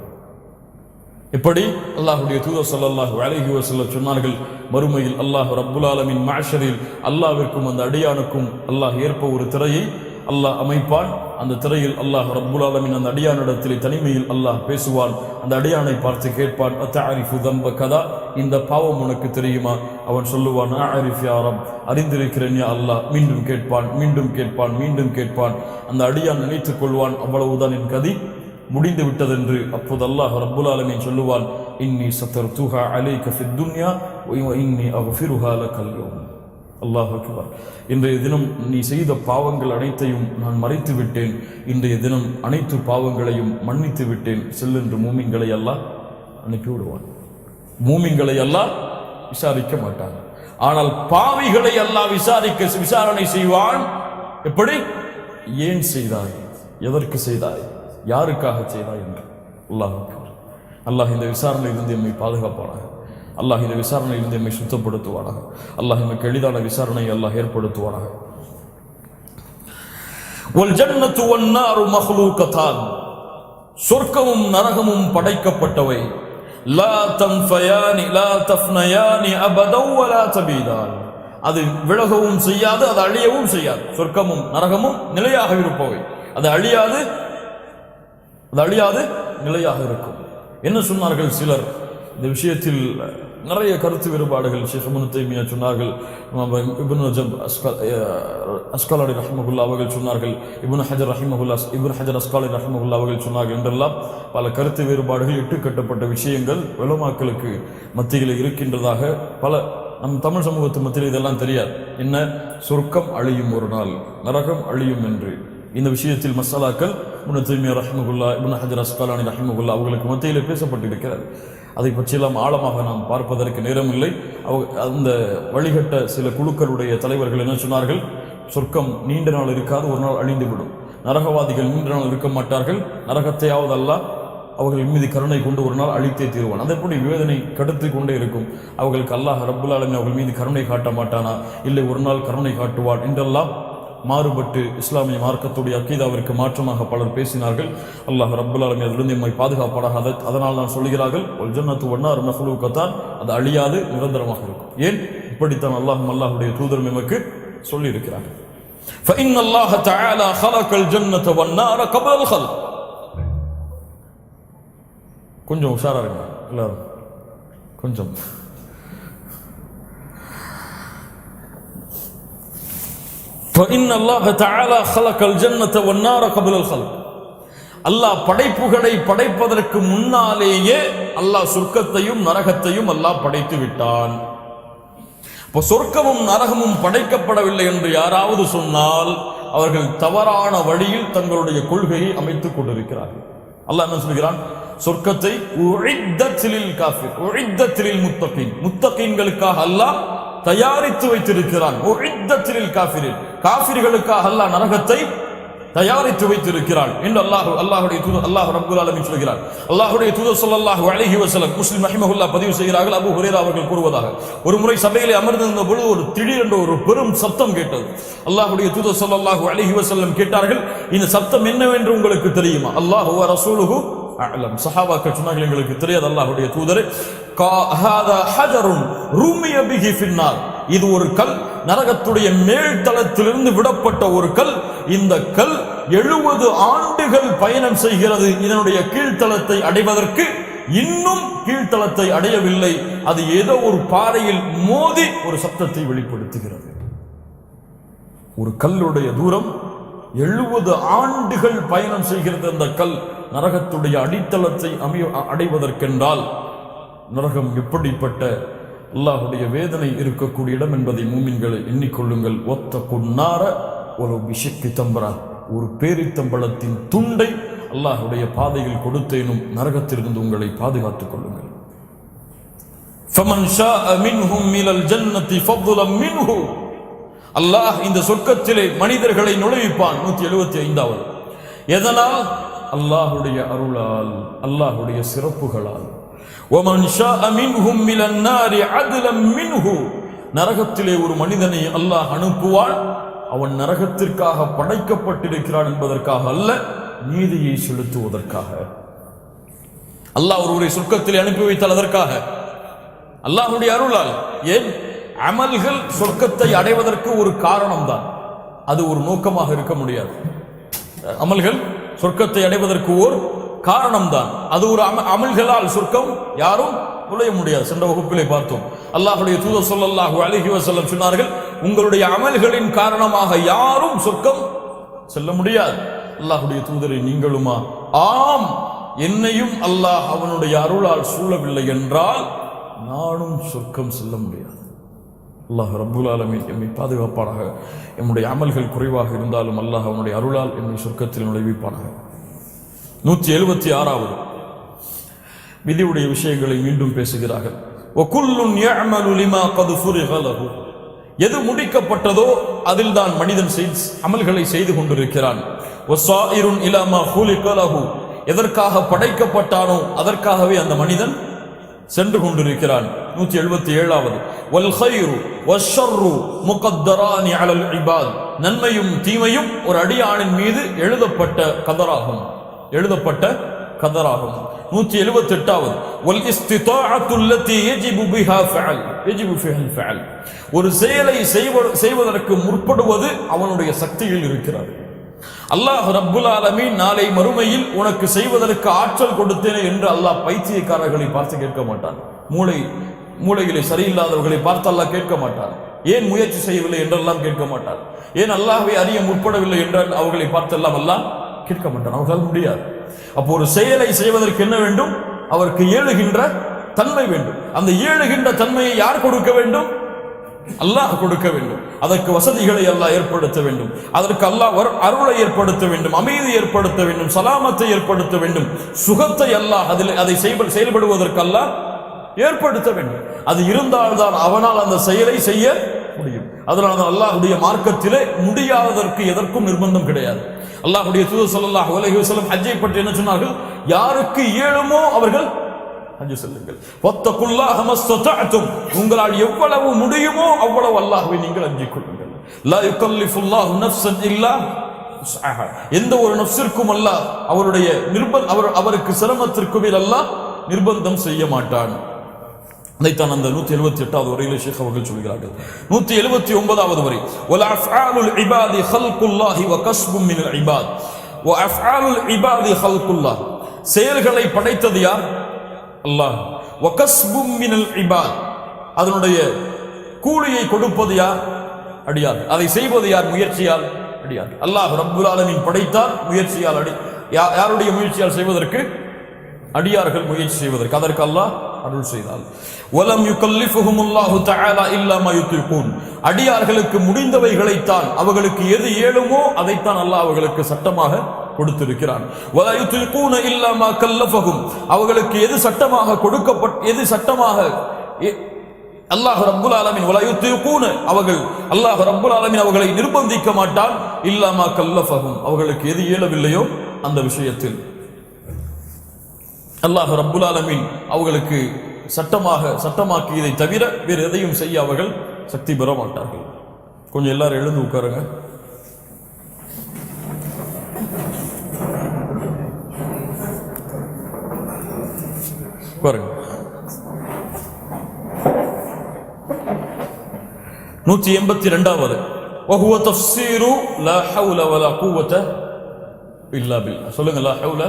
எப்படி? அல்லாஹ்வுடைய தூதர் ஸல்லல்லாஹு அலைஹி வஸல்லம் சொன்னார்கள், மறுமையில் அல்லாஹ் ரப்புல் ஆலமீன் மஹ்ஷரில் அல்லாஹ்விற்கும் அந்த அடியானுக்கும் அல்லாஹ் ஏற்ப ஒரு திரையை அல்லாஹ் அமைப்பான். அந்த திரையில் அல்லாஹ் ரப்புல் ஆலமீன் அந்த அடியானிடத்திலே தனிமையில் அல்லாஹ் பேசுவான். அந்த அடியானை பார்த்து கேட்பான், அத்தஅரிஃபு தம்ப கதா, இந்த பாவம் உனக்கு தெரியுமா? அவன் சொல்லுவான், அஅரிஃப் யா ரப், அறிந்திருக்கிறேன் யா அல்லாஹ். மீண்டும் கேட்பான், மீண்டும் கேட்பான், மீண்டும் கேட்பான். அந்த அடியான் நினைத்துக் கொள்வான், அவ்வளவுதான் என் கதி முடிந்து விட்டதென்று. அப்போது அல்லாஹ் ரப்புல் ஆலமீன் சொல்லுவான், இன்னி சத்தர்துஹா அலைக ஃபித் துன்யா வ இன்னி அக்ஃபிருஹா லகல் யௌம். அல்லாஹ் அக்பர். இன்றைய தினம் நீ செய்த பாவங்கள் அனைத்தையும் நான் மறைத்து விட்டேன். இன்றைய தினம் அனைத்து பாவங்களையும் மன்னித்து விட்டேன். செல்லென்று மூமின்களை அல்லாஹ் அனுப்பிவிடுவான். மூமின்களை அல்லாஹ் விசாரிக்க மாட்டான். ஆனால் பாவிகளை அல்லாஹ் விசாரணை செய்வான். எப்படி? ஏன் செய்தாய், எதற்கு செய்தாய், யாருக்காக செய்தாய் என்று. அல்லாஹ் அக்பர். அல்லாஹ் இந்த விசாரணையிலிருந்து எம்மை பாதுகாப்பானாக. அல்லாஹ் இந்த விசாரணையிலிருந்து எம்மை சுத்தப்படுத்துவானாக. அல்லாஹ் எமக்கு எளிதான விசாரணையை அல்லாஹ் ஏற்படுத்துவானாக. வல் ஜன்னத்து வன் நாரு மக்லூகதான். சொர்க்கமும் நரகமும் படைக்கப்பட்டவை. லா தன்ஃபயானி லா தஃப்னயானி அபதன் வலா தபீதான். அது விலகவும் செய்யாது, அது அழியவும் செய்யாது. சொர்க்கமும் நரகமும் நிலையாக இருப்பவை. அது அழியாது, நிலையாக இருக்கும். என்ன சொன்னார்கள் சிலர் இந்த விஷயத்தில்? நிறைய கருத்து வேறுபாடுகள். ஷேக் இப்னு தைமியா சொன்னார்கள், இப்னு ரஜப் அஸ்கலானி ரஹ்மத்துல்லாஹி அவர்கள் சொன்னார்கள், இப்னு ஹஜர் அஸ்கலானி ரஹ்மத்துல்லாஹி அவர்கள் சொன்னார்கள் என்றெல்லாம் பல கருத்து வேறுபாடுகள் இட்டுக்கட்டப்பட்ட விஷயங்கள் உலமாக்களுக்கு மத்தியில் இருக்கின்றதாக பல நம் தமிழ் சமூகத்து மத்தியில் இதெல்லாம் தெரியாது. என்ன? சொர்க்கம் அழியும் ஒரு நாள், நரகம் அழியும் என்று. இந்த விஷயத்தில் மசாலாக்கள் இப்னு தய்மிய்யா ரஹ்மத்துல்லாஹ், இப்னு ஹஜர் அஸ்கலானி ரஹ்மத்துல்லாஹ் அவர்களுக்கு மத்தியில் பேசப்பட்டிருக்கிறது. அதை பற்றியெல்லாம் ஆழமாக நாம் பார்ப்பதற்கு நேரமில்லை. அந்த வழிகட்ட சில குழுக்களுடைய தலைவர்கள் என்ன சொன்னார்கள்? சொர்க்கம் நீண்ட நாள் இருக்காது, ஒரு நாள் அழிந்துவிடும். நரகவாதிகள் நீண்ட நாள் இருக்க மாட்டார்கள், நரகத்தையாவது அல்லாஹ் அவர்கள் மீது கருணை கொண்டு ஒரு நாள் அழித்தே தீர்வான். அதேபடி வேதனை கடுத்து கொண்டே இருக்கும். அவர்களுக்கு அல்லாஹ் ரப்புல் ஆலமீன் அவர்கள் மீது கருணை காட்ட மாட்டானா, இல்லை ஒரு நாள் கருணை காட்டுவான் என்றெல்லாம் மாறுபட்டு இஸ்லாமிய மார்க்கத்துடைய அக்கீதாவிற்கு மாற்றமாக பலர் பேசினார்கள். அல்லாஹ் ரப்புல் ஆலமீன் அதிலிருந்து நம்மை பாதுகாப்பாடாக. அதனால் நான் சொல்கிறார்கள், ஒல் ஜன்னத்து வன்னார் நஃபுலுக்கத்தான், அது அழியாது, நிரந்தரமாக இருக்கும். ஏன்? இப்படித்தான் அல்லாஹுடைய தூதர் நமக்கு சொல்லி இருக்கிறார்கள். فإن الله تعالى خلق الجنة والنار قبل الخلق. கொஞ்சம் உஷாரா இருங்க எல்லாரும், கொஞ்சம். فإن الله تعالى خلق الجنة والنار قبل الخلق. அல்லாஹ் படைப்புகளை படைப்பதற்கு முன்னாலேயே அல்லாஹ் சொர்க்கத்தையும் நரகத்தையும் அல்லாஹ் படைத்து விட்டான். இப்போ சொர்க்கமும் நரகமும் படைக்கப்படவில்லை என்று யாராவது சொன்னால் அவர்கள் தவறான வழியில் தங்களுடைய கொள்கையை அமைத்துக் கொண்டிருக்கிறார்கள். அல்லாஹ் என்ன சொல்கிறான்? சொர்க்கத்தை முத்தகீன்களுக்காக அல்லாஹ் தயாரித்து வைத்திருக்கிறான். காஃபிர்களுக்காக அல்லாஹ் நரகத்தை தயாரித்து வைத்திருக்கிறான் என்று அல்லாஹ்வுடைய தூதர் அல்லாஹ் ரப்பல் ஆலமீன் சொல்கிறார். அல்லாஹ்வுடைய தூதர் ஸல்லல்லாஹு அலைஹி வஸல்லம் முஸ்லிம் ரஹிமஹுல்லாஹ் பதிவு செய்கிறார்கள். அபூ ஹுரைரா அவர்கள் கூறுவதாக, ஒரு முறை சபையிலே அமர்ந்திருந்த பொழுது ஒரு திடீரென்று ஒரு பெரும் சத்தம் கேட்டது. அல்லாஹ்வுடைய தூதர் ஸல்லல்லாஹு அலைஹி வஸல்லம் கேட்டார்கள், இந்த சத்தம் என்னவென்று உங்களுக்கு தெரியுமா? அல்லாஹ் வ ரசூலுஹு அஅலம். சஹாபாக்கள் சொன்னார்கள், எங்களுக்கு தெரியாது அல்லாஹ்வுடைய தூதரே. ஹாதா ஹஜருன் ருமிய பிஹி ஃபின்னார். இது ஒரு கல், நரகத்துடைய மேல் தளத்திலிருந்து விடப்பட்ட ஒரு கல். இந்த கல் 70 ஆண்டுகள் பயணம் செய்கிறது இதனுடைய கீழ்த்தளத்தை அடைவதற்கு. இன்னும் கீழ்த்தளத்தை அடையவில்லை. அது ஏதோ ஒரு பாறையில் மோதி ஒரு சத்தத்தை வெளிப்படுத்துகிறது. ஒரு கல்லுடைய தூரம் 70 ஆண்டுகள் பயணம் செய்கிறது. அந்த கல் நரகத்துடைய அடித்தளத்தை அடைவதற்கென்றால் நரகம் எப்படிப்பட்ட அல்லாஹுடைய வேதனை இருக்கக்கூடிய இடம் என்பதை மூமின்களை எண்ணிக்கொள்ளுங்கள். ஒத்த குன்னார ஒரு பிஷக்கி தம்பரா, ஒரு பேரித்தம்பளத்தின் துண்டை அல்லாஹுடைய பாதையில் கொடுத்தேனும் நரகத்திலிருந்து உங்களை பாதுகாத்துக் கொள்ளுங்கள். அல்லாஹ் இந்த சொர்க்கத்திலே மனிதர்களை நுழைவிப்பான். 175வது. எதனால்? அல்லாஹுடைய அருளால், அல்லாஹுடைய சிறப்புகளால். நரகத்திலே ஒரு மனிதனை அல்லாஹ் அனுப்புவான். அவன் நரகத்திற்காக படைக்கப்பட்டிருக்கிறான் என்பதற்காக அல்ல, நீதியை செலுத்துவதற்காக. அல்லாஹ் ஒருவரை சொர்க்கத்திலே அனுப்பி வைத்தால் அதற்காக, அல்லாஹுடைய அருளால். ஏன்? அமல்கள் சொர்க்கத்தை அடைவதற்கு ஒரு காரணம் தான், அது ஒரு நோக்கமாக இருக்க முடியாது. அமல்கள் சொர்க்கத்தை அடைவதற்கு ஒரு காரணம் தான், அது ஒரு அமல்களால் சொர்க்கம் யாரும் நுழைய முடியாது. சென்ற வகுப்பிலே பார்த்தோம். அல்லாஹ்வுடைய தூதர் ஸல்லல்லாஹு அலைஹி வஸல்லம் சொன்னார்கள், உங்களுடைய அமல்களின் காரணமாக யாரும் சொர்க்கம் செல்ல முடியாது. அல்லாஹ்வுடைய தூதரை நீங்களுமா? ஆம், என்னையும் அல்லாஹ் அவனுடைய அருளால் சூழவில்லை என்றால் நானும் சொர்க்கம் செல்ல முடியாது. அல்லாஹ் ரப்புல் ஆலமீன் எம்மை பாதுகாப்பானாக. எம்முடைய அமல்கள் குறைவாக இருந்தாலும் அல்லாஹ் அவனுடைய அருளால் எம்மை சொர்க்கத்தில் நுழைவிப்பானாக. 176வது விதியுடைய விஷயங்களை மீண்டும் பேசுகிறார்கள். எது முடிக்கப்பட்டதோ அதில் தான் மனிதன் அமல்களை செய்து கொண்டிருக்கிறான். எதற்காக படைக்கப்பட்டானோ அதற்காகவே அந்த மனிதன் சென்று கொண்டிருக்கிறான். 177வது நன்மையும் தீமையும் ஒரு அடியானின் மீது எழுதப்பட்ட கதராகும். 178வது ஒரு செயலை செய்வதற்கு முற்படுவது அவனுடைய சக்தியில் இருக்கிறது. அல்லாஹ் ரப்புல் ஆலமீன் நாளை மறுமையில் உனக்கு செய்வதற்கு ஆற்றல் கொடுத்தேனே என்று அல்லாஹ் பைத்தியக்காரர்களை பார்த்து கேட்க மாட்டான். மூளைகளை சரியில்லாதவர்களை பார்த்து அல்லாஹ் கேட்க மாட்டான். ஏன் முயற்சி செய்யவில்லை என்றெல்லாம் கேட்க மாட்டான். ஏன் அல்லாஹ்வை அறிய முற்படவில்லை என்றால் அவர்களை பார்த்தெல்லாம் அல்லாஹ் கேட்க மாட்டான். அவர்களால் முடியாது. அப்போ ஒரு செயலை செய்வதற்கு என்ன வேண்டும்? அவருக்கு ஏழுகின்ற தன்மை வேண்டும். அந்த ஏழுகின்ற தன்மையை யார் கொடுக்க வேண்டும்? அல்லாஹ் கொடுக்க வேண்டும். அதற்கு வசதிகளை அல்லாஹ் ஏற்படுத்த வேண்டும். அதற்கு அல்லாஹ் அருளை ஏற்படுத்த வேண்டும், அமைதி ஏற்படுத்த வேண்டும், சலாமத்தை ஏற்படுத்த வேண்டும், சுகத்தை அல்லாஹ் அதை செயல்படுவதற்கு அல்லாஹ் ஏற்படுத்த வேண்டும். அது இருந்தால்தான் அவனால் அந்த செயலை செய்ய முடியும். அதனால அல்லாஹ்வுடைய மார்க்கத்திலே முடியாததற்கு எதற்கும் நிர்பந்தம் கிடையாது. அல்லாஹ்வுடைய தூதர் ஸல்லல்லாஹு அலைஹி வஸல்லம் ஹஜ்ஜை பற்றி என்ன சொன்னார்கள்? யாருக்கு இயலுமோ அவர்கள் ஹஜ் செல்லுங்கள். வத்தகுல்லாஹ மஸ்ததஅதும், உங்களால் எவ்வளவு முடியுமோ அவ்வளவு அல்லாஹ்வை நீங்கள் அஞ்சிக் கொள்ளுங்கள். லா யுகல்லிஃபுல்லாஹு நஃப்ஸன் இல்லா உஸ்அஹா, எந்த ஒரு நஃப்ஸிற்கும் அல்லாஹ் அவருக்கு சிரமத்திற்கு மேல் அல்லாஹ் நிர்பந்தம் செய்ய மாட்டான். அதைத்தான் அந்த 178வது வரையிலே ஷேக் அவர்கள் சொல்கிறார்கள். 179வது வரை, வல அஃஆலுல் இபாதி ஹல்குல்லாஹி வ கஸ்பும் மினல் இபாத் வ அஃஆலுல் இபாதி ஹல்குல்லாஹ், செயல்களை படைத்தது யார்? அல்லாஹ். வ கஸ்பும் மினல் இபாத், அதனுடைய கூலியை கொடுப்பது யார்? அடியார். அதை செய்வது யார்? முயற்சியால் அடியார். அல்லாஹ் ரப்புல் ஆலமீன் படைத்தார், முயற்சியால் யாருடைய முயற்சியால் செய்வதற்கு? அடியார்கள் முயற்சி செய்வதற்கு. அதற்கு அல்லாஹ் அருள் செய்தால். வலம் யுகல்லிஃபுஹுமுல்லாஹு தஆலா இல்லா மா யுதீகூன், அடியார்களுக்கு முடிந்தவைகளைத்தான், அவர்களுக்கு எது இயலுமோ அதைத்தான் அல்லாஹ் அவர்களுக்கு சட்டமாக கொடுத்திருக்கிறான். வலா யுதீகூன இல்லா மா கல்லஃபஹும், அவர்களுக்கு எது சட்டமாக எது சட்டமாக அல்லாஹ் ரப்புல் ஆலமீன் வலா யுதீகூன, அல்லாஹ் ரப்புல் ஆலமீன் அவர்களை நிர்பந்திக்க மாட்டான். இல்லா மா கல்லஃபஹும், அவர்களுக்கு எது இயலவில்லையோ அந்த விஷயத்தில் அல்லாஹ் ரப்புல் ஆலமீன் அவர்களுக்கு சட்டமாக்கியதை தவிர வேறு எதையும் செய்ய அவர்கள் சக்தி பெற மாட்டார்கள். கொஞ்சம் எல்லாரும் எழுந்து உட்காருங்க. உட்காருங்க. 182வது, وهو تفسير لا حول ولا قوة إلا بالله. சொல்லுங்க, لا حول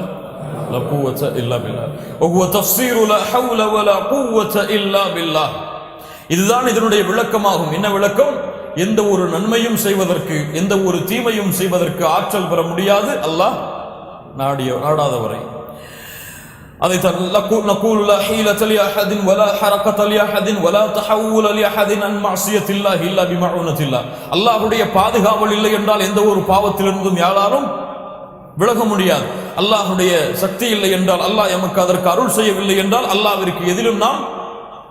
لا قوة إلا بالله. وهو تفسير لا حول ولا قوة إلا بالله. இதுதான் இதனுடைய விளக்கமாகும். என்ன விளக்கம்? எந்த ஒரு நன்மையும் செய்வதற்கு, எந்த ஒரு தீமையும் செய்வதற்கு ஆற்றல் பெற முடியாது அல்லாஹ் நாடாதவரை. அதைத்தான் நகூல் லா ஹீலத லிஅஹதின் வலா ஹரகத லிஅஹதின் வலா தஹவுல லிஅஹதின் அன் மஅசியத்தில்லாஹி இல்லா பிமஊனத்தில்லாஹ். அல்லாஹ்வுடைய பாதுகாவல் இல்லை என்றால் எந்த ஒரு பாவத்திலிருந்தும் யாராலும் விலக முடியாது. அல்லாஹ்வுடைய சக்தி இல்லை என்றால், அல்லாஹ் எமக்கு அதற்கு அருள் செய்யவில்லை என்றால் அல்லாஹ்விற்கு எதிலும் நாம்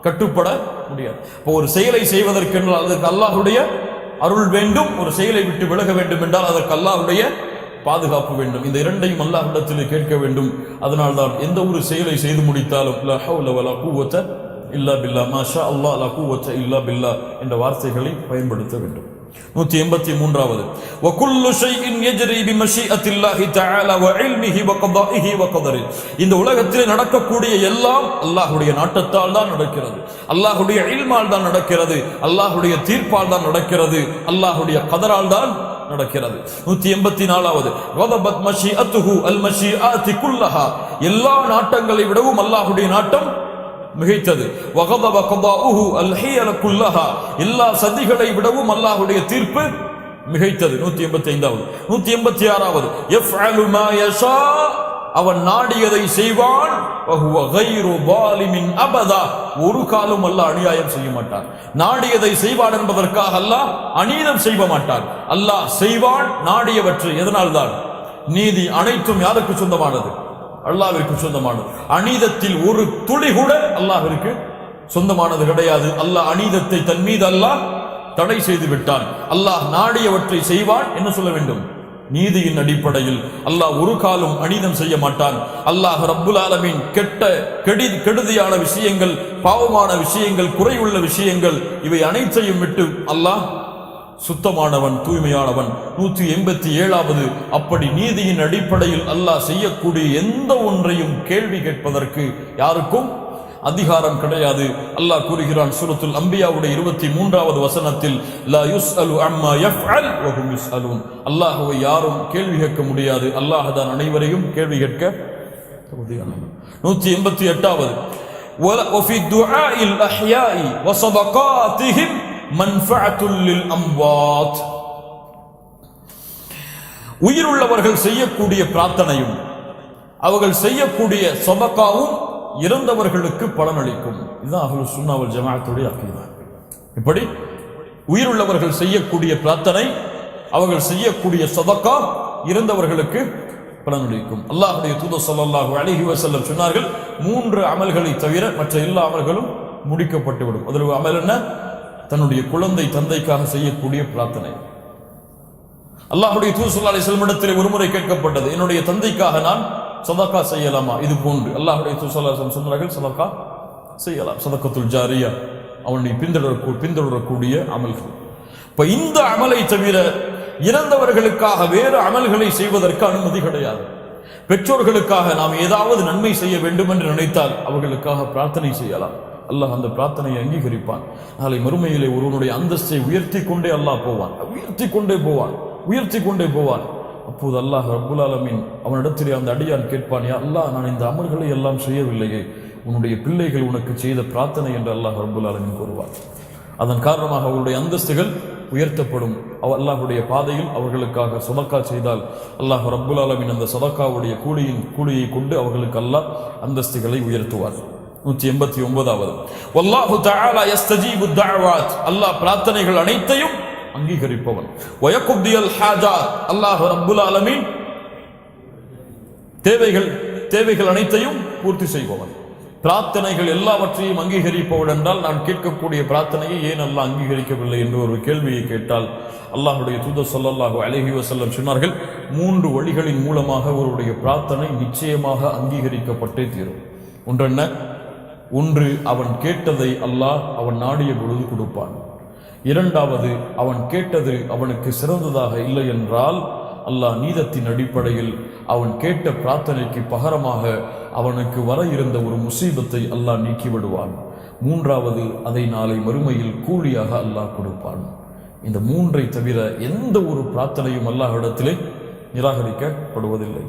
கட்டுப்பட முடியாது. இப்போ ஒரு செயலை செய்வதற்கு என்றால் அதற்கு அல்லாஹ்வுடைய அருள் வேண்டும். ஒரு செயலை விட்டு விலக வேண்டும் என்றால் அதற்கு அல்லாஹ்வுடைய பாதுகாப்பு வேண்டும். இந்த இரண்டையும் அல்லாஹ்விடத்தில் கேட்க வேண்டும். அதனால்தான் எந்த ஒரு செயலை செய்து முடித்தாலும் லா ஹவுல வலா குவத்த இல்லா பில்லா, மாஷா அல்லாஹ் லா குவத்த இல்லா பில்லா என்ற வார்த்தைகளை பயன்படுத்த வேண்டும். 183வது, وَكُلُّ شَيْءٍ يَجْرِي بِمَشِيئَةِ اللَّهِ تَعَالَى وَعِلْمِهِ وَقَضَائِهِ وَقَدَرِهِ. இந்த உலகத்தில் நடக்கக்கூடிய எல்லாம் அல்லாஹ்வுடைய நாட்டத்தால் தான் நடக்கிறது, அல்லாஹ்வுடைய இல்மால் தான் நடக்கிறது, அல்லாஹ்வுடைய தீர்ப்பால் தான் நடக்கிறது, அல்லாஹ்வுடைய கதரால் தான் நடக்கிறது. 184வது, غَضَبَتْ مَشِيئَتُهُ الْمَشِيئَاتِ كُلَّهَا, எல்லா நாட்டங்களை விடவும் அல்லாஹ்வுடைய நாட்டம் மிகைத்தது. வகதப கதாஉஹு அல்ஹியல குல்லஹா, எல்லா சதிகளை விடவும் அல்லாஹ்வுடைய தீர்ப்பு மிகைத்தது. 185வது. 186வது, யஃஅலு மா யஷா, அவன் நாடியதை செய்வான். வஹுவ கைரு ஸாலிமின் அபதா, ஒரு காலம் அல்லாஹ் அநியாயம் செய்ய மாட்டான். நாடியதை செய்வான் என்பதற்காக அல்லாஹ் அநீதம் செய்ய மாட்டான். அல்லாஹ் செய்வான் நாடியவற்றை. எதனால்தான்? நீதி அனைத்தும் யாருக்கு சொந்தமானது? அல்லாஹ்விற்கு சொந்தமானது. அநீதத்தில் ஒரு துளி கூட அல்லாஹ்விற்கு சொந்தமானது கிடையாது. அல்லாஹ் அநீதத்தை தன் மீது அல்லாஹ் தடை செய்து விட்டான். அல்லாஹ் நாடியவற்றை செய்வான். என்ன சொல்ல வேண்டும்? நீதியின் அடிப்படையில் அல்லாஹ் ஒரு காலம் அநீதம் செய்ய மாட்டான். அல்லாஹ் ரப்புல் ஆலமீன் கெடுதியான விஷயங்கள், பாவமான விஷயங்கள், குறையுள்ள விஷயங்கள், இவை அனைத்தையும் விட்டு அல்லாஹ் சுத்தமானவன், தூய்மையானவன். 187வது, அப்படி நீதியின் அடிப்படையில் அல்லாஹ் செய்யக்கூடிய எந்த ஒன்றையும் கேள்வி கேட்பதற்கு யாருக்கும் அதிகாரம் கிடையாது. அல்லாஹ் கூறுகிறான் சூரத்துல் அம்பியாவுடைய 23வது வசனத்தில், லா யுஸ்அலு அம்மா யஃஅல் வ ஹும் யுஸ்அலூன், அல்லாஹ்வை யாரும் கேள்வி கேட்க முடியாது, அல்லாஹ் தான் அனைவரையும் கேள்வி கேட்க தகுதியானவன். 188வது, வஃபி துஆஇல் அஹ்யாஇ வ ஸதகாத்திஹிம் மன்ஃபஅத்துல் லில் அம்வாத், உயிருள்ளவர்கள் செய்யக்கூடிய பிரார்த்தனையும் அவர்கள் செய்யக்கூடிய சதகாவும் இறந்தவர்களுக்கு பலனளிக்கும். இதுதான் அஹ்லுஸ் சுன்னா வல் ஜமாஅத்துடைய அகீதா. இப்படி உயிருள்ளவர்கள் செய்யக்கூடிய பிரார்த்தனை, அவர்கள் செய்யக்கூடிய சதகா இறந்தவர்களுக்கு பலனளிக்கும். அல்லாஹ்வுடைய தூதர் ஸல்லல்லாஹு அலைஹி வஸல்லம் சொன்னார்கள், 3 அமல்களை தவிர மற்ற எல்லா அமல்களும் முடிக்கப்பட்டுவிடும். அதில் அமல் என்ன? தன்னுடைய குழந்தை தந்தைக்காக செய்யக்கூடிய பிரார்த்தனை. அல்லாஹ்வுடைய தூதர் ஸல்லல்லாஹு அலைஹி வஸல்லம் இடத்திலே ஒருமுறை கேட்கப்பட்டது, என்னுடைய தந்தைக்காக நான் சதகா செய்யலாமா? இது போன்று அல்லாஹ்வுடைய தூதர் ஸல்லல்லாஹு அலைஹி வஸல்லம் சொன்னார்கள், சதகா செய்யலாம். சதகத்துல் ஜாரியா, அவனை பின்தொடரக்கூடிய அமல்கள். இப்ப இந்த அமலை தவிர இறந்தவர்களுக்காக வேறு அமல்களை செய்வதற்கு அனுமதி கிடையாது. பெற்றோர்களுக்காக நாம் ஏதாவது நன்மை செய்ய வேண்டும் என்று நினைத்தால் அவர்களுக்காக பிரார்த்தனை செய்யலாம். அல்லாஹ் அந்த பிரார்த்தனையை அங்கீகரிப்பான். நாளை மறுமையிலே ஒருவனுடைய அந்தஸ்தை உயர்த்தி கொண்டே அல்லாஹ் போவான், உயர்த்தி கொண்டே போவான். அப்போது அல்லாஹ் ரப்புல் ஆலமீன் அவனிடத்திலே அந்த அடியான் கேட்பான், யா அல்லாஹ், நான் இந்த அமல்களை எல்லாம் செய்யவில்லையே, உன்னுடைய பிள்ளைகள் உனக்கு செய்த பிரார்த்தனை என்று அல்லாஹ் ரப்புல் ஆலமீன் கூறுவார். அதன் காரணமாக அவருடைய அந்தஸ்துகள் உயர்த்தப்படும். அல்லாஹ்வுடைய பாதையில் அவர்களுக்காக சதகா செய்தால் அல்லாஹ் ரப்புல் ஆலமீன் அந்த சதகாவுடைய கூலியை கொண்டு அவர்களுக்கு அல்லாஹ் அந்தஸ்துகளை உயர்த்துவார். 189வது, வல்லாஹு தஆலா யஸ்தஜீபு தஅவாத், அல்லாஹ் பிரார்த்தனைகள் அனைத்தையும் அங்கீகரிப்பவன். வயக்தியல் ஹாஜாத், அல்லாஹ் ரப்புல் ஆலமீன் தேவைகள் அனைத்தையும் பூர்த்தி செய்பவன். பிரார்த்தனைகள் எல்லாவற்றையும் அங்கீகரிப்பவன் என்றால், நான் கேட்கக்கூடிய பிரார்த்தனையை ஏன் அல்லாஹ் அங்கீகரிக்கவில்லை என்று ஒரு கேள்வியை கேட்டால் அல்லாஹ்வுடைய தூதர் ஸல்லல்லாஹு அலைஹி வஸல்லம் சொன்னார்கள், 3 வழிகளின் மூலமாக அவருடைய பிரார்த்தனை நிச்சயமாக அங்கீகரிக்கப்பட்டே தீரும். ஒன்று, அவன் கேட்டதை அல்லாஹ் அவன் நாடிய பொழுது கொடுப்பான். 2வது, அவன் கேட்டது அவனுக்கு சிறந்ததாக இல்லை என்றால் அல்லாஹ் நீதத்தின் அடிப்படையில் அவன் கேட்ட பிரார்த்தனைக்கு பகரமாக அவனுக்கு வர இருந்த ஒரு முசீபத்தை அல்லாஹ் நீக்கிவிடுவான். 3வது, அதை நாளை மறுமையில் கூலியாக அல்லாஹ் கொடுப்பான். இந்த 3ஐ தவிர எந்த ஒரு பிரார்த்தனையும் அல்லாஹ்விடத்திலே நிராகரிக்கப்படுவதில்லை.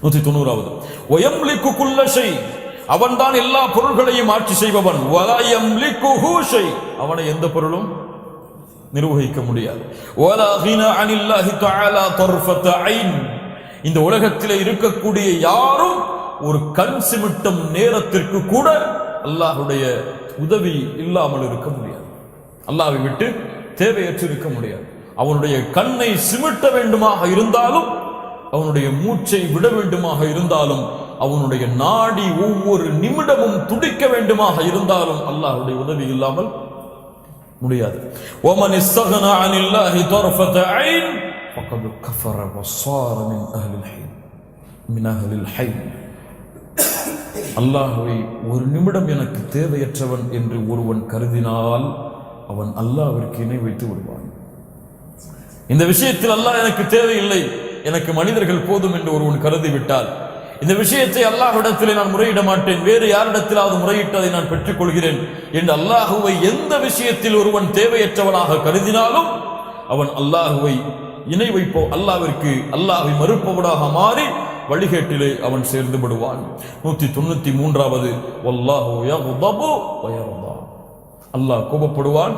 190வது, வயம்லிகு குல்ல ஷை, அவன்தான் எல்லா பொருள்களையும் ஆட்சி செய்பவன். வலா யம்லிகுஹு ஷை, அவனை எந்த பொருளும் நிர்வகிக்க முடியாது. வலா கினா அனில்லாஹி தஆலா தர்ஃபத ஐன், இந்த உலகத்திலே இருக்கக்கூடிய யாரும் ஒரு கண் சிமிட்டும் நேரத்திற்கு கூட அல்லாஹ்வுடைய உதவி இல்லாமல் இருக்க முடியாது. அல்லாஹ்வை விட்டு தேவையற்று இருக்க முடியாது. அவனுடைய கண்ணை சிமிட்ட வேண்டுமாக இருந்தாலும், அவனுடைய மூச்சை விட வேண்டுமாக இருந்தாலும், அவனுடைய நாடி ஒவ்வொரு நிமிடமும் துடிக்க வேண்டுமாக இருந்தாலும் அல்லாஹ்வுடைய உதவி இல்லாமல் முடியாது. வமன் இஸ்தக்னா அனில்லாஹி தர்ஃபத ஐன் ஃபகத் கஃபர வஸார மின் அஹ்லில் ஹய். அல்லாஹ்வை ஒரு நிமிடம் எனக்கு தேவையற்றவன் என்று ஒருவன் கருதினால் அவன் அல்லாஹ்விற்கு இணை வைத்து விடுவான். இந்த விஷயத்தில் அல்லாஹ் எனக்கு தேவையில்லை, எனக்கு மனிதர்கள் போதும் என்று ஒருவன் கருதிவிட்டால், இந்த விஷயத்தை அல்லாஹ்விடத்திலே நான் முறையிட மாட்டேன், வேறு யாரிடத்திலாவது முறையிட்டதை நான் பெற்றுக் கொள்கிறேன் என்று அல்லாஹுவை எந்த விஷயத்தில் ஒருவன் தேவையற்றவனாக கருதினாலும் அவன் அல்லாஹுவை இணை வைப்போ அல்லாஹ்வை மறுப்பவனாக மாறி வழிகேட்டிலே அவன் சேர்ந்து விடுவான். 193வது, வல்லாஹு யக்தபு வ யர்தா, அல்லாஹ் கோபப்படுவான்,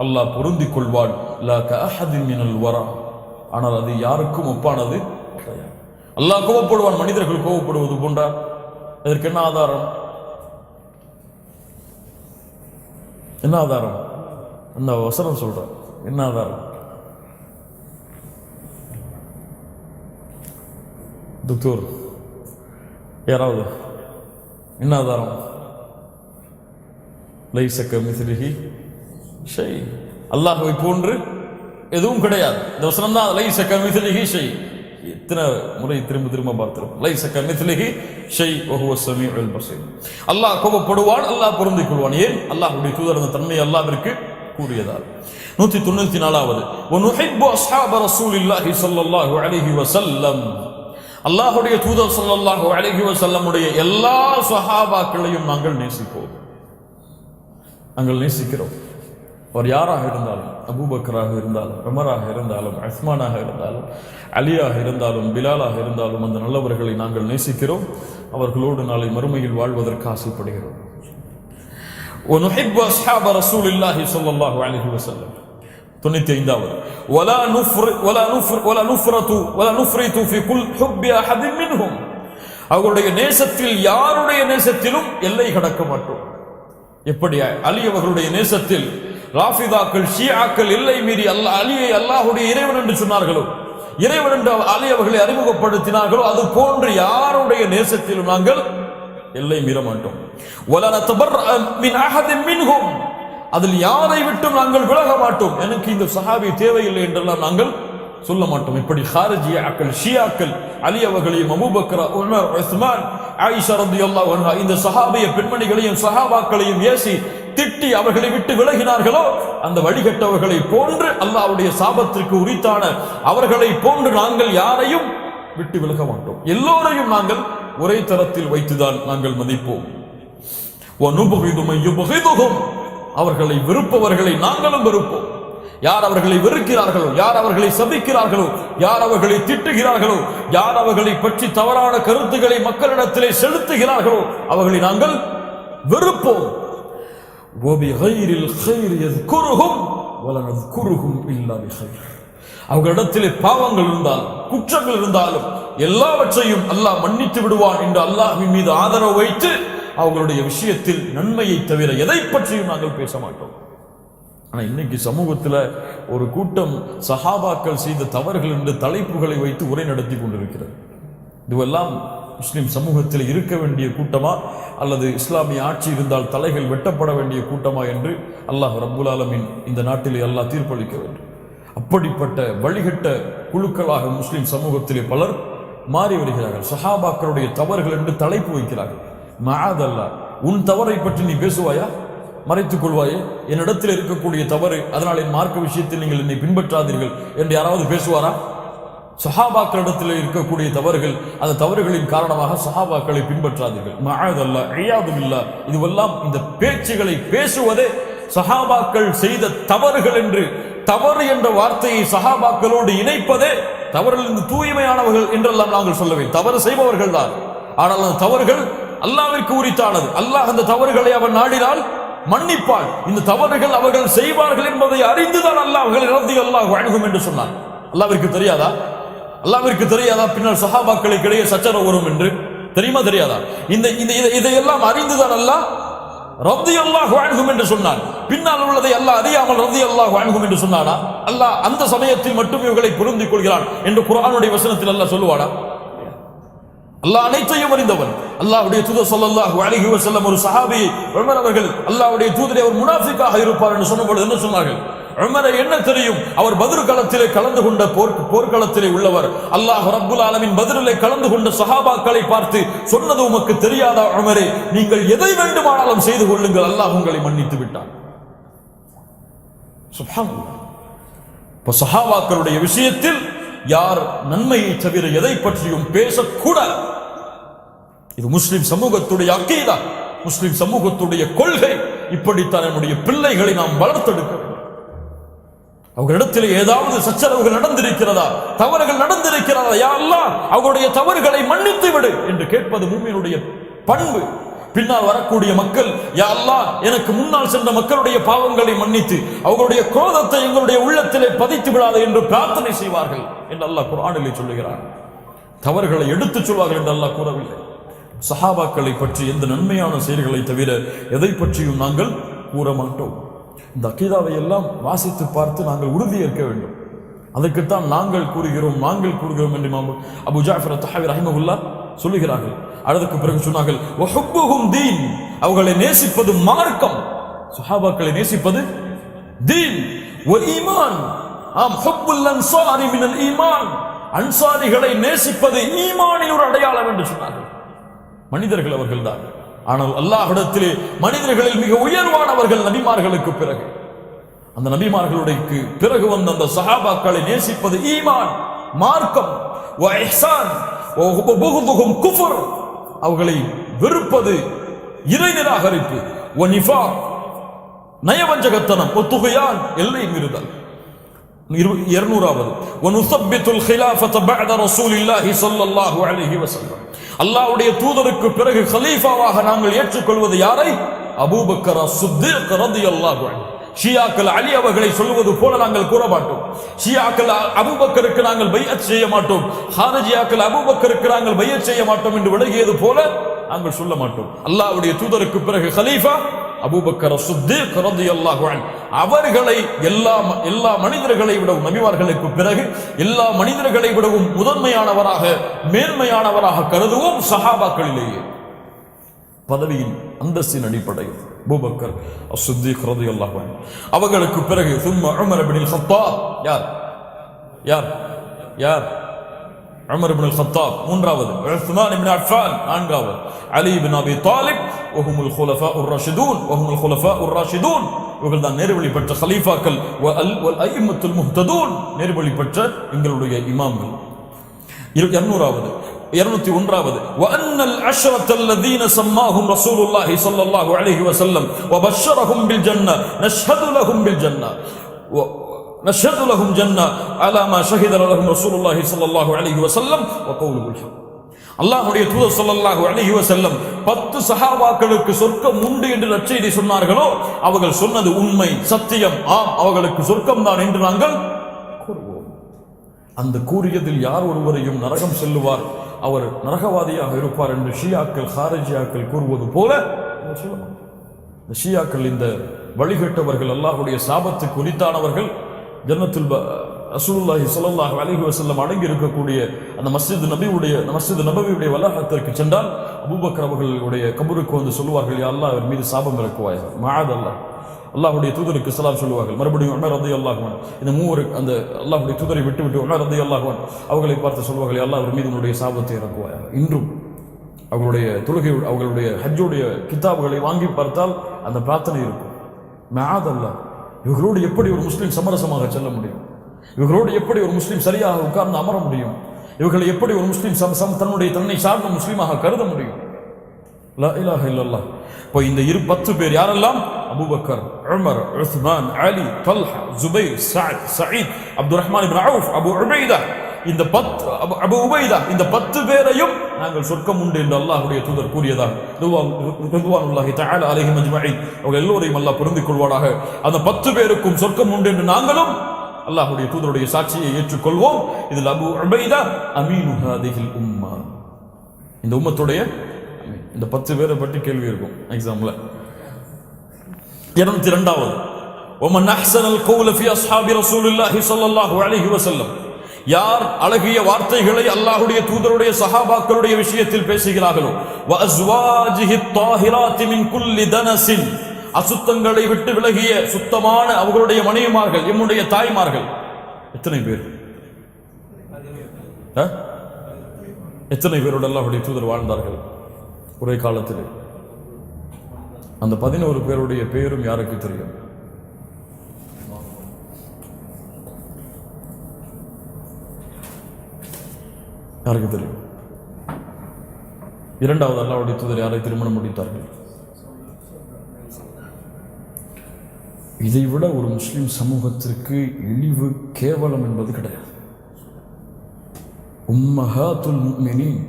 அல்லாஹ் பொருந்திக் கொள்வான். லா கஅஹதின் மினல் வரா, ஆனால் அது யாருக்கும் ஒப்பானது கிடையாது. அல்லாஹ் கோபப்படுவான், மனிதர்கள் கோபப்படுவது போன்றா? அதற்கு என்ன ஆதாரம்? என்ன ஆதாரம்? அந்த வசனம் சொல்ற என்ன ஆதாரம்? டாக்டர் யாராவது என்ன ஆதாரம்? லைஸ கமிஸ்லிஹி ஷை, அல்லாஹ்வை போன்று எதுவும் கிடையாது. இந்த வசனம் தான் லைஸ கமிஸ்லிஹி ஷை. இத்தனை முறை திரும்ப பார்த்திருப்போம். லைஸ கமிஸ்லிஹி ஷை வ ஹுவ ஸமீஉல் பஸீர். அல்லாஹ் கோபப்படுவான், அல்லாஹ் பொருந்திக் கொள்வான். ஏன்? அல்லாஹ்வுடைய தூதர் அந்த தன்மை அல்லாஹ்விற்கு கூறியதால். 194வது, வ நுஹிப்பு அஸ்ஹாப ரசூலில்லாஹி ஸல்லல்லாஹு அலைஹி வஸல்லம், அல்லாஹ்வுடைய தூதர் ஸல்லல்லாஹு அலைஹி வஸல்லமுடைய எல்லா சஹாபாக்களையும் நாங்கள் நேசிப்போம். நாங்கள் நேசிக்கிறோம். அவர் யாராக இருந்தாலும், அபூபக்கராக இருந்தாலும், உமராக இருந்தாலும், உஸ்மானாக இருந்தாலும், அலியாக இருந்தாலும், பிலாலாக இருந்தாலும், அந்த நல்லவர்களை நாங்கள் நேசிக்கிறோம். அவர்களோடு நாளை மறுமையில் வாழ்வதற்கு ஆசைப்படுகிறோம். وَنُحِبُّ أَصْحَابَ رَسُولِ اللَّهِ صَلَّى اللَّهُ عَلَيْهِ وسلم. 95வது, وَلَا نُفْرِطُ فِي كُلِّ حُبِّ أَحَدٍ مِنْهُمْ, அவர்களுடைய நேசத்தில் யாருடைய நேசத்திலும் எல்லை கடக்க மாட்டோம். எப்படி அலி அவர்களுடைய நேசத்தில் ராஃபிதாக்கள் ஷியாக்கள் எல்லை மீறி அலியை அல்லாஹ்வுடைய இறைவன் என்று சொன்னார்களோ, இறைவன் என்று அலி அவர்களை அறிமுகப்படுத்தினார்களோ, அது போன்று யாருடைய நேசத்திலும் நாங்கள் எல்லை மீற மாட்டோம். வலா நதபர்ர மின் அஹதின் மின்ஹும், அதில் யாரை விட்டும் நாங்கள் விலக மாட்டோம். எனக்கு இந்த சஹாபி தேவையில்லை என்றெல்லாம் நாங்கள் சொல்ல மாட்டோம். இப்படி ஹாரிஜியாக்கள் ஷியாக்கள் அலி அவர்களையும் அபூபக்கர் உமர் உஸ்மான் ஆயிஷா ரலியல்லாஹு அன்ஹா இந்த சஹாபிய பெண்மணிகளையும் சஹாபாக்களையும் ஏசி திட்டி அவர்களை விட்டு விலகினார்களோ, அந்த வழிகட்டவர்களை போன்று அல்லாஹ்வுடைய சாபத்திற்கு உரித்தான அவர்களை போன்று நாங்கள் யாரையும் விட்டு விலக மாட்டோம். எல்லோரையும் நாங்கள் ஒரே தரத்தில் வைத்துதான் நாங்கள் மதிப்போம். அவர்களை வெறுப்பவர்களை நாங்களும் வெறுப்போம். யார் அவர்களை வெறுக்கிறார்களோ, யார் அவர்களை சபிக்கிறார்களோ, யார் அவர்களை திட்டுகிறார்களோ, யார் அவர்களை பற்றி தவறான கருத்துக்களை மக்களிடத்திலே செலுத்துகிறார்களோ அவர்களை நாங்கள் வெறுப்போம். அவர்களிடத்திலே பாவங்கள் இருந்தாலும் குற்றங்கள் இருந்தாலும் எல்லாவற்றையும் அல்லாஹ் மன்னித்து விடுவான் என்று அல்லாஹ்வின் மீது ஆதரவு வைத்து அவர்களுடைய விஷயத்தில் நன்மையை தவிர எதை பற்றியும் நாங்கள் பேச மாட்டோம். ஆனா இன்னைக்கு சமூகத்துல ஒரு கூட்டம் சஹாபாக்கள் செய்த தவறுகள் என்று தலைப்புகளை வைத்து உரை நடத்தி கொண்டிருக்கிறது. இதுவெல்லாம் முஸ்லிம் சமூகத்தில் இருக்க வேண்டிய கூட்டமா அல்லது இஸ்லாமிய ஆட்சி இருந்தால் தலைகள் வெட்டப்பட வேண்டிய கூட்டமா என்று அல்லாஹ் ரப்புல் ஆலமீன் இந்த நாட்டிலே அல்லாஹ் தீர்ப்பளிக்க வேண்டும். அப்படிப்பட்ட வழிகட்ட குழுக்களாக முஸ்லிம் சமூகத்திலே பலர் மாறி வருகிறார்கள். சஹாபாக்களுடைய தவறுகள் என்று தலைப்பு வைக்கிறார்கள். மஆதல்லாஹ், உன் தவறை பற்றி நீ பேசுவாயா? மறைத்துக் கொள்வாயே? என்னிடத்தில் இருக்கக்கூடிய தவறு, அதனால் என் மார்க்க விஷயத்தில் நீங்கள் என்னை பின்பற்றாதீர்கள் என்று யாராவது பேசுவாரா? சஹாபாக்களிடத்தில் இருக்கக்கூடிய தவறுகள், அந்த தவறுகளின் காரணமாக சஹாபாக்களை பின்பற்றாதீர்கள். மஆதல்லாஹ், இய்யாது பில்லாஹ். இதுவெல்லாம் இந்த பேச்சுகளை பேசுவதே சஹாபாக்கள் செய்த தவறுகள் என்று, தவறு என்ற வார்த்தையை சஹாபாக்களோடு இணைப்பதே தவறிலிருந்து தூய்மையானவர்கள் என்றெல்லாம் நாங்கள் சொல்லவே. தவறு செய்பவர்கள் தான், ஆனால் அந்த தவறுகள் அல்லாஹ்விற்கு உரித்தானது. அல்லாஹ் அந்த தவறுகளை அவன் நாடினால் மன்னிப்பான். இந்த தவறுகள் அவர்கள் செய்வார்கள் என்பதை அறிந்துதான் அல்லாஹ் அவர்களை ரலியல்லாஹு அன்ஹும் என்று சொன்னான். அல்லாஹ்விற்கு தெரியாதா? அல்லாஹ்விற்கு தெரியாதா பின்னால் சஹாபாக்களுக்கு இடையே சச்சரவு வரும் என்று? தெரியுமா தெரியாதா? இதையெல்லாம் அறிந்துதான் அல்லாஹ் ரலியல்லாஹு அன்ஹும் என்று சொன்னான். பின்னால் உள்ளதை அல்லாஹ் அறியாமல் ரலியல்லாஹு அன்ஹும் என்று சொன்னானா? அல்லாஹ் அந்த சமயத்தில் மட்டும் இவர்களை பொருந்திக் கொள்கிறான் என்று குர்ஆனுடைய வசனத்தில் அல்லாஹ் சொல்லுவானா? அல்லாஹ் அனைத்தையும் அறிந்தவன். அல்லாஹ்வுடைய தூதர் ஸல்லல்லாஹு அலைஹி வஸல்லம் ஒரு சஹாபி உமர் அவர்கள் அல்லாஹ்வுடைய தூதரே அவர் முனாஃபிக்காக இருப்பார் என்று சொன்னபோது என்ன சொன்னார்கள்? உமரை என்ன தெரியும், அவர் பத்ர் களத்திலே கலந்து கொண்ட போர்க்களத்திலே உள்ளவர். அல்லாஹ் ரப்புல் ஆலமீன் பத்ரிலே கலந்து கொண்ட சஹாபாக்களை பார்த்து சொன்னது உமக்கு தெரியாதா உமரே, நீங்கள் எதை வேண்டுமானாலும் செய்து கொள்ளுங்கள், அல்லாஹ் உங்களை மன்னித்து விட்டான். சுப்ஹானல்லாஹ். இப்ப சஹாபாக்களுடைய விஷயத்தில் யார் நன்மையை தவிர எதை பற்றியும் பேசக்கூடாது. இது முஸ்லிம் சமூகத்துடைய அக்கீதா, முஸ்லிம் சமூகத்துடைய கொள்கை. இப்படித்தான் நம்முடைய பிள்ளைகளை நாம் வளர்த்தெடுக்க வேண்டும். அவர்களிடத்தில் ஏதாவது சச்சரவுகள் நடந்திருக்கிறதா, தவறுகள் நடந்திருக்கிறதா, யா அல்லாஹ் அவர்களுடைய தவறுகளை மன்னித்து விடு என்று கேட்பது மூமினுடைய பண்பு. பின்னால் வரக்கூடிய மக்கள், யா அல்லாஹ் எனக்கு முன்னால் சென்ற மக்களுடைய பாவங்களை மன்னித்து அவர்களுடைய கோபத்தை எங்களுடைய உள்ளத்திலே பதித்து விடாது என்று பிரார்த்தனை செய்வார்கள் என்று அல்லாஹ் குர்ஆனிலே சொல்லுகிறார். தவறுகளை எடுத்துச் சொல்வார்கள் என்று அல்லாஹ் கூறவில்லை. சஹாபாக்களை பற்றி எந்த நன்மையான செயல்களை தவிர எதை பற்றியும் நாங்கள் கூற மாட்டோம். இந்த அகீதாவை எல்லாம் வாசித்து பார்த்து நாங்கள் உறுதியேற்க வேண்டும். அதற்குத்தான் நாங்கள் கூறுகிறோம் என்று இமாம் அபூ ஜஅஃபர் அத்-தஹாவி ரஹிமஹுல்லாஹ் சொல்லுகிறார்கள். அதற்கு பிறகு சொன்னார்கள், வஹுப்புஹும் தீன், அவர்களை நேசிப்பது மார்க்கம். சஹாபாக்களை நேசிப்பது தீன். வ ஈமான், ஆம் ஹுப்புல் அன்சாரி மினல் ஈமான், அன்சாரிகளை நேசிப்பது ஈமானின் ஒரு அடையாளம் என்று சொன்னார்கள். மனிதர்கள் அவர்கள்தான், ஆனால் அல்லாஹ்விடத்திலே மனிதர்களில் மிக உயர்வானவர்கள் நபிமார்களுக்கு பிறகு. அந்த நபிமார்களுடைய பிறகு வந்த அந்த சஹாபாக்களை நேசிப்பது ஈமான், மார்க்கம். வ இஹ்சான் வ புகுதுஹும் குஃப்ர், அவர்களை வெறுப்பது இறை நிராகரிப்பு. வ நிஃபாக், நயவஞ்சகத்தனம். வ துக்யான், எல்லை மீறுதல். 200வது வ நுஸப்பித்துல் খিলাফத பஅத ரசூலில்லாஹி ஸல்லல்லாஹு அலைஹி வஸல்லம், அல்லாஹ்வுடைய தூதருக்கு பிறகு கலீஃபாவாக நாங்கள் ஏற்றுக்கொள்வது யாரை? அபூபக்கர் அஸ்-சித்தீக் ரலியல்லாஹு அன்ஹு. ஷியாக்கள் அலி அவர்களை சொல்வது போல நாங்கள் கூற மாட்டோம். ஷியாக்கள் அபூபக்கருக்கு நாங்கள் பைஅத் செய்ய மாட்டோம், ஹாரிஜியாக்கள் அபூபக்கருக்கு நாங்கள் பைஅத் செய்ய மாட்டோம் என்று விலகியது போல நாங்கள் சொல்ல மாட்டோம். அல்லாஹ்வுடைய தூதருக்கு பிறகு கலீஃபா அபூபக்கர் அஸ்-சித்தீக் ரலியல்லாஹு அன்ஹு. அவர்களை எல்லா மனிதர்களை விடவும், நபிமார்களுக்கு பிறகு எல்லா மனிதர்களை விடவும் முதன்மையானவராக மேன்மையானவராக கருதுவோம் சஹாபாக்களிலேயே. பதவியின் அந்தஸ்தின் அடிப்படையில் அபூபக்கர் அஸ்-சித்தீக் ரலியல்லாஹு அன்ஹு. அவர்களுக்கு பிறகு சும்மா உமர் இப்னுல் கத்தாப். யார் யார் யார்? உமர் இப்னுல் கத்தாப் மூன்றாவது, உஸ்மான் இப்னு அஃபான் நான்காவது, அலி இப்னு அபி தாலிப் வஹுமுல் குலஃபாஉர் ராஷிதூன் வஹுமுல் குலஃபாஉர் ராஷிதூன். இவர்கள் தான் நேர்வழி பெற்ற கலீஃபாக்கள். வல் அய்யிம்மத்துல் முஹ்ததூன், நேர்வழி பெற்ற எங்களுடைய இமாம்கள். 200வது 201வது வஅன்னல் அஷ்ரத்தல் லதீன ஸம்மாஹும் ரசூலுல்லாஹி ஸல்லல்லாஹு அலைஹி வஸல்லம் வபஷரஹும் பில் ஜன்னah நஷ்ஹது லஹும் பில் ஜன்னah நஷ்ஹது லஹும் ஜன்னah அலா மா ஷஹித லஹும் ரசூலுல்லாஹி ஸல்லல்லாஹு அலைஹி வஸல்லம் வ கௌலுல் ஹக். அல்லாஹ்வுடைய தூதர் ஸல்லல்லாஹு அலைஹி வஸல்லம் 10 சஹாபாக்களுக்கு சொர்க்கம் உண்டு என்று நற்செய்தி சொன்னார்களோ அவர்கள் சொன்னது உண்மை, சத்தியம், ஆம், அவர்களுக்கு சொர்க்கம் தான் என்று நாங்கள் கூறுவோம். அந்த கூறியதில் யார் ஒருவரையும் நரகம் செல்லுவார், அவர் நரகவாதியாக இருப்பார் என்று ஷியாக்கள் ஹாரிஜியாக்கள் கூறுவது போல இந்த ஷியாக்கள், இந்த வழிகட்டவர்கள், அல்லாஹ்வுடைய சாபத்துக்கு உரித்தானவர்கள், ஜன்னத்துல் ரசூலுல்லாஹி ஸல்லல்லாஹு அலைஹி வஸல்லம் அடங்கி இருக்கக்கூடிய அந்த மஸ்ஜித் நபவியுடைய வளாகத்திற்கு சென்றால் அபூபக்கர் அவர்களுடைய கபருக்கு வந்து சொல்லுவார்கள், யா அல்லாஹ் அவர் மீது சாபம் இறக்குவாயாக, மஆதல்லாஹ். அல்லாஹ்வுடைய தூதருக்கு ஸலாம் சொல்லுவார்கள். மறுபடியும் உமர் ரலியல்லாஹு அன்ஹு இந்த மூவர் அந்த அல்லாஹ்வுடைய தூதரை விட்டு உமர் ரலியல்லாஹு அன்ஹு அவர்களை பார்த்து சொல்லுவார்கள், யா அல்லாஹ் அவர் மீது உன்னுடைய சாபத்தை இறக்குவாயாக. இன்றும் அவர்களுடைய தொழுகை, அவர்களுடைய ஹஜ்ஜுடைய கிதாபுகளை வாங்கி பார்த்தால் அந்த பிரார்த்தனை இருக்கும். மஆதல்லாஹ், இவர்களோடு எப்படி ஒரு முஸ்லீம் சமரசமாக செல்ல முடியும்? இவர்களோடு எப்படி ஒரு முஸ்லீம் சரியாக உட்கார்ந்து அமர முடியும்? இவர்களை எப்படி ஒரு முஸ்லீம் தன்னை சார்ந்த முஸ்லீமாக கருத முடியும்? லா இலாஹ இல்லல்லாஹ். இப்போ இந்த 10 பேர் யாரெல்லாம்? அபூபக்கர், உமர், உஸ்மான், அலி, தல்ஹா, ஜுபைர், சஅத், சயீத், அப்துர் ரஹ்மான் இப்னு அவுஃப், அபு உபைதா, இந்த 10 பேரையும் நாங்கள் சொர்க்கம் உண்டு என்று அல்லாஹ்வுடைய தூதர் கூறியதாக ரிதுவானுல்லாஹி தஆலா அலைஹிம் அஜ்மஈன். அவர்கள் எல்லோரையும் அல்லாஹ் பொருந்திக் கொள்வானாக. அந்த 10 பேருக்கும் சொர்க்கம் உண்டு என்று நாங்களும் அல்லாஹ்வுடைய தூதருடைய சாட்சியை ஏற்றுக்கொள்வோம். இதில் அபு உபைதா அமீனு ஹாதிஹில் உம்மா, இந்த உம்மத்துடைய இந்த 10 பேரை பற்றி கேள்வி இருக்கும் எக்ஸாம்ல. 202வது வமன் அஹ்ஸனல் கௌல ஃபீ அஸ்ஹாபி ரசூலில்லாஹி ஸல்லல்லாஹு அலைஹி வஸல்லம், யார் அழகிய வார்த்தைகளை அல்லாஹ்வுடைய தூதருடைய சஹாபாக்களுடைய விஷயத்தில் பேசுகிறார்களோ, வ அஸ்வாஜிஹி த்தாஹிராத்தி மின் குல்லி தனஸின், அசுத்தங்களை விட்டு விலகிய சுத்தமான அவர்களுடைய மனைவிமார்கள், எம்முடைய தாய்மார்கள். எத்தனை பேர்? எத்தனை பேரோடு அல்லாஹ்வுடைய தூதர் வாழ்ந்தார்கள் ஒரே காலத்தில்? அந்த 11 பேருடைய பெயரும் யாருக்கு தெரியும்? யாருக்கு தெரியும்? இரண்டாவது அல்லாஹ்வுடைய தூதர் யாரை திருமணம் முடித்தார்கள்? இதைவிட ஒரு முஸ்லிம் சமூகத்திற்கு இழிவு, கேவலம் என்பது கிடையாது. உம்மஹாத்துல் முஃமினீன்,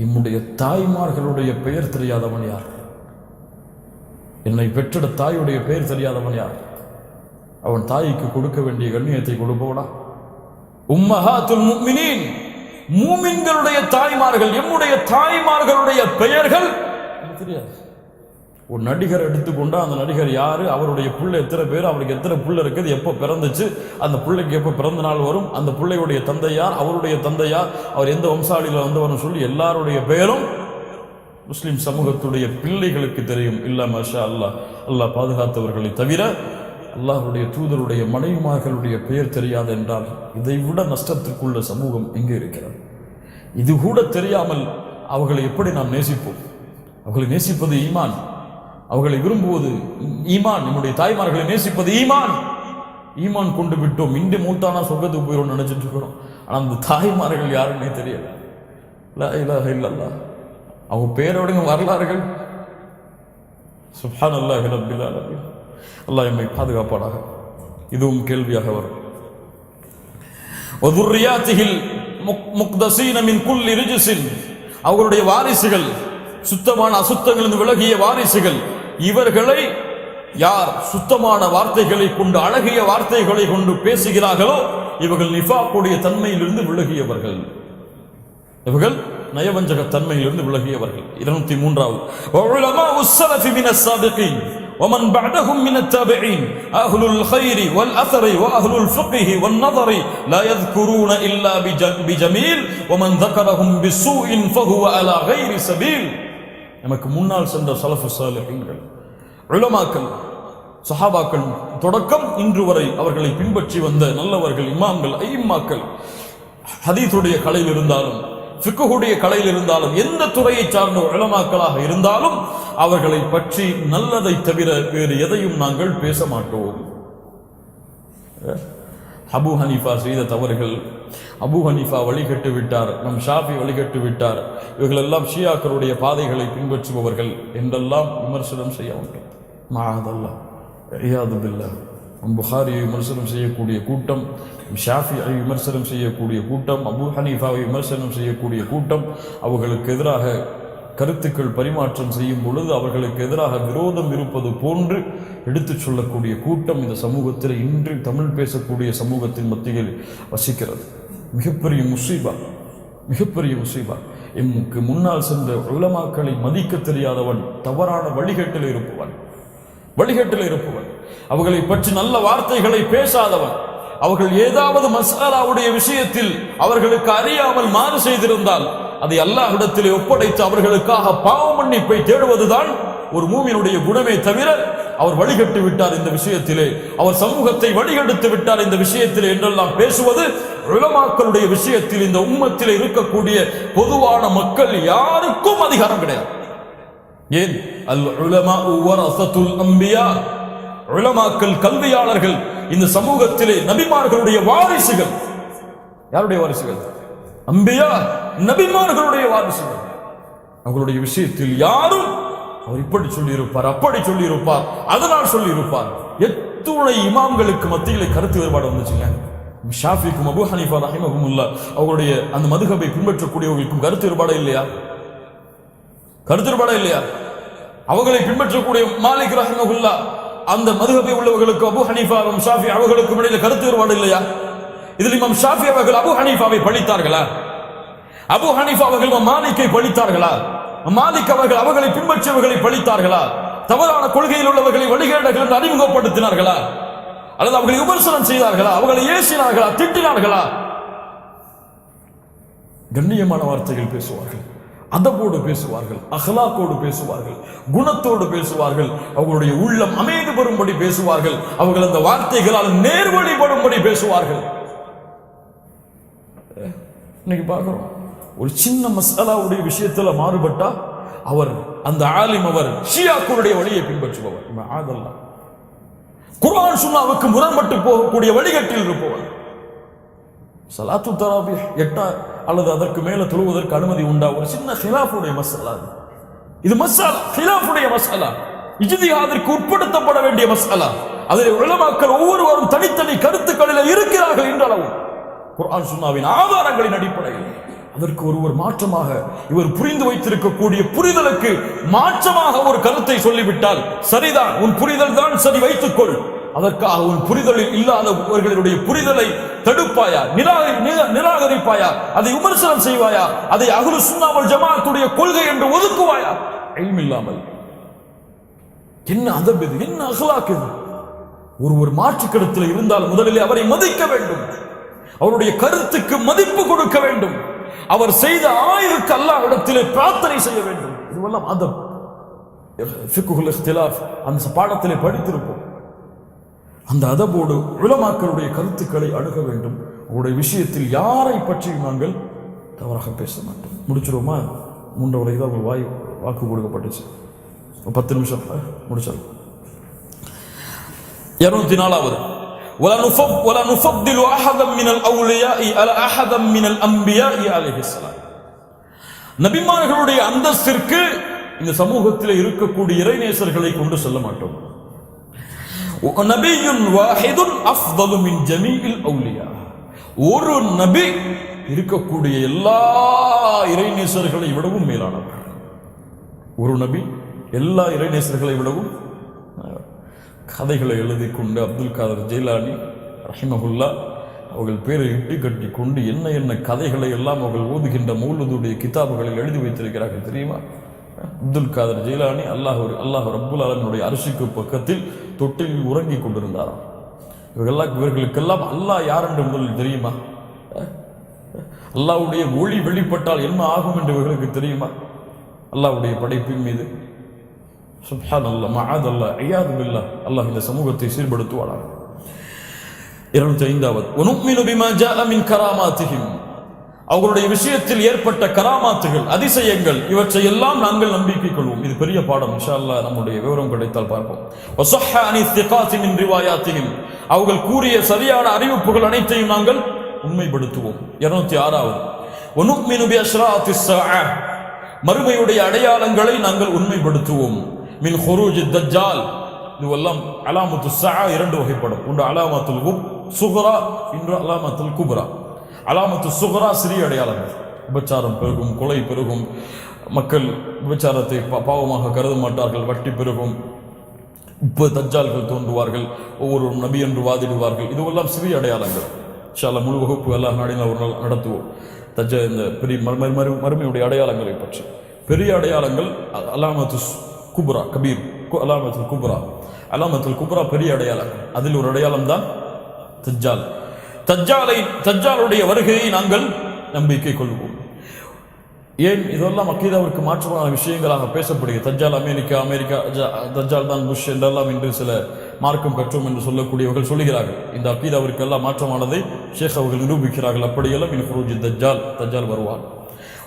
என்னுடைய தாய்மார்களுடைய பெயர் தெரியாதவன் யார்? என்னை பெற்ற தாயுடைய பெயர் தெரியாதவன் யார்? அவன் தாய்க்கு கொடுக்க வேண்டிய கண்ணியத்தை கொடுப்பவனா? உம்மஹாத்துல் முஃமினீன், மூமின்களுடைய தாய்மார்கள், எம்முடைய தாய்மார்களுடைய பெயர்கள் தெரியாது. ஒரு நடிகர் எடுத்துக்கொண்டா அந்த நடிகர் யாரு, அவருடைய புள்ள எத்தனை பேர், அவருக்கு எத்தனை புள்ள இருக்குது, எப்போ பிறந்துச்சு, அந்த பிள்ளைக்கு எப்போ பிறந்த நாள் வரும், அந்த பிள்ளையுடைய தந்தையார், அவருடைய தந்தையார், அவர் எந்த வம்சாவளியில் வந்தவர்னு சொல்லி எல்லாருடைய பெயரும் முஸ்லிம் சமூகத்துடைய பிள்ளைகளுக்கு தெரியும். இல்ல மாஷா அல்லாஹ், அல்லாஹ் பாதுகாத்தவர்களை தவிர அல்லாஹ்வுடைய தூதருடைய மனைவிமார்களுடைய பெயர் தெரியாது என்றால் இதை விட நஷ்டத்திற்குள்ள சமூகம் எங்கே இருக்கிறது? இது கூட தெரியாமல் அவர்களை எப்படி நாம் நேசிப்போம்? அவர்களை நேசிப்பது ஈமான், அவர்களை விரும்புவது ஈமான். நம்முடைய தாய்மார்களை நேசிப்பது ஈமான். ஈமான் கொண்டு விட்டோம், இன்று மூத்தானா சொர்க்கத்துக்கு போயிடும் நினைச்சிட்டு இருக்கிறோம். ஆனால் அந்த தாய்மார்கள் யாருன்னே தெரியல. லா இலாஹ இல்லல்லாஹ். அவங்க பேரோட வரலாறுகள் சுப்ஹானல்லாஹி ரப்பில் ஆலமீன். அல்லாஹ் எம்மை பாதுகாப்பானாக. இதுவும் கேள்வியாக வரும். வதுர்ரியாத்திஹில் முக்தஸீன மின் குல்லி ரிஜ்ஸின், அவர்களுடைய வாரிசுகள், சுத்தமான அசுத்தங்களிலிருந்து விலகிய வாரிசுகள், இவர்களை யார் சுத்தமான வார்த்தைகளை கொண்டு, அழகிய வார்த்தைகளை கொண்டு பேசுகிறார்களோ இவர்கள் நிஃபாக்குடைய தன்மையிலிருந்து விலகியவர்கள், இவர்கள் நயவஞ்சக தன்மையிலிருந்து விலகியவர்கள். 203வது ومن بعدهم من التابعين أهل الخير والأثر وأهل الفقه والنظر لا يذكرون إلا بجميل ومن ذكرهم بسوء فهو على غير سبيل. நமக்கு முன்னால் சென்ற ஸலஃபு ஸாலிஹீன்கள், உலமாக்கள், சஹாபாக்கள் தொடக்கம் இன்று வரை அவர்களை பின்பற்றி வந்த நல்லவர்கள், இமாம்கள், ஐம்மாக்கள், ஹதீஸுடைய கலையில் இருந்தாலும் ஃபிக்ஹுடைய கலையில் இருந்தாலும் எந்த துறையை சார்ந்த உலமாக்களாக இருந்தாலும் அவர்களை பற்றி நல்லதை தவிர வேறு எதையும் நாங்கள் பேச மாட்டோம். அபூ ஹனீஃபா செய்த தவறுகள், அபூ ஹனீஃபா வழிகட்டு விட்டார், நம் ஷாஃபி வழிகட்டு விட்டார், இவர்கள் எல்லாம் ஷியாக்களுடைய பாதைகளை பின்பற்றுபவர்கள் என்றெல்லாம் விமர்சனம் செய்ய வேண்டும். மஅதல்லாஹ், இயாது பில்லாஹ். புகாரியை விமர்சனம் செய்யக்கூடிய கூட்டம், ஷாஃபியை விமர்சனம் செய்யக்கூடிய கூட்டம், அபூ ஹனீஃபாவை விமர்சனம் செய்யக்கூடிய கூட்டம், அவர்களுக்கு எதிராக கருத்துக்கள் பரிமாற்றம் செய்யும் பொழுது அவர்களுக்கு எதிராக விரோதம் இருப்பது போன்று எடுத்துச் சொல்லக்கூடிய கூட்டம் இந்த சமூகத்தில், இன்று தமிழ் பேசக்கூடிய சமூகத்தின் மத்தியில் வசிக்கிறது. மிகப்பெரிய முசீபா, மிகப்பெரிய முசீபா. எம்முக்கு முன்னால் சென்ற உலமாக்களை மதிக்க தெரியாதவன் தவறான வழிகேட்டில் இருப்பவன், வழிகேட்டில் இருப்பவன், அவர்களை பற்றி நல்ல வார்த்தைகளை பேசாதவன், அவர்கள் ஏதாவது மஸ்அலாவுடைய விஷயத்தில் அவர்களுக்கு அறியாமல் மாறு செய்திருந்தால் அதை அல்லாஹ்விடத்திலே ஒப்படைத்து அவர்களுக்காக பாவ மன்னிப்பை தேடுவதுதான் ஒரு மூமினுடைய குணமே தவிர அவர் வழிகட்டு விட்டார் இந்த விஷயத்திலே, அவர் சமூகத்தை வழிகெடுத்து விட்டார் இந்த விஷயத்திலே என்றெல்லாம் பேசுவது உலமாக்களுடைய விஷயத்தில் இந்த உம்மத்திலே இருக்கக்கூடிய பொதுவான மக்கள் யாருக்கும் அதிகாரம் கிடையாது. ஏன்? அல் உலமாஉ வரஸத்துல் அன்பியா, உலமாக்கள் கல்வியாளர்கள், இந்த சமூகத்திலே நபிமார்களுடைய வாரிசுகள். யாருடைய வாரிசுகள்? அன்பியா, நபிமார்களுடைய வாரிசுகள். அவர்களுடைய விஷயத்தில் யாரும் அவர் இப்படி சொல்லியிருப்பார், அப்படி சொல்லியிருப்பார், அதனால் சொல்லியிருப்பார். எத்துணை இமாம்களுக்கு மத்தியிலே கருத்து வேறுபாடு வந்துச்சுங்க. ஷாஃபிக்கும் அபூ ஹனீஃபா ரஹிமஹுமுல்லாஹ் அவர்களுடைய அந்த மதுஹபை பின்பற்றக்கூடியவர்களுக்கும் கருத்து வேறுபாடு இல்லையா? கருத்து வேறுபாடு இல்லையா? அவர்களை பின்பற்றக்கூடிய மாலிக் ரஹிமஹுல்லாஹ் அந்த மதுஹபை உள்ளவர்களுக்கு அபூ ஹனீஃபா ஷாஃபி அவர்களுக்கு இடையில கருத்து வேறுபாடு இல்லையா? இதில் இமாம் ஷாஃபி அவர்கள் அபூ ஹனீஃபாவை பழித்தார்களா? அபூ ஹனீஃபா அவர்கள் மாலிக்கை பழித்தார்களா? மாலிக் அவர்கள் அவர்களை பின்பற்றியவர்களை பழித்தார்களா? தவறான கொள்கையில் உள்ளவர்களை வழிகேடர்கள் என்று அறிமுகப்படுத்தினார்களா? அல்லது அவர்களை விமர்சனம் செய்தார்களா? அவர்களை ஏசினார்களா? திட்டினார்களா? கண்ணியமான வார்த்தைகள் பேசுவார்கள், அதபோடு பேசுவார்கள், அஹ்லாக்கோடு பேசுவார்கள், குணத்தோடு பேசுவார்கள், அவர்களுடைய உள்ளம் அமைதி பெறும்படி பேசுவார்கள், அவர்கள் அந்த வார்த்தைகளால் நேர்வழிபடும்படி பேசுவார்கள். இன்னைக்கு பார்க்கிறோம், ஒரு சின்ன மஸ்அலாவுடைய விஷயத்துல மாறுபட்டா அவர் அந்த ஆலிம் அவர் ஷியாக்களுடைய வழியை பின்பற்றுபவர். மஅதல்லாஹ், குர்ஆன் சுன்னாவுக்கு முரண்பட்டு போகக்கூடிய வழிகட்டில் இருப்பவர். ஸலாத்து தராபீஹ் 8 அல்லது அதற்கு மேல தொழுவதற்கு அனுமதி உண்டா? ஒரு சின்ன ஹிலாஃபுடைய மஸ்அலா இது. மஸ்அலா ஹிலாஃபுடைய மஸ்அலா, இஜ்திஹாதிற்கு உட்படுத்தப்பட வேண்டிய மஸ்அலா. அதில் உலமாக்கள் ஒவ்வொருவரும் தனித்தனி கருத்துக்களில் இருக்கிறார்கள் என்றளவும் குர்ஆன் சுன்னாவின் ஆதாரங்களின் அடிப்படையில் அதற்கு ஒருவர் மாற்றமாக இவர் புரிந்து வைத்திருக்கக்கூடிய புரிதலுக்கு மாற்றமாக ஒரு கருத்தை சொல்லிவிட்டால், சரிதான், உன் புரிதல் தான் சரி, வைத்துக்கொள். அதற்காக உன் புரிதலில் இல்லாதவர்களுடைய புரிதலை தடுப்பாயா? நிராகரிப்பாயா? அதை விமர்சனம் செய்வாயா? அதை அஹ்லு சுன்னா வல் ஜமாஅத்துடைய கொள்கை என்று ஒதுக்குவாயா? இல்ம் இல்லாமல் என்ன அதப் இது, என்ன அஹ்லாக் இது? ஒருவர் மாற்று கருத்தில் இருந்தால் முதலில் அவரை மதிக்க வேண்டும், அவருடைய கருத்துக்கு மதிப்பு கொடுக்க வேண்டும், அவர் செய்த ஆய்வுக்கு அல்லாஹ்விடத்திலே பிரார்த்தனை செய்ய வேண்டும். இதுவெல்லாம் அதப். ஃபிக்ஹுல் இக்திலாஃப் அந்த பாடத்திலே படித்திருப்போம். அந்த அதபோடு உலமாக்களுடைய கருத்துக்களை அணுக வேண்டும். அவருடைய விஷயத்தில் யாரை பற்றியும் நாங்கள் தவறாக பேச மாட்டோம். முடிச்சிருவோமா? 3 வரைக்கும் தான் வாக்கு கொடுக்கப்பட்டுச்சு. 10 நிமிஷம் முடிச்சிடும். 204வது ولا نفضل أحدا من الأولياء على أحد من الأنبياء عليه السلام. நபிமார்களுடைய அந்தஸ்திற்கு இந்த சமூகத்தில் இருக்கக்கூடிய இறைநேசர்களை கொண்டு செல்ல மாட்டோம். நபியுன் வாஹிதுன் அஃதலு மின் ஜமீஇல் அவுலியா. ஒரு நபி இருக்கக்கூடிய எல்லா இறைநேசர்களை விடவும் மேலானவர். ஒரு நபி எல்லா இறைநேசர்களை விடவும். கதைகளை எழுதி கொண்டு அப்துல் காதர் ஜெயிலானி ரஹிமஹுல்லா அவர்கள் பேரை இட்டு கட்டி கொண்டு என்ன என்ன கதைகளை எல்லாம் அவர்கள் ஓதுகின்ற மௌலூதுடைய கிதாபுகளில் எழுதி வைத்திருக்கிறார்கள் தெரியுமா? அப்துல் காதர் ஜீலானி அல்லாஹ் ரப்புல் ஆலமீனுடைய அரிசிக்கு பக்கத்தில் தொட்டில் உறங்கி கொண்டிருந்தாராம். இவர்களுக்கெல்லாம் அல்லாஹ் யார் என்று முதலில் தெரியுமா? அல்லாஹ்வுடைய ஒளி வெளிப்பட்டால் என்ன ஆகும் என்று இவர்களுக்கு தெரியுமா? அல்லாஹ்வுடைய படைப்பின் மீது சுப்ஹானல்லாஹ் மஅதல்லாஹ் இயாது பில்லாஹ். அல்லாஹ் இந்த சமூகத்தை சீர்படுத்துவானாக. 205வது வனுமினு பிமா ஜாஅ மின் கராமாத்திஹிம், அவர்களுடைய விஷயத்தில் ஏற்பட்ட கராமாத்துகள், அதிசயங்கள், இவற்றை எல்லாம் நாங்கள் நம்பிக்கை கொள்வோம். இது பெரிய பாடம், இன்ஷா அல்லாஹ் நம்முடைய விவரம் கிடைத்தால் பார்ப்போம். வஸஹ்ஹ அனி ஸிகாத்தி மின் ரிவாயாத்திஹிம், அவர்கள் கூறிய சரியான அறிவிப்புகள் அனைத்தையும் நாங்கள் உண்மைப்படுத்துவோம். 206வது வனுமினு பி அஷ்ராத்திஸ் ஸாஅ, மறுமையுடைய அடையாளங்களை நாங்கள் உண்மைப்படுத்துவோம். மின் ஹுரூஜி தஜ்ஜால், இதுவெல்லாம் அலாமத்து ஸாஅ இரண்டு வகைப்படும். ஒன்று அலாமத்துல் சுக்ரா, இன்று அலாமத்துல் குப்ரா. அலாமத்து சுக்ரா சிறிய அடையாளங்கள், விபச்சாரம் பெருகும், கொலை பெருகும், மக்கள் விபச்சாரத்தை பாவமாக கருத மாட்டார்கள், வட்டி பெருகும், தஜ்ஜால்கள் தோன்றுவார்கள், ஒவ்வொரு நபி என்று வாதிடுவார்கள். இதுவெல்லாம் சிறிய அடையாளங்கள். இன்ஷா அல்லாஹ் முழு வகுப்பு எல்லா நாடினால் ஒரு நாள் நடத்துவோம். இந்த பெரிய மறுமையுடைய அடையாளங்களை பற்றி. பெரிய அடையாளங்கள் அலாமத்து குப்ரா, கபீர் அலாமத்துல் குப்ரா. அலாமத்துல் குப்ரா பெரிய அடையாளங்கள். அதில் ஒரு அடையாளம் தான் தஜ்ஜால். தஜ்ஜாலுடைய வருகையை நாங்கள் நம்பிக்கை கொள்வோம். ஏன் இதெல்லாம் அக்கீதாவிற்கு மாற்றமான விஷயங்களாக பேசப்படுகிறது. தஜ்ஜால் அமெரிக்கா, தஜ்ஜால் தான் புஷ் என்றெல்லாம் இன்று சில மார்க்கம் கற்றோம் என்று சொல்லக்கூடியவர்கள் சொல்லுகிறார்கள். இந்த அக்கீதாவிற்கு எல்லாம் மாற்றமானதை ஷேக் அவர்கள் நிரூபிக்கிறார்கள். அப்படியெல்லாம் மின் ஃபுரூஜி தஜ்ஜால் வருவார்.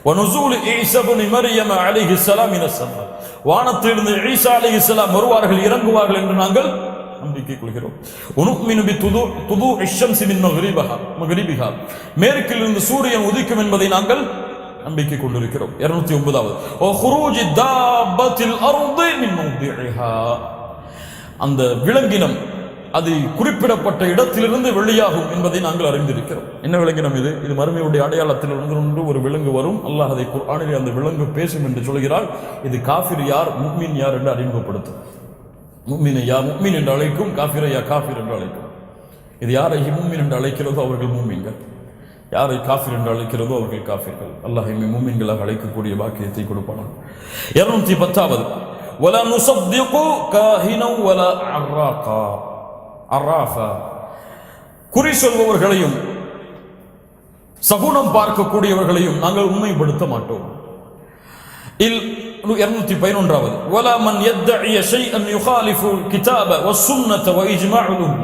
வனுசூல் ஈஸா இப்னு மரியம் அலைஹிஸ்ஸலாம் மினஸ் ஸமா, வானத்திலிருந்து ஈஸா அலைஹிஸ்ஸலாம் வருவார்கள், இறங்குவார்கள் என்று நாங்கள் நம்பிக்கை கொள்கிறோம். உனுமினு பி துலூஇ ஷம்ஸி மின் மக்ரிபிஹா, மேற்கிலிருந்து சூரியன் உதிக்கும் என்பதை நாங்கள் நம்பிக்கை கொண்டிருக்கிறோம். 209வது ஓ ஹுரூஜி தாபத்தில் அர்தி மின் மௌதிஇஹா, அந்த விலங்கினம் அது குறிப்பிடப்பட்ட இடத்திலிருந்து வெளியாகும் என்பதை நாங்கள் அறிந்திருக்கிறோம். என்ன விலங்கினம் இது? இது மறுமையுடைய அடையாளத்தில் ஒன்று ஒரு விலங்கு வரும். அல்லாஹ் அதை குர்ஆனிலே அந்த விலங்கு பேசும் என்று சொல்கிறார். இது காஃபிர் யார், முஃமின் யார் என்று அறிமுகப்படுத்தும். முஃமினை யா முஃமின் என்று அழைக்கும், காஃபிரை யா காஃபிர் என்று அழைக்கும். இது யாரை முஃமின் என்று அழைக்கிறதோ அவர்கள் முஃமின்கள், யாரை காஃபிர் என்று அழைக்கிறதோ அவர்கள் காஃபிர்கள். அல்லாஹ் முஃமின்களாக அழைக்கக்கூடிய பாக்கியத்தை கொடுப்பானாக. 210வது வலா நுஸத்திகு காஹினா வலா அர்ராஃபா, குறி சொல்பவர்களையும் சகுனம் பார்க்கக்கூடியவர்களையும் நாங்கள் உண்மைப்படுத்த மாட்டோம். 211வது வலா மன் யத்இ ஷைஅன் யுகாலிஃபு கிதாப வஸ்ஸுன்னத வஇஜ்மாஉல் உம்ம,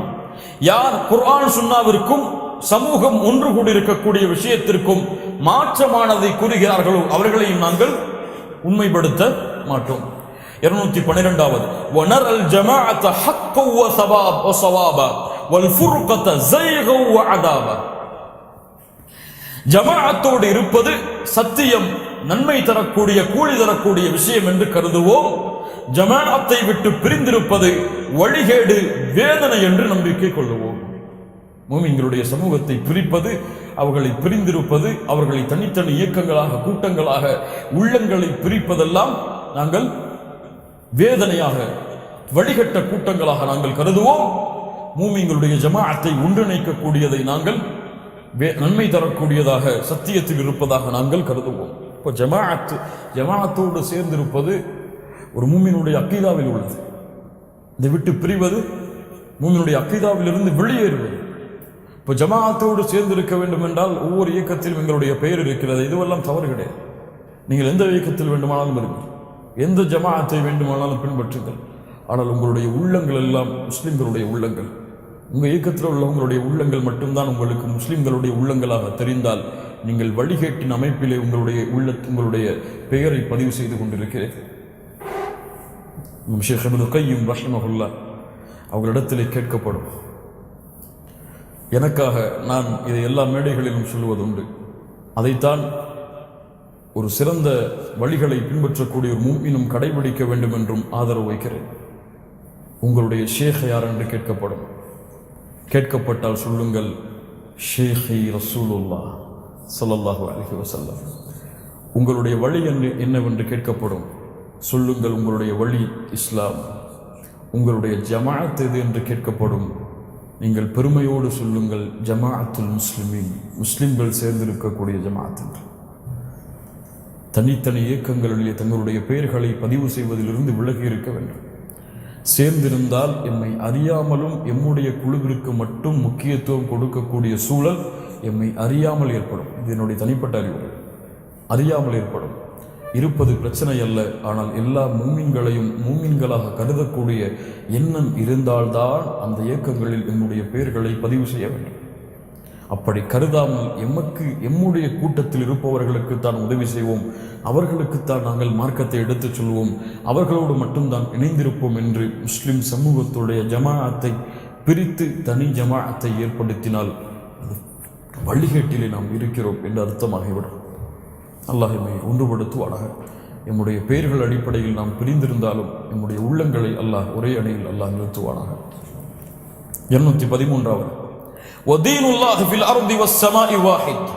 யார் குர்ஆன் சுன்னாவிற்கும் சமூகம் ஒன்று கூடியிருக்கக்கூடிய விஷயத்திற்கும் மாற்றமானதை கூறுகிறார்களோ அவர்களையும் நாங்கள் உண்மைப்படுத்த மாட்டோம். 212வது வனரல் ஜமாஅத ஹக்கன் வ ஸவாபா வல் ஃபுர்கத ஸைகன் வ அதாபா, ஜமாஅத்தோடு இருப்பது சத்தியம், நன்மை தரக்கூடிய, கூலி தரக்கூடிய விஷயம் என்று கருதுவோம். ஜமாஅத்தை விட்டு பிரிந்திருப்பது வழிகேடு, வேதனை என்று நம்பிக்கை கொள்ளுவோம். மூமின்களுடைய சமூகத்தை பிரிப்பது, அவர்களை பிரிந்திருப்பது, அவர்களை தனித்தனி இயக்கங்களாக, கூட்டங்களாக, உள்ளங்களை பிரிப்பதெல்லாம் நாங்கள் வேதனையாக, வழிகட்ட கூட்டங்களாக நாங்கள் கருதுவோம். மூமின்களுடைய ஜமாஅத்தை ஒன்றிணைக்கக்கூடியதை நாங்கள் நன்மை தரக்கூடியதாக, சத்தியத்தில் இருப்பதாக நாங்கள் கருதுவோம். இப்போ ஜமாஅத்தோடு சேர்ந்திருப்பது ஒரு மூமினுடைய அக்கீதாவில் உள்ளது. இதை விட்டு பிரிவது மூமினுடைய அக்கீதாவிலிருந்து வெளியேறுவது. இப்போ ஜமாஅத்தோடு சேர்ந்திருக்க வேண்டும் என்றால் ஒவ்வொரு இயக்கத்திலும் எங்களுடைய பெயர் இருக்கிறது. இதுவெல்லாம் தவறு கிடையாது. நீங்கள் எந்த இயக்கத்தில் வேண்டுமானாலும் இருங்கள், எந்த ஜமாஅத்தை வேண்டுமானாலும் பின்பற்றுங்கள். ஆனால் உங்களுடைய உள்ளங்கள் எல்லாம் முஸ்லிம்களுடைய உள்ளங்கள். உங்கள் இயக்கத்தில் உள்ள உங்களுடைய உள்ளங்கள் மட்டும்தான் உங்களுக்கு முஸ்லிம்களுடைய உள்ளங்களாக தெரிந்தால் நீங்கள் வழிகேட்டின் அமைப்பிலே உங்களுடைய பெயரை பதிவு செய்து கொண்டிருக்கிறீர்கள். ஷேக் இப்னு கையும் ரஹிமஹுல்லாஹ் அவர்களிடத்திலே கேட்கப்படும். எனக்காக நான் இதை எல்லா மேடைகளிலும் சொல்வதுண்டு. அதைத்தான் ஒரு சிறந்த வழிகளை பின்பற்றக்கூடிய ஒரு மூமினும் கடைபிடிக்க வேண்டும் என்றும் ஆதரவு வைக்கிறேன். உங்களுடைய ஷேக் யார் என்று கேட்கப்படும். கேட்கப்பட்டால் சொல்லுங்கள், ஷேഖி ரசூலுல்லாஹ் ஸல்லல்லாஹு அலைஹி வஸல்லம். உங்களுடைய வழி என்னவென்று கேட்கப்படும். சொல்லுங்கள், உங்களுடைய வழி இஸ்லாம். உங்களுடைய ஜமாஅத் எது என்று கேட்கப்படும். நீங்கள் பெருமையோடு சொல்லுங்கள், ஜமாஅத்துல் முஸ்லிமீன், முஸ்லிம்கள் சேர்ந்திருக்கக்கூடிய ஜமாஅத் என்று. தனித்தனி இயக்கங்களிலே தங்களுடைய பெயர்களை பதிவு செய்வதிலிருந்து விலகி இருக்க வேண்டும். சேர்ந்திருந்தால் எம்மை அறியாமலும் எம்முடைய குழுவிற்கு மட்டும் முக்கியத்துவம் கொடுக்கக்கூடிய சூழல் எம்மை அறியாமல் ஏற்படும். இது என்னுடைய தனிப்பட்ட அறிவுரை. அறியாமல் ஏற்படும். இருப்பது பிரச்சனை அல்ல, ஆனால் எல்லா மூமின்களையும் மூமின்களாக கருதக்கூடிய எண்ணம் இருந்தால்தான் அந்த இயக்கங்களில் எம்முடைய பெயர்களை பதிவு செய்ய வேண்டும். அப்படி கருதாமல் எம்முடைய கூட்டத்தில் இருப்பவர்களுக்கு தான் உதவி செய்வோம், அவர்களுக்குத்தான் நாங்கள் மார்க்கத்தை எடுத்துச் சொல்வோம், அவர்களோடு மட்டும்தான் இணைந்திருப்போம் என்று முஸ்லிம் சமூகத்துடைய ஜமாஅத்தை பிரித்து தனி ஜமாஅத்தை ஏற்படுத்தினால் அது வழிகேட்டிலே நாம் இருக்கிறோம் என்று அர்த்தமாகிவிடும். அல்லாஹ் எம்மை ஒன்றுபடுத்துவானாக. எம்முடைய பெயர்கள் அடிப்படையில் நாம் பிரிந்திருந்தாலும் எம்முடைய உள்ளங்களை அல்லாஹ் ஒரே அணியில் அல்லாஹ் நிறுத்துவானாக. 213வது வதீனுல்லாஹி ஃபில் அர்தி வஸ்ஸமாஇ வாஹித்.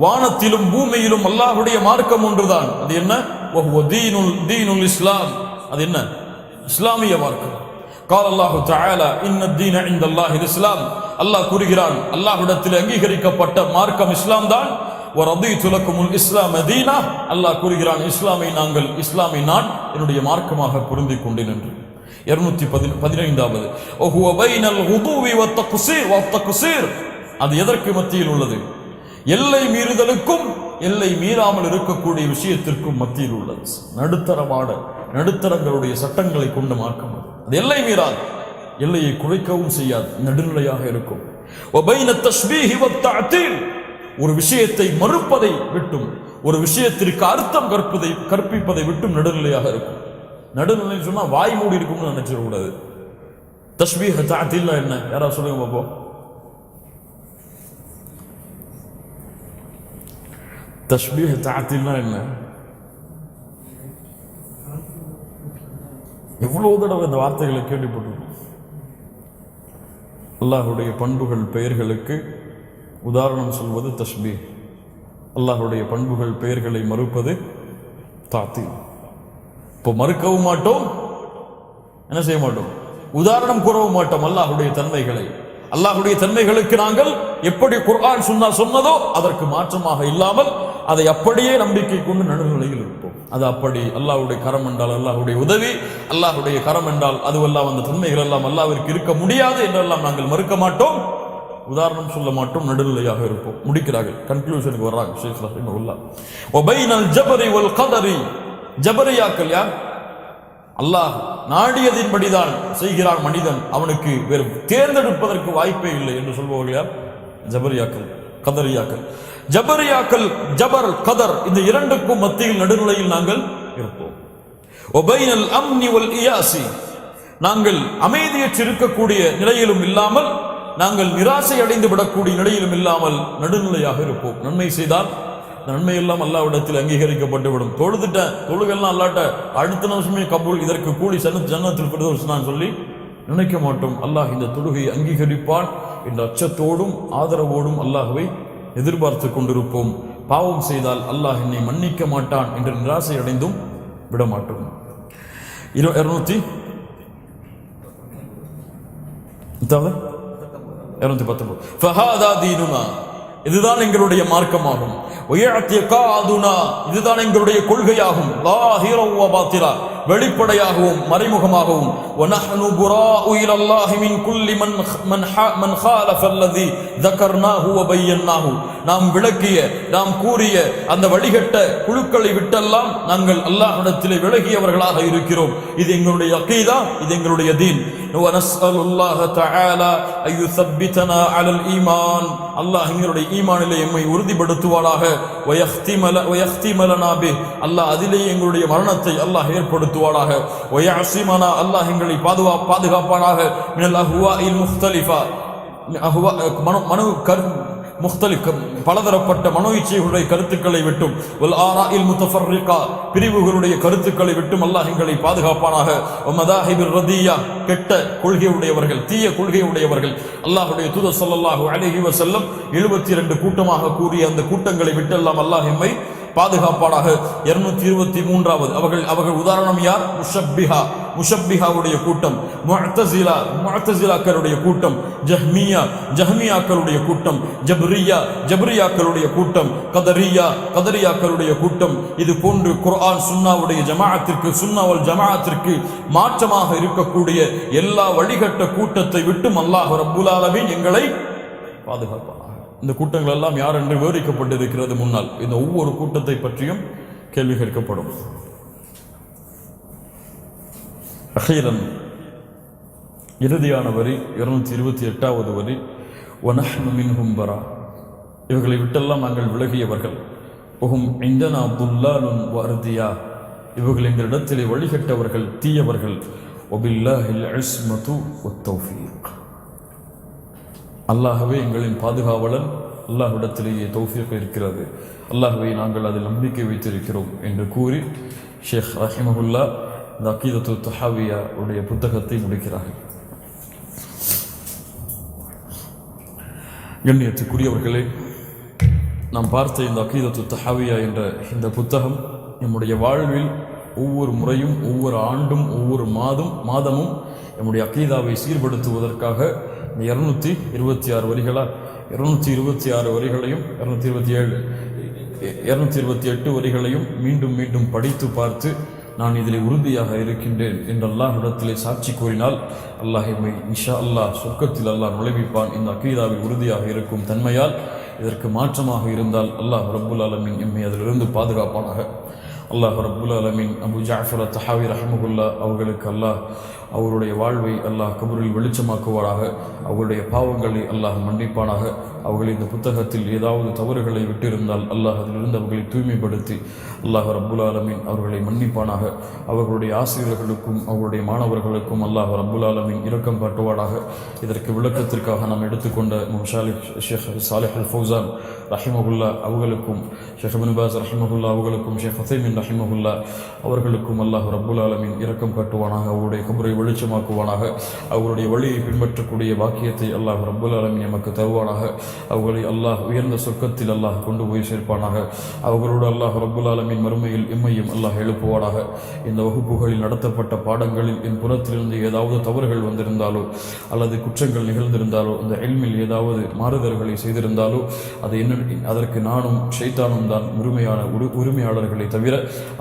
வானத்திலும் பூமியிலும் அல்லாஹ்வுடைய மார்க்கம் ஒன்றுதான். அது என்ன? வஹுவ தீனுல் இஸ்லாம். அது என்ன? இஸ்லாமிய மார்க்கம். قال الله تعالى ان الدين عند الله الاسلام. அல்லாஹ் கூறுகிறான், அல்லாஹ்விடத்தில் அங்கீகரிக்கப்பட்ட மார்க்கம் இஸ்லாம் தான். வரதீது லக்குமுல் இஸ்லாம தீனா. அல்லாஹ் கூறுகிறான், இஸ்லாமை நான் என்னுடைய மார்க்கமாக பொருந்திக் கொண்டேன் என்று. 215வது வஹுவ பைனல் குதுவி வத்தக்ஸீர். அது எதற்கு மத்தியில் உள்ளது? எல்லை மீறுதலுக்கும் எல்லை மீறாமல் இருக்கக்கூடிய விஷயத்திற்கும் மத்தியில் உள்ளது. நடுத்தரங்களுடைய சட்டங்களை கொண்ட மார்க்கம் அது எல்லை மீறாது, எல்லையை குறைக்கவும் செய்யாது, நடுநிலையாக இருக்கும். வபைன தஷ்பீஹி வத்தஅதீல். ஒரு விஷயத்தை மறுப்பதை விட்டும் ஒரு விஷயத்திற்கு அர்த்தம் கற்பிப்பதை விட்டும் நடுநிலையாக இருக்கும். நடுநிலை சொன்னா வாய் மூடி இருக்கும்னு நினைச்சிடக்கூடாது. தஷ்பீஹ் தஅதீல் என்ன? யாரா சொல்லுங்க பாப்போம். தஷ்பீஹ் தஅதீல் என்ன? எவ்வளவு தடவை இந்த வார்த்தைகளை கேள்விப்பட்டிருக்கோம். அல்லாஹுடைய பண்புகள் பெயர்களுக்கு உதாரணம் சொல்வது தஷ்பீஹ். அல்லாஹுடைய பண்புகள் பெயர்களை மறுப்பது தஅதீல். இப்போ மறுக்கவும் மாட்டோம், என்ன செய்ய மாட்டோம், உதாரணம் கூறவும் மாட்டோம். அல்லாஹுடைய தன்மைகளை, அல்லாஹுடைய தன்மைகளுக்கு நாங்கள் எப்படி குர்ஆன் சொன்னதோ அதற்கு மாற்றமாக இல்லாமல் அதை அப்படியே நம்பிக்கை கொண்டு நடுநிலையில் இருப்போம். அது அப்படி. அல்லாஹ்வுடைய கரம் என்றால் அல்லாஹ்வுடைய உதவி, அல்லாஹ்வுடைய கரம் என்றால் அதுவெல்லாம் அந்த தன்மைகள் எல்லாம் அல்லாஹ்விற்கு இருக்க முடியாது என்றெல்லாம் நாங்கள் மறுக்க மாட்டோம், உதாரணம் சொல்ல மாட்டோம், நடுநிலையாக இருப்போம். முடிக்கிறார்கள், கன்க்ளூஷனுக்கு வர்றாங்க ஷேக் ரஹிமஹுல்லாஹ். வபைனல் ஜபரி வல் கதரி. ஜபரியாக்கள் யார்? அல்லாஹ் நாடியதின்படிதான் செய்கிறான் மனிதன், அவனுக்கு வேறு தேர்ந்தெடுப்பதற்கு வாய்ப்பே இல்லை என்று சொல்பவர்கள் யார்? ஜபரியாக்கள், கதரியாக்கள். ஜபரியாக்கள், ஜபர் கதர், இந்த இரண்டுக்கும் மத்தியில் நடுநிலையில் நாங்கள் இருப்போம். வபைனல் அம்னி வல் இயாசி. நாங்கள் அமைதியற்று இருக்கக்கூடிய நிலையிலும் இல்லாமல் நாங்கள் நிராசை அடைந்து விடக்கூடிய நிலையிலும் இல்லாமல் நடுநிலையாக இருப்போம். நன்மை செய்தால் நன்மை எல்லாம் அல்லாஹ்விடத்தில் அங்கீகரிக்கப்பட்டு விடும். தொழுகெல்லாம் அல்லாட்ட அடுத்த நிமிஷமே கபூல், இதற்கு கூலி ஜன்னத்தில் ஃபிர்தௌஸ் நான் சொல்லி நினைக்க மாட்டோம். அல்லாஹ் இந்த தொழுகையை அங்கீகரிப்பான் என்ற அச்சத்தோடும் ஆதரவோடும் அல்லாஹ்வை எதிர்பார்த்து கொண்டிருப்போம். பாவம் செய்தால் அல்லாஹ் என்னை மன்னிக்க மாட்டான் என்ற நிராசை அடைந்தும் விட மாட்டோம். 219 ஃபஹாதா தீனுனா. இதுதான் எங்களுடைய மார்க்கமாகும். இதுதான் எங்களுடைய கொள்கையாகும். லாஹிரன் வ பாத்தினா, வெளிப்படையாகவும் மறைமுகமாகவும். வநஹ்னு புராஉ இலல்லாஹி மின் குல்லி மன் ஹாலஃப அல்லதி ذكرناه وبيناه. நாம் விளக்கிய, நாம் கூறிய அந்த வழிகட்ட குழுக்களை விட்டெல்லாம் நாங்கள் அல்லாஹ்விடத்திலே விலகியவர்களாக இருக்கிறோம். இது எங்களுடைய அகீதா, இது எங்களுடைய தீன். வனஸ்அலுல்லாஹ தஆலா அய்யுஸப்பிதனா அலல் ஈமான். அல்லாஹ் எங்களுடைய ஈமானிலே எம்மை உறுதிப்படுத்துவானாக. வயஹ்திமலனா பிஹ். அல்லாஹ் அதிலே எங்களுடைய மரணத்தை அல்லாஹ் ஏற்படுத்துவானாக. வயஅஸிமனா. அல்லாஹ் எங்களை பாதுகாப்பானாக. மினல் அஹ்வாஇல் முக்தலிஃபா. பலதரப்பட்ட மனோ இச்சைகளுடைய கருத்துக்களை விட்டும், வல் ஆராஇல் முத்தஃபர்ரிகா, பிரிவுகளுடைய கருத்துக்களை விட்டும் அல்லாஹ் எங்களை பாதுகாப்பானாக. மதாஹிபிர் ரதியா, கெட்ட கொள்கையுடையவர்கள், தீய கொள்கையுடையவர்கள். அல்லாஹ்வுடைய தூதர் ஸல்லல்லாஹு அலைஹி வஸல்லம் 72 கூட்டமாக கூறிய அந்த கூட்டங்களை விட்டெல்லாம் அல்லாஹ் எம்மை பாதுகாப்பானாக. 223வது அவர்கள் உதாரணம் யார்? முஷப்பிஹா, முஷப்பிஹாவுடைய கூட்டம், முஅ்தஸிலாக்களுடைய கூட்டம், ஜஹ்மியாக்களுடைய கூட்டம், ஜப்ரியாக்களுடைய கூட்டம், கதரியாக்களுடைய கூட்டம். இது போன்று குர்ஆன் சுன்னாவுடைய ஜமாஅத்திற்கு, சுன்னாவல் ஜமாஅத்திற்கு மாற்றமாக இருக்கக்கூடிய எல்லா வழிகட்ட கூட்டத்தை விட்டும் அல்லாஹ் ரப்புல் ஆலமீன் எங்களை பாதுகாப்பானாக. இந்த கூட்டங்கள் எல்லாம் யார் என்று விவரிக்கப்பட்டிருக்கிறது முன்னால். இந்த ஒவ்வொரு கூட்டத்தை பற்றியும் கேள்வி கேட்கப்படும். அஹீரன் இறுதியான வரி 228வது வரி, வனஹ்னு மின்ஹும் பரா, இவர்களை விட்டெல்லாம் நாங்கள் விலகியவர்கள். உஹும் இந்தனா துல்லாலுன் வர்தியா, இவர்கள் எங்களிடத்திலே வழிகட்டவர்கள், தீயவர்கள். வபில்லாஹில் இஸ்மது வத்தௌஃபீக், அல்லாஹ்வே எங்களின் பாதுகாவலன், அல்லாஹ்விடத்திலேயே தௌஃபீக் இருக்கிறது, அல்லாஹ்வை நாங்கள் அதில் நம்பிக்கை வைத்திருக்கிறோம் என்று கூறி ஷேக் ரஹிமஹுல்லா இந்த அகீதத்து தஹாவியா உடைய புத்தகத்தை முடிக்கிறார்கள். கண்ணியத்துக்குரியவர்களே, நாம் பார்த்த இந்த அகீதத்து தஹாவியா என்ற இந்த புத்தகம் நம்முடைய வாழ்வில் ஒவ்வொரு முறையும், ஒவ்வொரு ஆண்டும், ஒவ்வொரு மாதமும் நம்முடைய அகீதாவை சீர்படுத்துவதற்காக 226 வரிகளா, 226 வரிகளையும் 228 வரிகளையும் மீண்டும் மீண்டும் படித்து பார்த்து நான் இதில் உறுதியாக இருக்கின்றேன் என்று அல்லாஹ்விடத்திலே சாட்சி கூறினால் அல்லாஹ் எம்மை இன்ஷா அல்லாஹ் சொர்க்கத்தில் அல்லாஹ் நுழைவிப்பான். இந்த அகீதாவில் உறுதியாக இருக்கும் தன்மையால் இதற்கு மாற்றமாக இருந்தால் அல்லாஹ் ரப்புல் ஆலமீன் எம்மை அதிலிருந்து பாதுகாப்பானாக. அல்லாஹ் ரப்புல் ஆலமீன் அபு ஜஅஃபர் தஹாவி ரஹ்மஹுல்லா அவர்களுக்கு அல்லாஹ் அவருடைய வாழ்வை அல்லாஹ் கபரில் வெளிச்சமாக்குவாராக. அவர்களுடைய பாவங்களை அல்லாஹ் மன்னிப்பானாக. அவர்கள் இந்த புத்தகத்தில் ஏதாவது தவறுகளை விட்டிருந்தால் அல்லாஹ் அதிலிருந்து அவர்களை தூய்மைப்படுத்தி அல்லாஹ் ரப்புல் ஆலமீன் அவர்களை மன்னிப்பானாக. அவர்களுடைய ஆசிரியர்களுக்கும் அவர்களுடைய மாணவர்களுக்கும் அல்லாஹ் ரப்புல் ஆலமீன் இரக்கம் காட்டுவானாக. இதற்கு விளக்கத்திற்காக நாம் எடுத்துக்கொண்ட ஷேக் சாலிஹ் அல் ஃபௌசான் ரஹிமஹுல்லா அவர்களுக்கும், ஷேக் இப்னு பாஸ் ரஹிமஹுல்லா அவர்களுக்கும், ஷேக் உஸைமீன் ரஹிமஹுல்லா அவர்களுக்கும் அல்லாஹ் ரப்புல் ஆலமீன் இரக்கம் காட்டுவானாக. அவருடைய கபரை வெளிச்சமாக்குவானாக. அவருடைய வழியை பின்பற்றக்கூடிய வாக்கியத்தை அல்லாஹ் ரப்புல் ஆலமீன் நமக்கு தருவானாக. அவர்களை அல்லாஹ் உயர்ந்த சொர்க்கத்தில் அல்லாஹ் கொண்டு போய் சேர்ப்பானாக. அவர்களோடு அல்லாஹ் ரப்புல் ஆலமீன் மறுமையில் எம்மையும் அல்லாஹ் எழுப்புவானாக. இந்த வகுப்புகளில் நடத்தப்பட்ட பாடங்களில் என் புறத்திலிருந்து ஏதாவது தவறுகள் வந்திருந்தாலோ அல்லது குற்றங்கள் நிகழ்ந்திருந்தாலோ, இந்த இல்மில் ஏதாவது மாறுதல்களை செய்திருந்தாலோ அதற்கு நானும் ஷைத்தானும் தான் உரிமையாளர்களை தவிர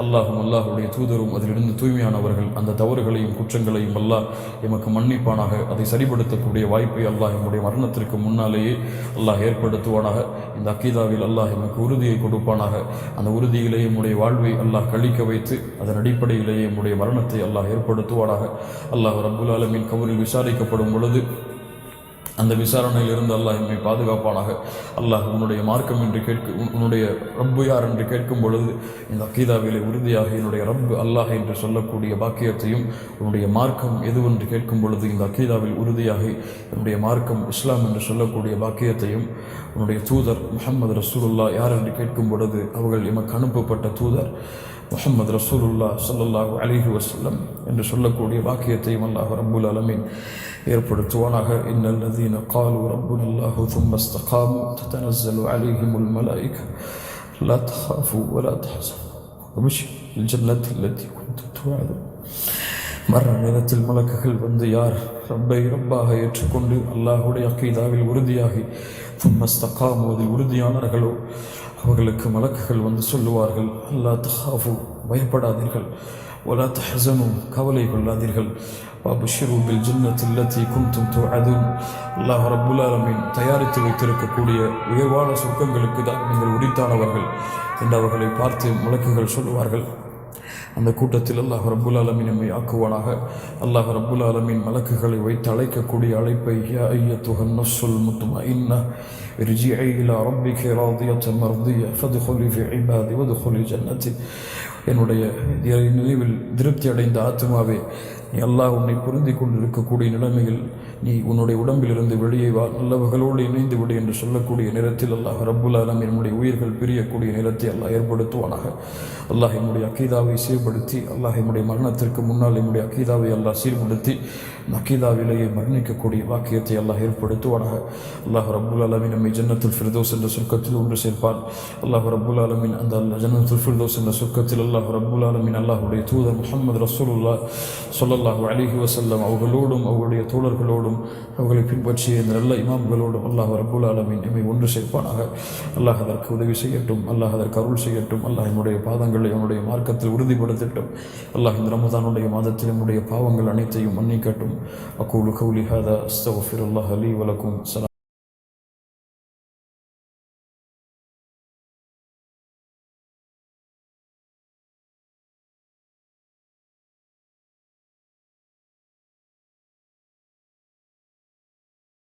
அல்லாஹும் அல்லாஹுடைய தூதரும் அதிலிருந்து தூய்மையானவர்கள். அந்த தவறுகளையும் குற்றங்களையும் அல்லாஹ் எமக்கு மன்னிப்பானாக. அதை சரிப்படுத்தக்கூடிய வாய்ப்பை அல்லாஹ் என்னுடைய மரணத்திற்கு முன்னாலேயே அல்லாஹ் ஏற்படுத்துவானாக. இந்த அக்கீதாவில் அல்லாஹ் எமக்கு உறுதியை கொடுப்பானாக. அந்த உறுதியிலேயே நம்முடைய வாழ்வை அல்லாஹ் கழிக்க வைத்து அதன் அடிப்படையிலேயே நம்முடைய மரணத்தை அல்லாஹ் ஏற்படுத்துவானாக. அல்லாஹ் ரப்புல் ஆலமீன் கபரில் விசாரிக்கப்படும் பொழுது அந்த விசாரணையில் இருந்து அல்லாஹ் எம்மை பாதுகாப்பானாக. அல்லாஹ் உன்னுடைய மார்க்கம் என்று உன்னுடைய ரப்பு யார் என்று கேட்கும் பொழுது இந்த அக்கீதாவிலே உறுதியாக என்னுடைய ரப்பு அல்லாஹ் என்று சொல்லக்கூடிய பாக்கியத்தையும், உன்னுடைய மார்க்கம் எதுவென்று கேட்கும் பொழுது இந்த அக்கீதாவில் உறுதியாக என்னுடைய மார்க்கம் இஸ்லாம் என்று சொல்லக்கூடிய பாக்கியத்தையும், உன்னுடைய தூதர் முஹம்மது ரசூலுல்லாஹ் யார் என்று கேட்கும் பொழுது அவர்கள் எமக்கு அனுப்பப்பட்ட தூதர் முஹம்மது ரசூலுல்லாஹ் ஸல்லல்லாஹு அலைஹி வஸல்லம் என்று சொல்லக்கூடிய வாக்கியத்தையும் அல்லாஹ் ரப்புல் ஆலமீன் ஏற்படுத்துவானாக. இன்னல்லதீன காலு ரப்புனல்லாஹு ثم استقاموا تتنزل عليهم الملائكة لا تخافوا ولا تحزنوا وبشروا بالجنة التي كنتم توعدون. மரண நேரத்தில் மலக்குகள் வந்து யார் ரப்பை ரப்பாக ஏற்றுக்கொண்டு அல்லாஹுடைய அக்கீதாவில் உறுதியாகி ثم استقاموا அதில் உறுதியானார்களோ அவர்களுக்கு மலக்குகள் வந்து சொல்லுவார்கள், அல்லா தஹாஃபு பயப்படாதீர்கள், வலா தஹ்ஸனு கவலை கொள்ளாதீர்கள், வபஷிரு பில் ஜன்னத்தி அல்லதி குன்தும் துஅதுன், அல்லாஹ் ரப்புல் ஆலமீன் தயாரித்து வைத்திருக்கக்கூடிய உயர்வான சொர்க்கங்களுக்கு தான் நீங்கள் உரித்தானவர்கள் என்று அவர்களை பார்த்து மலக்குகள் சொல்லுவார்கள். அந்த கூட்டத்தில் அல்லாஹ் ரப்புல் ஆலமீன் நம்மை ஆக்குவானாக. அல்லாஹ் ரப்புல் ஆலமீன் மலக்குகளை வைத்து அழைக்கக்கூடிய அழைப்பை யா அய்யத்துஹன் நஃப்ஸுல் முத்மஇன்னா இர்ஜிஇ இலா ரப்பிகி ராதியத்தன் மர்திய்யா ஃபத்ஹுலி ஃபி இபாதி வத்ஹுலி ஜன்னதி. என்னுடைய நினைவில் திருப்தி அடைந்த ஆத்மாவே, நீ அல்லாஹ் உன்னை பொருந்தி கொண்டிருக்கக்கூடிய நிலைமையில் நீ உன்னுடைய உடம்பிலிருந்து வெளியே வா, நல்லவர்களோடு இணைந்து விடு என்று சொல்லக்கூடிய நேரத்தில் அல்லாஹ் ரப்புல் ஆலமீன் என்னுடைய உயிர்கள் பிரியக்கூடிய நேரத்தை அல்லாஹ் ஏற்படுத்துவானாக. அல்லாஹ் என்னுடைய அக்கீதாவை சீர்படுத்தி, அல்லாஹ் என்னுடைய மரணத்திற்கு முன்னால் என்னுடைய அக்கீதாவை அல்லாஹ் சீர்படுத்தி அக்கீதாவிலேயே மரணிக்கக்கூடிய வாக்கியத்தை அல்லாஹ் ஏற்படுத்துவானாக. அல்லாஹ் ரப்புல் ஆலமீன் நம்மை ஜன்னத்துல் ஃபிர்தௌஸ் என்ற சொர்க்கத்தில் ஒன்று சேர்ப்பான். அல்லாஹ் ரப்புல் ஆலமீன் அந்த ஜன்னத்துல் ஃபிர்தௌஸ் என்ற சொர்க்கத்தில் அல்லாஹ் ரப்புல் ஆலமீன் அல்லாஹுடைய தூதர் முஹம்மது ரசூலுல்லாஹ் ஸல்லல்லாஹு ஸல்லல்லாஹு அலைஹி வஸல்லம் அவர்களோடும் அவர்களுடைய தோழர்களோடும் அவர்களை பின்பற்றிய இந்த நல்ல இமாம்களோடும் அல்லாஹ் ரப்புல் ஆலமீன் நம்மை ஒன்று சேர்ப்பானாக. அல்லாஹ் அதற்கு உதவி செய்யட்டும், அல்லாஹ் அதற்கு அருள் செய்யட்டும். அல்லாஹ் என்னுடைய பாதங்களை என்னுடைய மார்க்கத்தில் உறுதிப்படுத்தட்டும். அல்லாஹ் இந்த ரமதானுடைய மாதத்தில் என்னுடைய பாவங்கள் அனைத்தையும் மன்னிக்கட்டும். அகூலு கௌலி ஹாதா அஸ்தக்ஃபிருல்லாஹ லீ வலக்கும்.